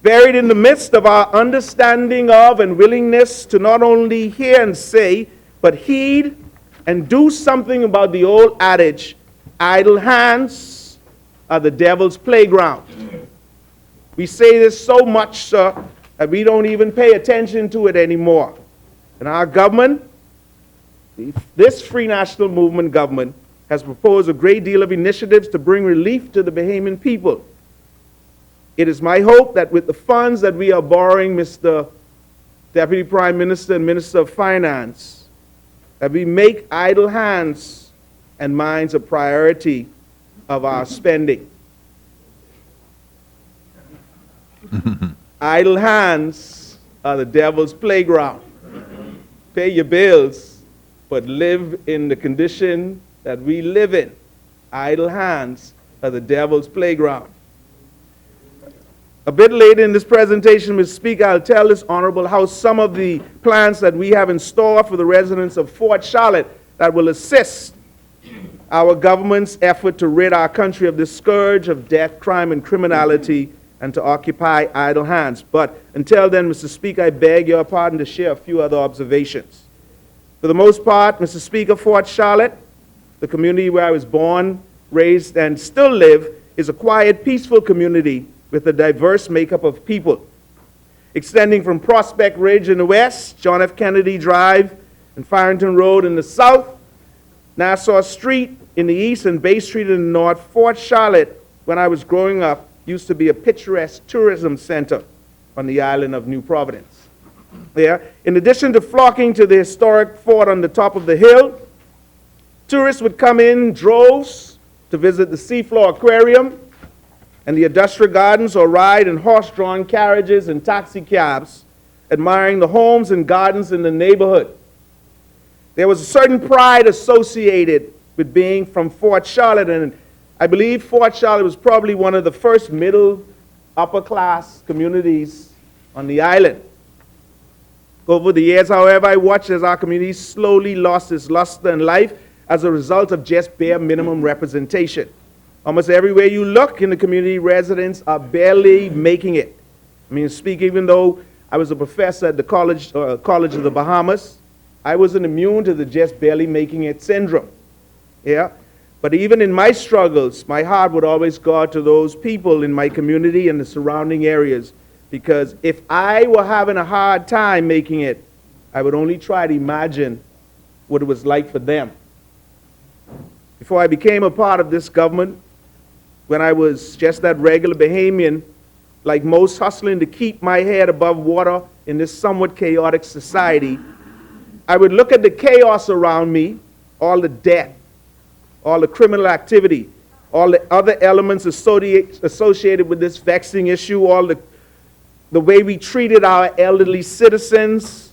buried in the midst of our understanding of and willingness to not only hear and say, but heed and do something about the old adage, idle hands are the devil's playground. We say this so much, sir, that we don't even pay attention to it anymore. And our government, this Free National Movement government, has proposed a great deal of initiatives to bring relief to the Bahamian people. It is my hope that with the funds that we are borrowing, Mr. Deputy Prime Minister and Minister of Finance, that we make idle hands and minds a priority of our spending. Idle hands are the devil's playground. Pay your bills, but live in the condition that we live in. Idle hands are the devil's playground. A bit later in this presentation, Mr. Speaker, I'll tell this Honorable House some of the plans that we have in store for the residents of Fort Charlotte that will assist our government's effort to rid our country of this scourge of death, crime, and criminality, and to occupy idle hands. But until then, Mr. Speaker, I beg your pardon to share a few other observations. For the most part, Mr. Speaker, Fort Charlotte, the community where I was born, raised, and still live, is a quiet, peaceful community with a diverse makeup of people. Extending from Prospect Ridge in the west, John F. Kennedy Drive, and Farrington Road in the south, Nassau Street in the east, and Bay Street in the north, Fort Charlotte, when I was growing up, used to be a picturesque tourism center on the island of New Providence. Yeah. In addition to flocking to the historic fort on the top of the hill, tourists would come in droves to visit the seafloor aquarium and the industrial gardens, or ride in horse-drawn carriages and taxi cabs, admiring the homes and gardens in the neighborhood. There was a certain pride associated with being from Fort Charlotte, and I believe Fort Charlotte was probably one of the first middle, upper-class communities on the island. Over the years, however, I watched as our community slowly lost its luster and life as a result of just bare minimum representation. Almost everywhere you look in the community, residents are barely making it. I mean, even though I was a professor at the College of the Bahamas, I wasn't immune to the just barely making it syndrome. Yeah? But even in my struggles, my heart would always go out to those people in my community and the surrounding areas, because if I were having a hard time making it, I would only try to imagine what it was like for them. Before I became a part of this government, when I was just that regular Bahamian, like most, hustling to keep my head above water in this somewhat chaotic society, I would look at the chaos around me, all the debt, all the criminal activity, all the other elements associated with this vexing issue, all the way we treated our elderly citizens,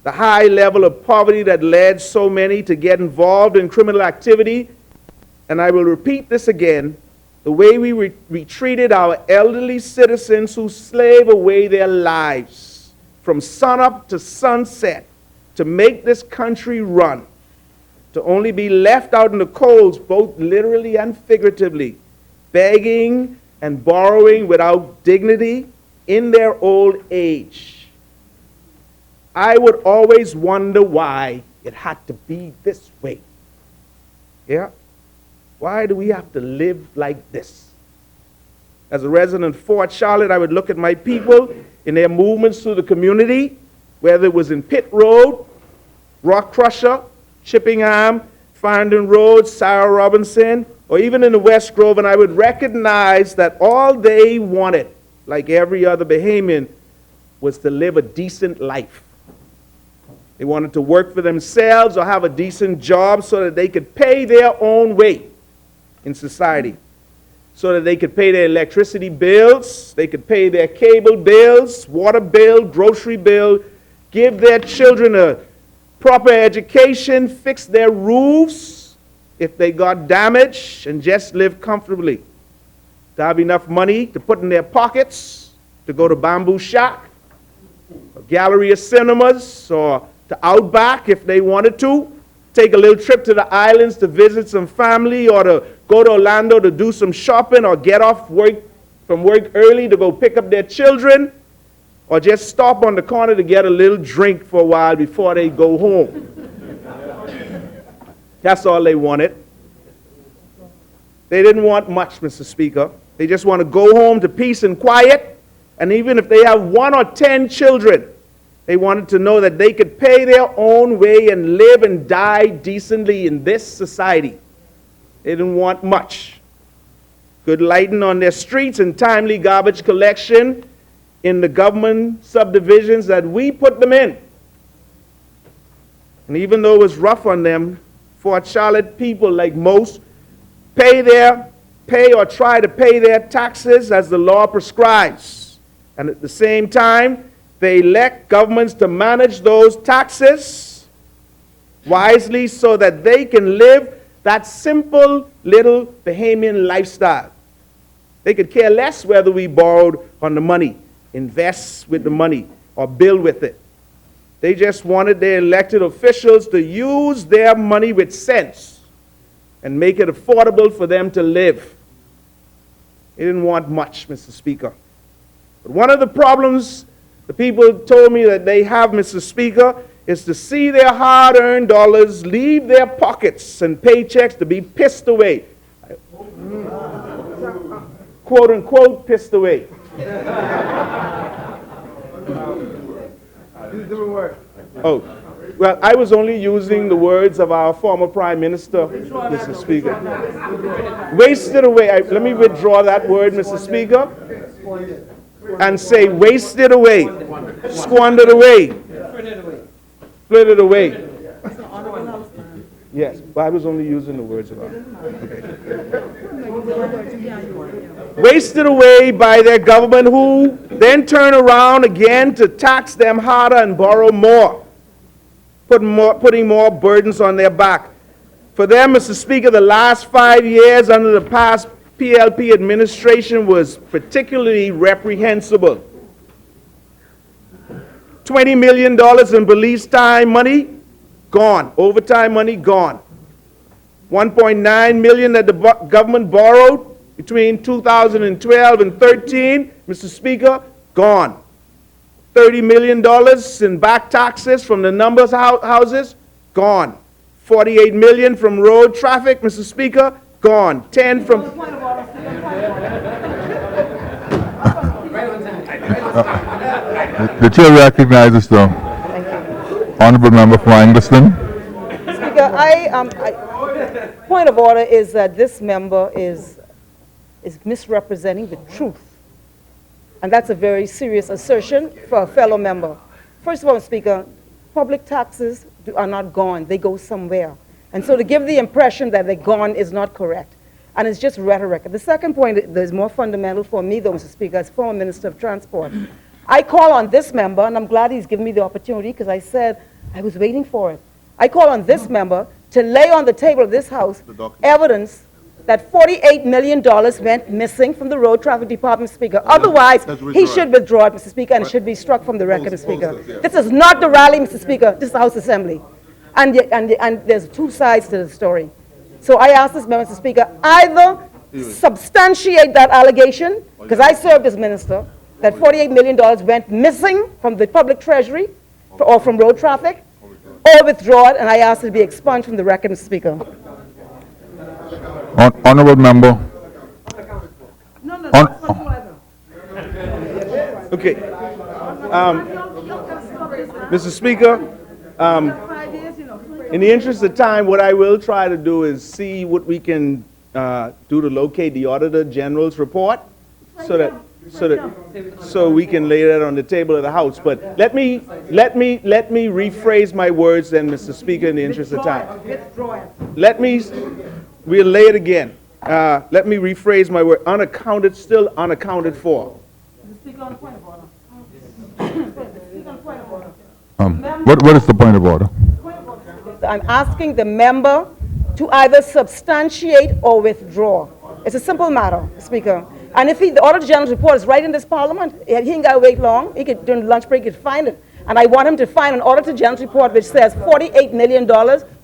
the high level of poverty that led so many to get involved in criminal activity. And I will repeat this again, the way we treated our elderly citizens who slave away their lives from sunup to sunset to make this country run, to only be left out in the coals, both literally and figuratively, begging and borrowing without dignity in their old age. I would always wonder why it had to be this way. Yeah? Why do we have to live like this? As a resident of Fort Charlotte, I would look at my people in their movements through the community, whether it was in Pitt Road, Rock Crusher, Chippingham, Farrington Road, Sarah Robinson, or even in the West Grove, and I would recognize that all they wanted, like every other Bahamian, was to live a decent life. They wanted to work for themselves or have a decent job so that they could pay their own way in society, so that they could pay their electricity bills, they could pay their cable bills, water bill, grocery bill, give their children a proper education, fix their roofs if they got damaged, and just live comfortably. To have enough money to put in their pockets, to go to Bamboo Shack, or Galleria Cinemas, or to Outback if they wanted to, take a little trip to the islands to visit some family, or to go to Orlando to do some shopping, or get off from work early to go pick up their children, or just stop on the corner to get a little drink for a while before they go home. That's all they wanted. They didn't want much, Mr. Speaker. They just want to go home to peace and quiet, and even if they have 1 or 10 children, they wanted to know that they could pay their own way and live and die decently in this society. They didn't want much. good lighting on their streets, and timely garbage collection in the government subdivisions that we put them in. And even though it was rough on them, Fort Charlotte people, like most, pay or try to pay their taxes as the law prescribes. And at the same time, they elect governments to manage those taxes wisely so that they can live that simple little Bahamian lifestyle. They could care less whether we borrowed on the money, invest with the money, or build with it. They just wanted their elected officials to use their money with sense and make it affordable for them to live. They didn't want much, Mr. Speaker. But one of the problems the people told me that they have, Mr. Speaker, is to see their hard-earned dollars leave their pockets and paychecks to be pissed away. Quote unquote, pissed away. Oh, well, I was only using the words of our former Prime Minister, Mr. Speaker. Wasted away. Let me withdraw that word, Mr. Speaker, and say wasted away, squandered away, flitted away. Yes, but I was only using the words of our. Okay. Wasted away by their government, who then turn around again to tax them harder and borrow more, putting more burdens on their back. For them, Mr. Speaker, the last 5 years under the past PLP administration was particularly reprehensible. $20 million in police time money, gone. Overtime money, gone. $1.9 million that the government borrowed between 2012 and 13, Mr. Speaker, gone. $30 million in back taxes from the numbers houses, gone. $48 million from road traffic, Mr. Speaker, gone. 10 from... The chair recognizes the honorable member for Angleston. Speaker, point of order is that this member is misrepresenting the truth. And that's a very serious assertion for a fellow member. First of all, Speaker, public taxes are not gone. They go somewhere. And so to give the impression that they're gone is not correct. And it's just rhetoric. The second point that is more fundamental for me, though, Mr. Speaker, as former Minister of Transport, I call on this member, and I'm glad he's given me the opportunity because I said I was waiting for it. I call on this member to lay on the table of this House evidence that $48 million went missing from the Road Traffic Department, Speaker. Otherwise, he should withdraw it, Mr. Speaker, and it should be struck from the record, Mr. Speaker. This is not the rally, Mr. Speaker. This is the House Assembly. And there's two sides to the story. So I ask this member, Mr. Speaker, either substantiate that allegation, because I served as minister, that $48 million went missing from the public treasury or from road traffic, or withdraw it, and I ask it to be expunged from the record, Mr. Speaker. Honorable member. Okay. Mr. Speaker, in the interest of time, what I will try to do is see what we can do to locate the Auditor General's report so we can lay that on the table of the House. But let me rephrase my words then, Mr. Speaker, in the interest of time. We'll lay it again. Let me rephrase my word. Unaccounted, still unaccounted for. What is the point of order? I'm asking the member to either substantiate or withdraw. It's a simple matter, Speaker. And if the Auditor General's report is right in this Parliament, he ain't got to wait long. He could, during lunch break, he could find it. And I want him to find an Auditor General's report which says $48 million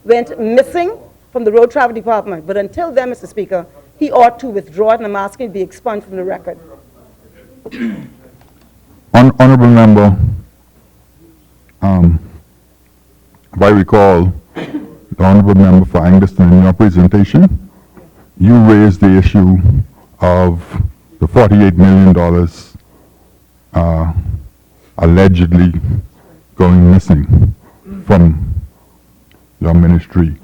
went missing from the Road Traffic Department. But until then, Mr. Speaker, he ought to withdraw it, and I'm asking it to be expunged from the record. Honorable member, if I recall, the honorable member for Angleston, in your presentation, you raised the issue of the $48 million allegedly going missing from your ministry.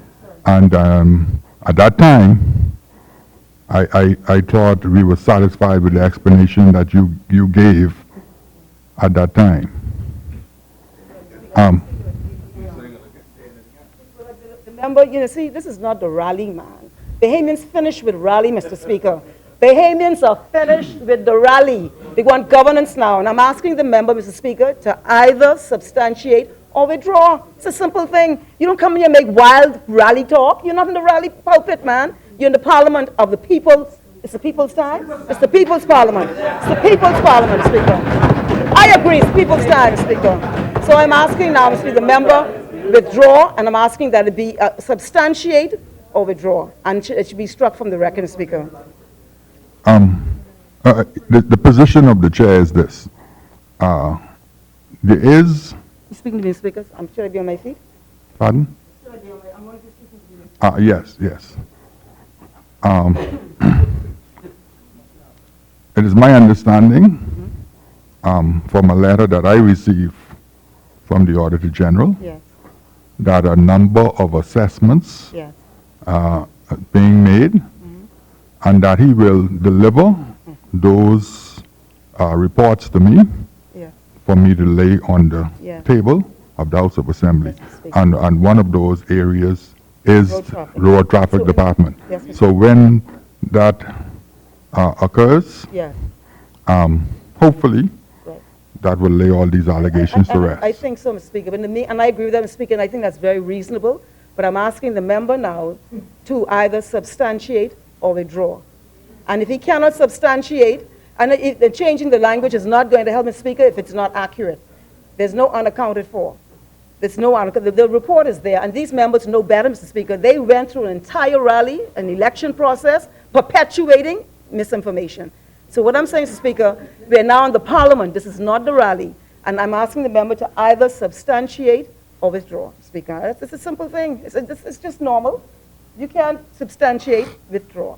And at that time, I thought we were satisfied with the explanation that you gave at that time. Remember, you know, see, this is not the rally, man. Bahamians finished with rally, Mr. Speaker. Bahamians are finished with the rally. They want governance now. And I'm asking the member, Mr. Speaker, to either substantiate or withdraw. It's a simple thing. You don't come here and make wild rally talk. You're not in the rally pulpit, man. You're in the parliament of the people. It's the people's time. It's the people's parliament. It's the people's parliament, Speaker. I agree, it's people's time, Speaker. So I'm asking now, Mr. Speaker, the member withdraw, and I'm asking that it be substantiate or withdraw, and it should be struck from the record, Speaker. The position of the chair is this. There is... You speaking to me, Speaker? Should I be on my feet? Pardon? Should I be on my... I'm going to be speaking to you. Yes, yes. It is my understanding from a letter that I received from the Auditor General Yes, that a number of assessments yes. being made and that he will deliver those reports to me Yes. for me to lay on the Yes. table of the House of Assembly. Yes, Mr. Speaker. And one of those areas is Road traffic. Road Traffic So- Department. Yes, Mr. So when that occurs, Yes. hopefully Right. that will lay all these allegations to rest. I think so, Mr. Speaker. And I agree with that, Mr. Speaker, and I think that's very reasonable. But I'm asking the member now to either substantiate or withdraw. And if he cannot substantiate, and changing the language is not going to help, Mr. Speaker, if it's not accurate. There's no unaccounted for. There's no unaccounted. The report is there, and these members know better, Mr. Speaker. They went through an entire rally, an election process, perpetuating misinformation. So what I'm saying, Mr. Speaker, we're now in the Parliament. This is not the rally. And I'm asking the member to either substantiate or withdraw, Speaker. It's a simple thing. It's just normal. You can't substantiate, withdraw.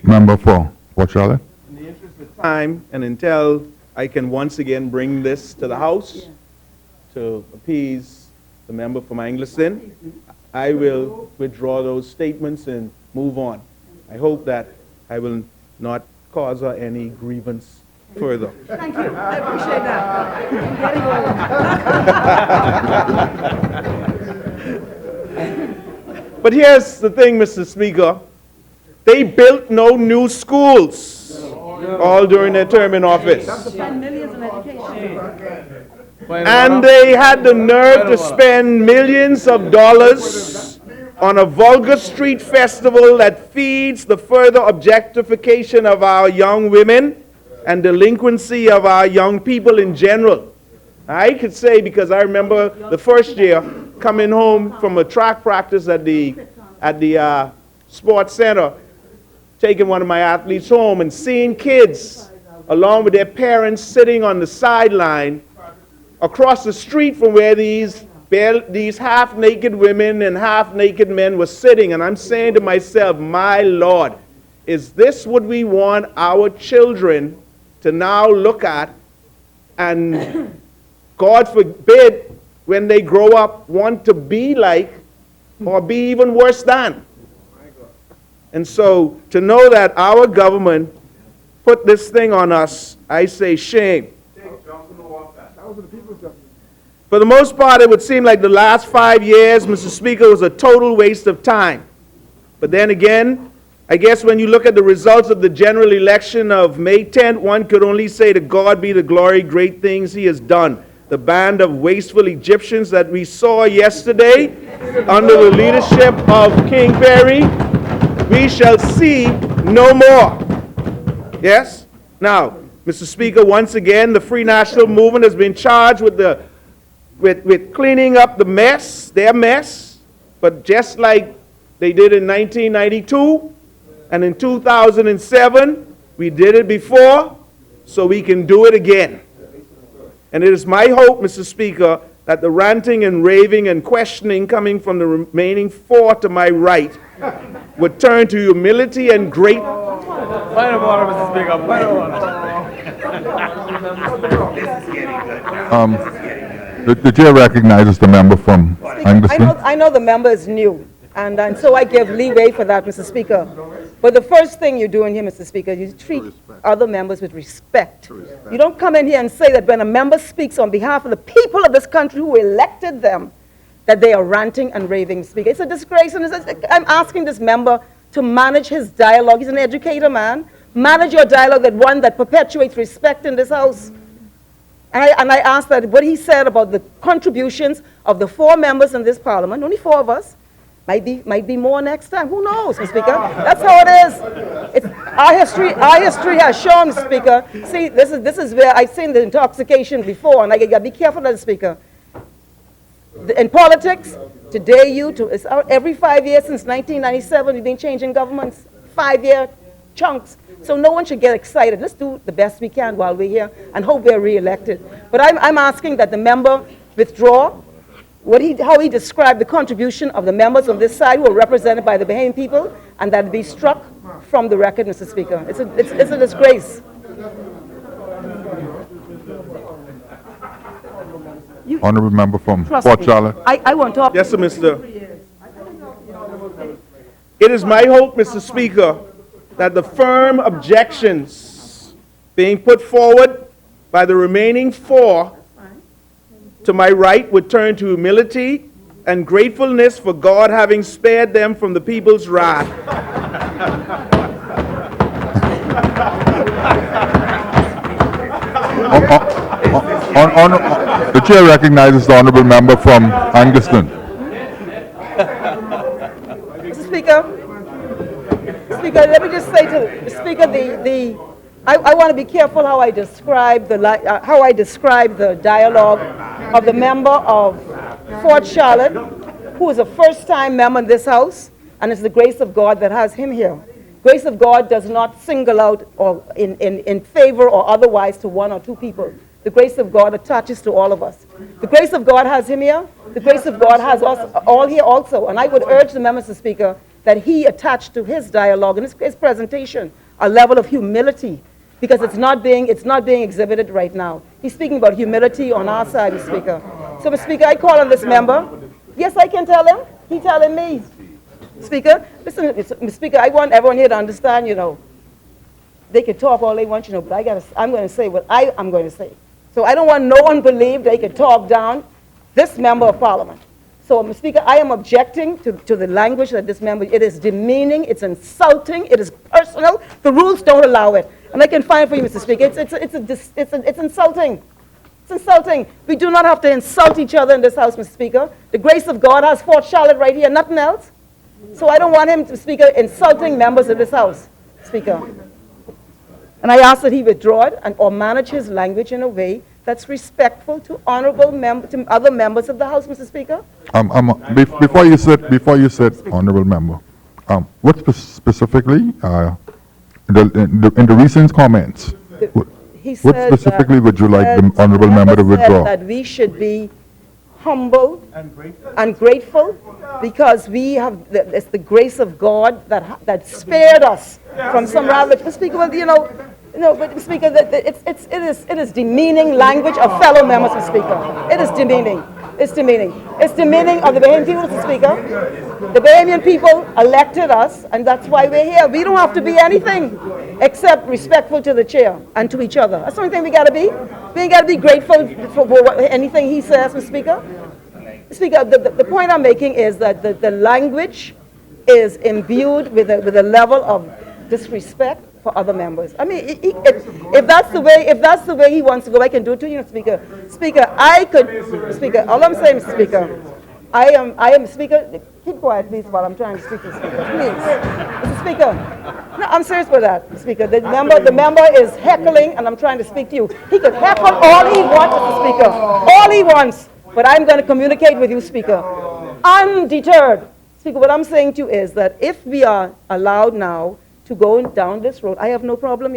Member for Port Charlotte? In the interest of time, and until I can once again bring this to the House to appease the member from Angleton, I will withdraw those statements and move on. I hope that I will not cause her any grievance further. Thank you. I appreciate that. But here's the thing, Mr. Speaker. They built no new schools all during their term in office. Spend millions in education. And they had the nerve to spend millions of dollars on a vulgar street festival that feeds the further objectification of our young women and delinquency of our young people in general. I could say, because I remember the first year coming home from a track practice at the sports center, taking one of my athletes home and seeing kids along with their parents sitting on the sideline across the street from where these half-naked women and half-naked men were sitting. And I'm saying to myself, my Lord, is this what we want our children to now look at, and God forbid, when they grow up, want to be like or be even worse than? And so to know that our government put this thing on us, I say shame. For the most part, it would seem like the last 5 years, Mr. Speaker, was a total waste of time. But then again, I guess when you look at the results of the general election of May 10th, one could only say to God be the glory, great things he has done. The band of wasteful Egyptians that we saw yesterday under the leadership of King Perry, we shall see no more. Yes? Now, Mr. Speaker, once again, the Free National Movement has been charged with cleaning up the mess, their mess, but just like they did in 1992 and in 2007, we did it before, so we can do it again. And it is my hope, Mr. Speaker, that the ranting and raving and questioning coming from the remaining four to my right would turn to humility and great... Point of order, Mr. Speaker. Point of order. The chair recognizes the member from Angleston. I know the member is new. And so I give leeway for that, Mr. Speaker. But the first thing you do in here, Mr. Speaker, you treat other members with respect. You don't come in here and say that when a member speaks on behalf of the people of this country who elected them, that they are ranting and raving, Speaker. It's a disgrace, and I'm asking this member to manage his dialogue. He's an educator, man. Manage your dialogue, that one that perpetuates respect in this House. And I ask that what he said about the contributions of the 4 members in this Parliament, only 4 of us, might be more next time. Who knows, Mr. Speaker? That's how it is. Our history has shown, Mr. Speaker. See, this is where I've seen the intoxication before, and I gotta be careful, Mr. Speaker. In politics, today it's out every 5 years since 1997, we've been changing governments, 5-year chunks. So no one should get excited. Let's do the best we can while we're here and hope we're re-elected. But I'm asking that the member withdraw how he described the contribution of the members on this side who are represented by the Bahamian people, and that be struck from the record, Mr. Speaker. It's a disgrace. Honorable member from Port Charlotte. I want to talk. Yes, sir, Mr. It is my hope, Mr. Speaker, that the firm objections being put forward by the remaining 4 to my right would turn to humility and gratefulness for God having spared them from the people's wrath. The chair recognizes the honorable member from Angaston. Mr. Speaker, let me just say to the Speaker, I want to be careful how I describe the dialogue of the member of Fort Charlotte, who is a first-time member in this House, and it's the grace of God that has him here. Grace of God does not single out or in favor or otherwise to 1 or 2 people. The grace of God attaches to all of us. The grace of God has him here. The grace of God has us all here also. And I would urge the member, Mr. Speaker, that he attach to his dialogue and his presentation a level of humility, because it's not being exhibited right now. He's speaking about humility on our side, Mr. Speaker. So, Mr. Speaker, I call on this member. Yes, I can tell him. He's telling me. Speaker, listen, Mr. Speaker, I want everyone here to understand, they can talk all they want, but I'm going to say what I am going to say. So I don't want no one to believe they can talk down this member of Parliament. So, Mr. Speaker, I am objecting to the language that this member, it is demeaning, it's insulting, it is personal. The rules don't allow it. And I can find it for you, Mr. Speaker. It's insulting. It's insulting. We do not have to insult each other in this House, Mr. Speaker. The grace of God has Fort Charlotte right here, nothing else. So I don't want him, to Speaker, insulting members of this House, Speaker. And I ask that he withdraw it or manage his language in a way that's respectful to to other members of the House, Mr. Speaker. Before you sit, honorable member, what specifically, in the recent comments, what specifically would you like the honorable member to withdraw? That we should be humble and grateful because it's the grace of God that spared us from some ravage. Mr. Speaker, but Speaker, it is demeaning language of fellow members, Mr. Speaker. It is demeaning. It's demeaning. It's demeaning of the Bahamian people, Mr. Speaker. The Bahamian people elected us, and that's why we're here. We don't have to be anything except respectful to the chair and to each other. That's the only thing we got to be. We ain't got to be grateful for anything he says, Mr. Speaker. Speaker, the point I'm making is that the language is imbued with a level of disrespect for other members. I mean, if that's the way he wants to go, I can do it to you, Speaker. Speaker, all I'm saying, Mr. Speaker, I am Speaker. Keep quiet, please, while I'm trying to speak to the Speaker. Please, Mr. Speaker. No, I'm serious with that, Speaker. The member is heckling, and I'm trying to speak to you. He can heckle all he wants, Mr. Speaker, all he wants. But I'm going to communicate with you, Speaker, undeterred. Speaker, what I'm saying to you is that if we are allowed now to go down this road, I have no problem,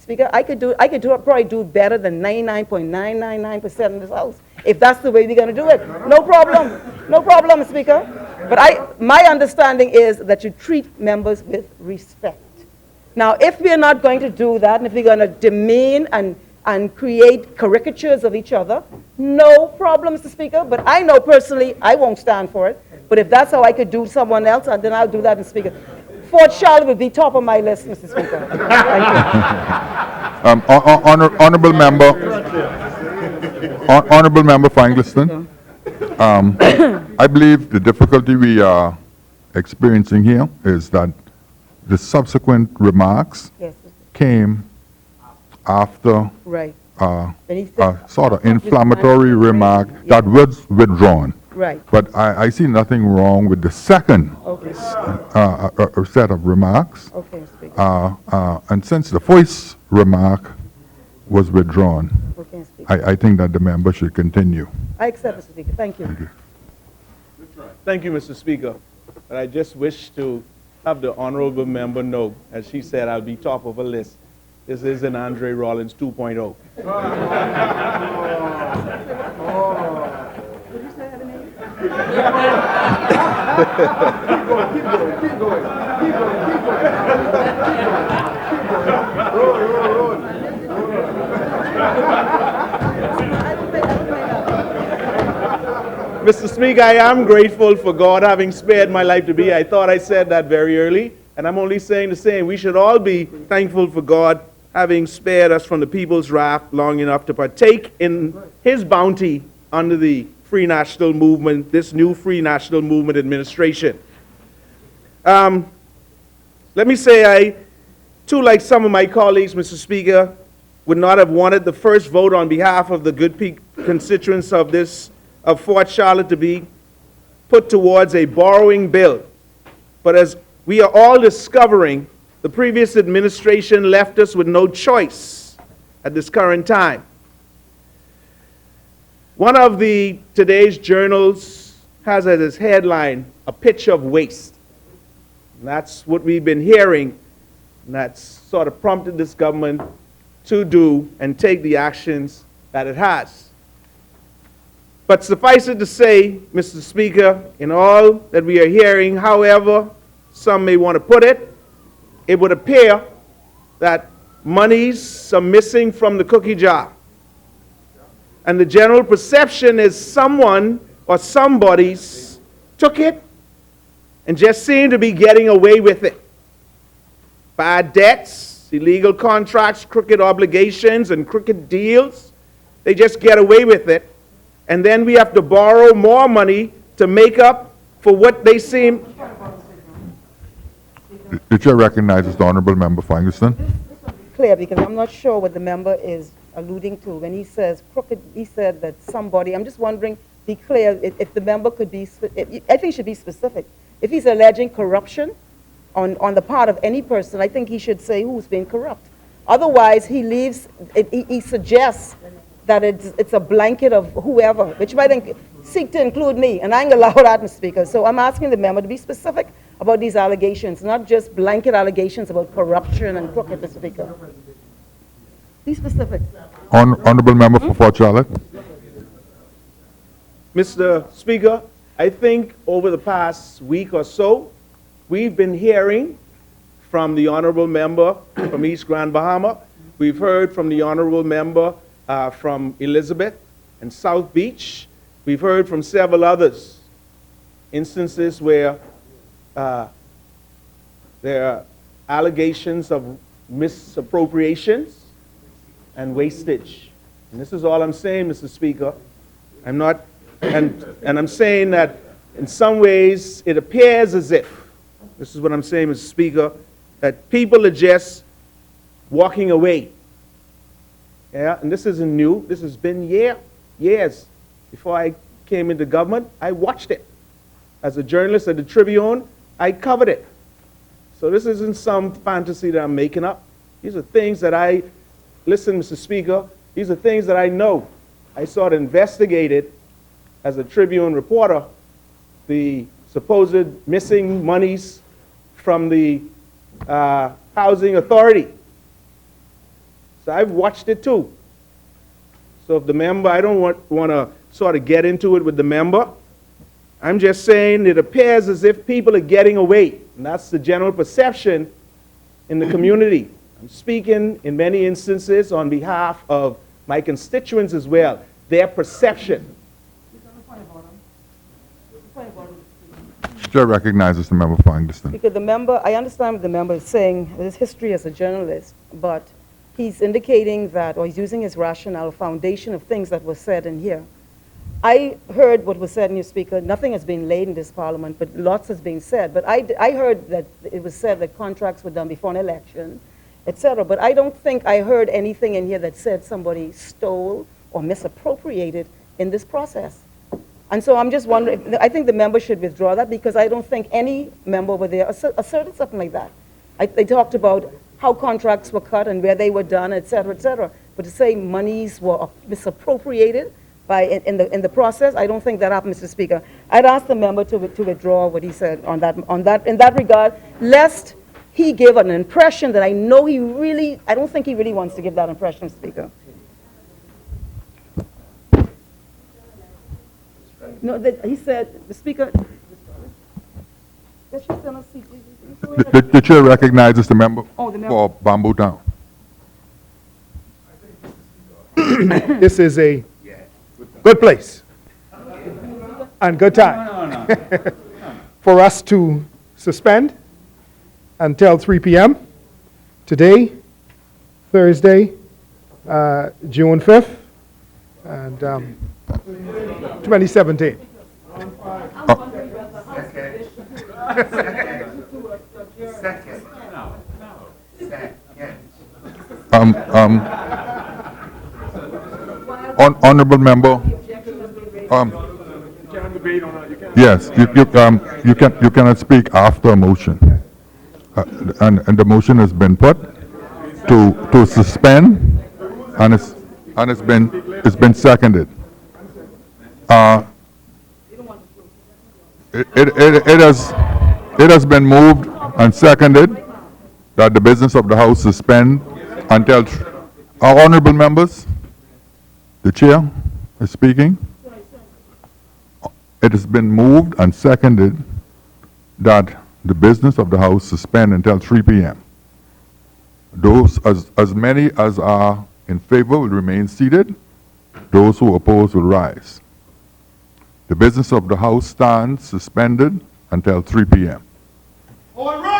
Speaker, I could probably do better than 99.999% in this House. If that's the way we're going to do it, no problem, Speaker. But my understanding is that you treat members with respect. Now, if we're not going to do that, and if we're going to demean and create caricatures of each other, no problem, Mr. Speaker. But I know personally I won't stand for it. But if that's how I could do someone else, and then I'll do that, Mr. Speaker. Fort Charlotte would be top of my list, Mr. Speaker. Thank you. Honorable member, Honorable Member for Angleton, I believe the difficulty we are experiencing here is that the subsequent remarks Yes, came after right. a And he said, sort of inflammatory remark Yeah. that was withdrawn. right, But I see nothing wrong with the second okay, set of remarks. okay, Mr. Speaker. And since the first remark was withdrawn, Okay, Mr. Speaker. I think that the member should continue. I accept, Mr. Speaker. Thank you. Thank you, Mr. Speaker. But I just wish to have the honorable member know, as she said, I'll be top of a list. This is an Andre Rollins 2.0. Mr. Speaker, I am grateful for God having spared my life to be. I thought I said that very early, and I'm only saying the same. We should all be thankful for God having spared us from the people's wrath long enough to partake in his bounty under the Free National Movement, this new Free National Movement administration. Let me say I, too, like some of my colleagues, Mr. Speaker, would not have wanted the first vote on behalf of the good constituents of Fort Charlotte to be put towards a borrowing bill. But as we are all discovering, the previous administration left us with no choice at this current time. One of today's journals has as its headline, "A Pitch of Waste." And that's what we've been hearing, and that's sort of prompted this government to do and take the actions that it has. But suffice it to say, Mr. Speaker, in all that we are hearing, however some may want to put it, it would appear that monies are missing from the cookie jar. And the general perception is someone or somebody's took it and just seemed to be getting away with it. Bad debts, illegal contracts, crooked obligations, and crooked deals, they just get away with it. And then we have to borrow more money to make up for what they seem. The chair recognizes the honorable member for Angleton. Clear, because I'm not sure what the member is alluding to when he says crooked. He said that somebody. I'm just wondering. Be clear if the member could be. I think he should be specific. If he's alleging corruption on the part of any person, I think he should say who's being corrupt. Otherwise, he leaves. He suggests that it's a blanket of whoever, which might seek to include me, and I ain't allow that, Mr. Speaker. So I'm asking the member to be specific about these allegations, not just blanket allegations about corruption and crooked, Mr. Speaker. Be specific. Honorable member for Fort Charlotte. Mr. Speaker, I think over the past week or so, we've been hearing from the honorable member from East Grand Bahama. We've heard from the honorable member from Elizabeth and South Beach. We've heard from several others, instances where there are allegations of misappropriations and wastage. And this is all I'm saying, Mr. Speaker. I'm not, and I'm saying that in some ways it appears as if, this is what I'm saying, Mr. Speaker, that people are just walking away. Yeah, and this isn't new. This has been years. Before I came into government, I watched it. As a journalist at the Tribune, I covered it. So this isn't some fantasy that I'm making up. These are things that listen, Mr. Speaker, these are things that I know. I sort of investigated as a Tribune reporter the supposed missing monies from the Housing Authority. So I've watched it too. So if the member, I don't want to sort of get into it with the member. I'm just saying it appears as if people are getting away. And that's the general perception in the community. I'm speaking in many instances on behalf of my constituents as well. Their perception. Chair recognizes the member for Angiston. Because the member, I understand what the member is saying, his history as a journalist, but he's indicating that, or he's using his rationale, foundation of things that were said in here. I heard what was said in your speaker. Nothing has been laid in this parliament, but lots has been said. But I heard that it was said that contracts were done before an election, etc. But I don't think I heard anything in here that said somebody stole or misappropriated in this process. And so I'm just wondering, I think the member should withdraw that because I don't think any member over there asserted something like that. They talked about how contracts were cut and where they were done, et cetera, et cetera. But to say monies were misappropriated in the process, I don't think that happened, Mr. Speaker. I'd ask the member to withdraw what he said in that regard, lest he give an impression that I don't think he really wants to give that impression, Speaker. No, he said, the Speaker, does she still not see? The chair recognizes the member Oh, the member. for Bamboo Town. This is a good place and good time for us to suspend until 3 p.m. today, Thursday, June 5th, and 2017. Honorable member. Yes, you cannot speak after a motion, and the motion has been put to suspend, and it's been seconded. It has been moved and seconded that the business of the House suspend until our honorable members. The chair is speaking. It has been moved and seconded that the business of the House suspend until 3 p.m. Those, as many as are in favor will remain seated. Those who oppose will rise. The business of the House stands suspended until 3 p.m. All right.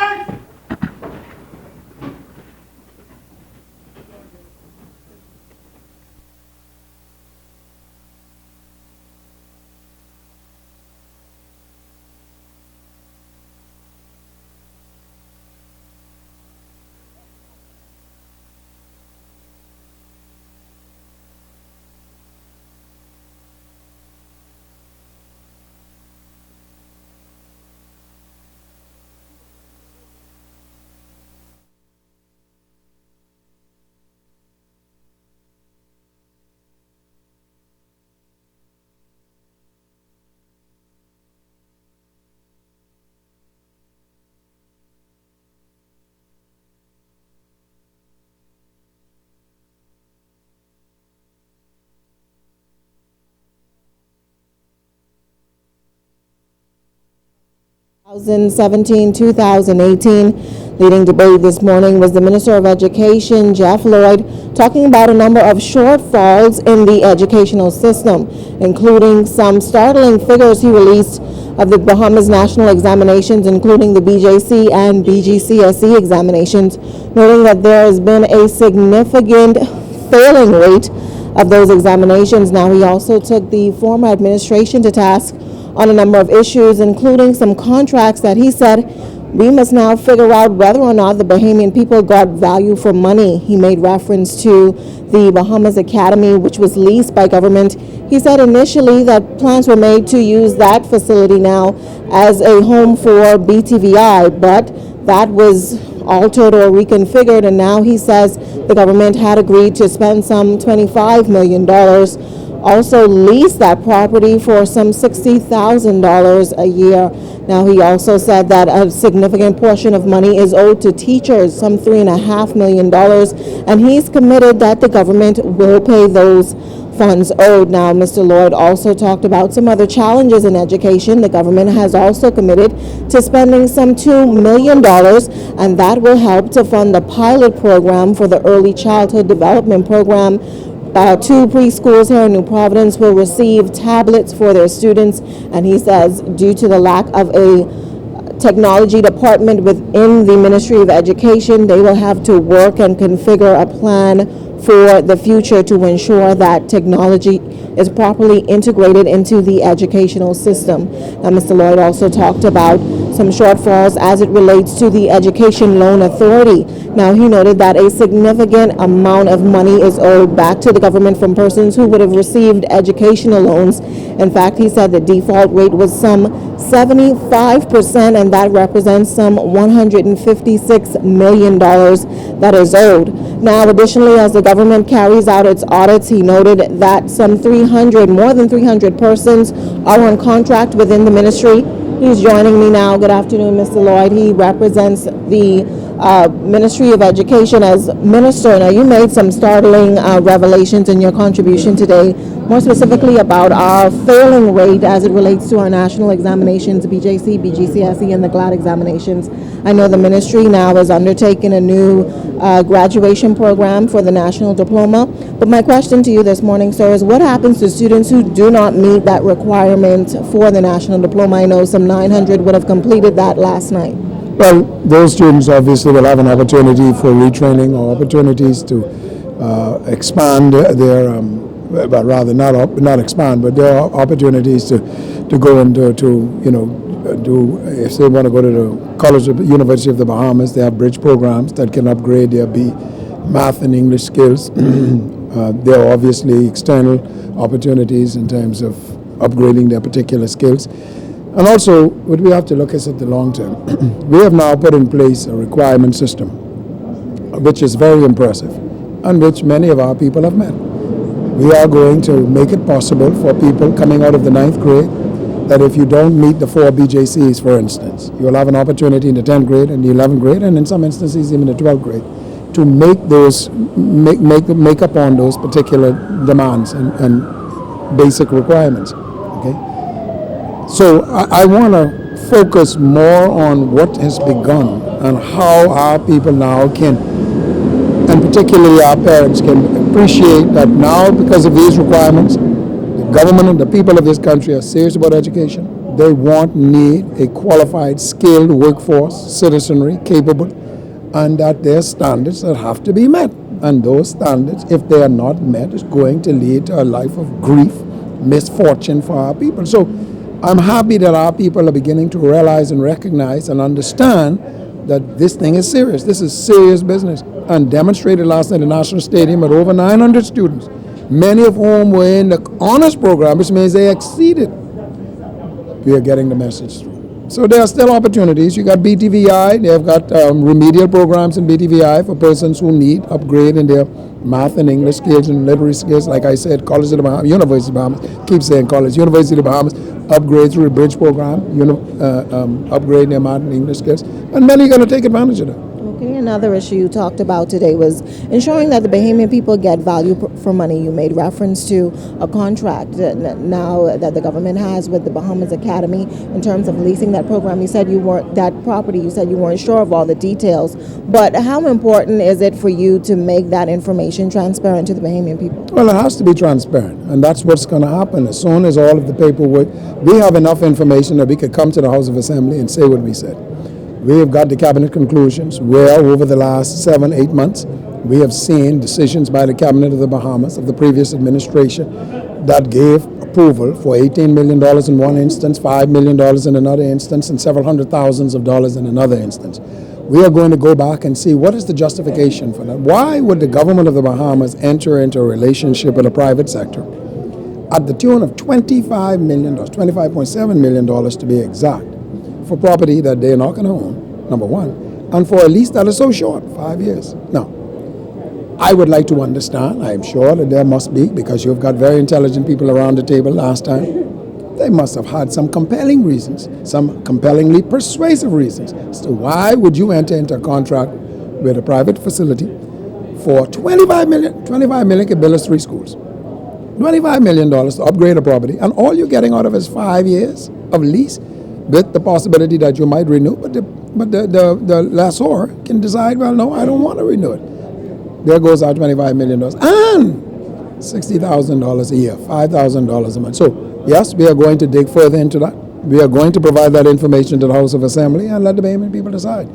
(2017, 2018). Leading debate this morning was the Minister of Education, Jeff Lloyd, talking about a number of shortfalls in the educational system, including some startling figures he released of the Bahamas national examinations, including the BJC and BGCSE examinations, noting that there has been a significant failing rate of those examinations. Now, he also took the former administration to task on a number of issues, including some contracts that he said we must now figure out whether or not the Bahamian people got value for money. He made reference to the Bahamas Academy, which was leased by government. He said initially that plans were made to use that facility now as a home for BTVI, but that was altered or reconfigured, and now he says the government had agreed to spend some $25 million, also lease that property for some $60,000 a year. Now, he also said that a significant portion of money is owed to teachers, some $3.5 million, and he's committed that the government will pay those funds owed. Now, Mr. Lloyd also talked about some other challenges in education. The government has also committed to spending some $2 million, and that will help to fund the pilot program for the early childhood development program two preschools here in New Providence will receive tablets for their students, and he says due to the lack of a technology department within the Ministry of Education, they will have to work and configure a plan for the future to ensure that technology is properly integrated into the educational system. Now, Mr. Lloyd also talked about some shortfalls as it relates to the Education Loan Authority. Now, he noted that a significant amount of money is owed back to the government from persons who would have received educational loans. In fact, he said the default rate was some 75%, and that represents some $156 million that is owed. Now, additionally, as the government carries out its audits, he noted that some more than 300 persons are on contract within the ministry. He's joining me now. Good afternoon, Mr. Lloyd. He represents the Ministry of Education as minister. Now, you made some startling revelations in your contribution today, more specifically about our failing rate as it relates to our national examinations, BJC, BGCSE, and the GLAD examinations. I know the ministry now is undertaking a new graduation program for the national diploma. But my question to you this morning, sir, is what happens to students who do not meet that requirement for the national diploma? I know some 900 would have completed that last night. Well, those students obviously will have an opportunity for retraining or opportunities to expand their, but rather not expand, but there are opportunities to go into do, if they want to go to the College of University of the Bahamas, they have bridge programs that can upgrade their math and English skills. There are obviously external opportunities in terms of upgrading their particular skills. And also, what we have to look at the long term. We have now put in place a requirement system, which is very impressive, and which many of our people have met. We are going to make it possible for people coming out of the 9th grade that if you don't meet the 4 BJCs, for instance, you'll have an opportunity in the 10th grade and the 11th grade, and in some instances even the 12th grade, to make up on those particular demands and basic requirements. Okay. So I want to focus more on what has begun and how our people now can, and particularly our parents, can appreciate that now because of these requirements, the government and the people of this country are serious about education. They need a qualified, skilled workforce, citizenry, capable, and that there are standards that have to be met. And those standards, if they are not met, is going to lead to a life of grief, misfortune for our people. So I'm happy that our people are beginning to realize and recognize and understand that this thing is serious. This is serious business, and demonstrated last night in the National Stadium with over 900 students, many of whom were in the honors program, which means they exceeded. We are getting the message through. So there are still opportunities. You got BTVI. They've got remedial programs in BTVI for persons who need upgrade in their math and English skills and literacy skills. Like I said, College of the Bahamas, University of the Bahamas, keep saying college, University of the Bahamas, upgrade through a bridge program, upgrade their math and English skills. And many are going to take advantage of that. Okay, another issue you talked about today was ensuring that the Bahamian people get value for money. You made reference to a contract now that the government has with the Bahamas Academy in terms of leasing that program. You said you weren't sure of all the details, but how important is it for you to make that information transparent to the Bahamian people? Well, it has to be transparent, and that's what's going to happen. As soon as all of the paperwork, we have enough information that we could come to the House of Assembly and say what we said. We have got the cabinet conclusions where over the last 7-8 months, we have seen decisions by the cabinet of the Bahamas of the previous administration that gave approval for $18 million in one instance, $5 million in another instance, and several hundred thousands of dollars in another instance. We are going to go back and see what is the justification for that. Why would the government of the Bahamas enter into a relationship with the private sector at the tune of $25 million, $25.7 million to be exact, for property that they're not going to own, number one, and for a lease that is so short, 5 years. Now, I would like to understand, I'm sure that there must be, because you've got very intelligent people around the table last time, they must have had some compelling reasons, some compellingly persuasive reasons as to why would you enter into a contract with a private facility for $25 million can build us 3 schools. $25 million to upgrade a property, and all you're getting out of it is 5 years of lease, with the possibility that you might renew, but the lessor can decide, well, no, I don't want to renew it. There goes our $25 million. And $60,000 a year, $5,000 a month. So, yes, we are going to dig further into that. We are going to provide that information to the House of Assembly and let the Bahamian people decide.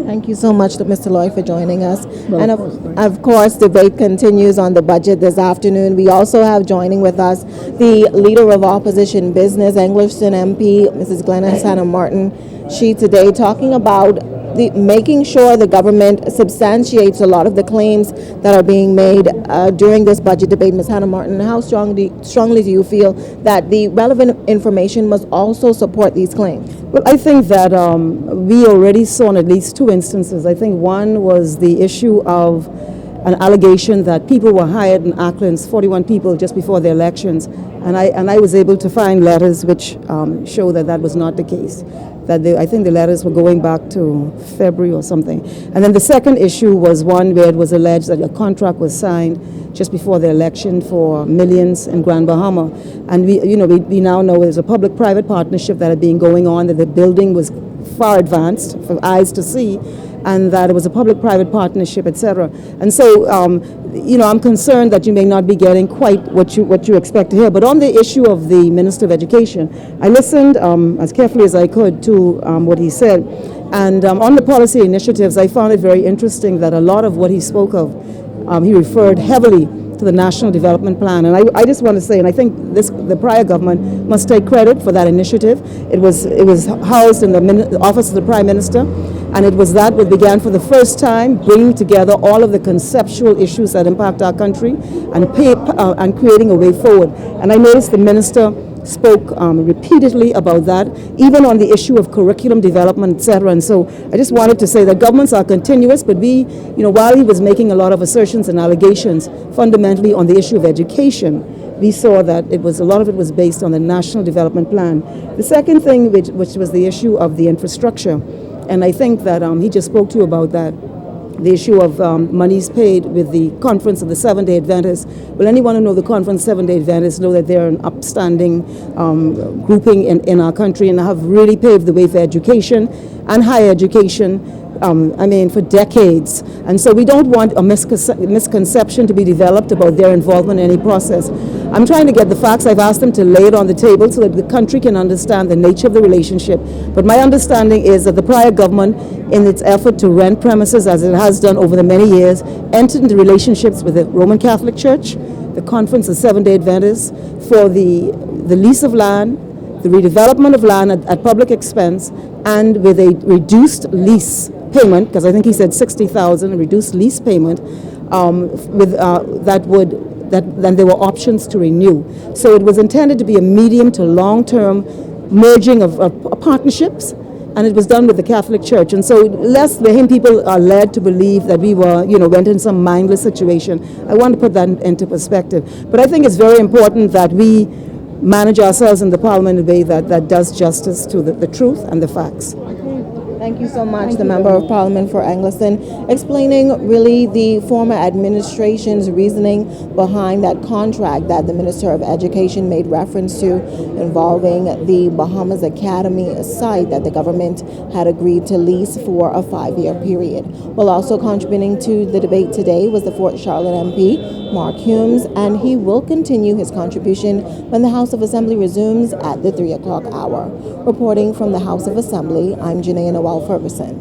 Thank you so much, Mr. Lloyd, for joining us. Well, And of course, thank of course, debate continues on the budget this afternoon. We also have joining with us the Leader of Opposition Business, Engliston MP, Mrs. Glenna Hannah Martin. She today talking about making sure the government substantiates a lot of the claims that are being made during this budget debate. Ms. Hannah Martin, how strongly do you feel that the relevant information must also support these claims? Well, I think that we already saw in at least two instances. I think one was the issue of an allegation that people were hired in Acklands, 41 people, just before the elections, and I was able to find letters which show that that was not the case. That I think the letters were going back to February or something. And then the second issue was one where it was alleged that a contract was signed just before the election for millions in Grand Bahama. And we now know there's a public-private partnership that had been going on, that the building was far advanced for eyes to see, and that it was a public-private partnership, etc. And so, I'm concerned that you may not be getting quite what you expect to hear. But on the issue of the Minister of Education, I listened as carefully as I could to what he said. And on the policy initiatives, I found it very interesting that a lot of what he spoke of, he referred heavily to the National Development Plan. And I just want to say, and I think the prior government must take credit for that initiative. It was housed in the Office of the Prime Minister, and it was that which began for the first time bringing together all of the conceptual issues that impact our country and creating a way forward. And I noticed the minister spoke repeatedly about that, even on the issue of curriculum development, etc. And so I just wanted to say that governments are continuous, but while he was making a lot of assertions and allegations, fundamentally on the issue of education, we saw that a lot of it was based on the National Development Plan. The second thing, which was the issue of the infrastructure, and I think that he just spoke to you about that, the issue of monies paid with the Conference of the Seventh-day Adventists. Well, anyone who knows the Conference of the Seventh-day Adventists know that they're an upstanding grouping in our country and have really paved the way for education and higher education, for decades. And so we don't want a misconception to be developed about their involvement in any process. I'm trying to get the facts. I've asked them to lay it on the table so that the country can understand the nature of the relationship. But my understanding is that the prior government, in its effort to rent premises, as it has done over the many years, entered into relationships with the Roman Catholic Church, the Conference of Seventh-day Adventists, for the lease of land, the redevelopment of land at public expense, and with a reduced lease payment, because I think he said $60,000, a reduced lease payment, then there were options to renew. So it was intended to be a medium to long-term merging of partnerships, and it was done with the Catholic Church. And so lest the Bahamian people are led to believe that we went in some mindless situation. I want to put that into perspective. But I think it's very important that we manage ourselves in the Parliament in a way that does justice to the truth and the facts. Thank you so much, the Member of Parliament for Engliston, explaining really the former administration's reasoning behind that contract that the Minister of Education made reference to involving the Bahamas Academy site that the government had agreed to lease for a 5-year period. Well, also contributing to the debate today was the Fort Charlotte MP, Mark Humes, and he will continue his contribution when the House of Assembly resumes at the 3 o'clock hour. Reporting from the House of Assembly, I'm Janae Noel Ferguson.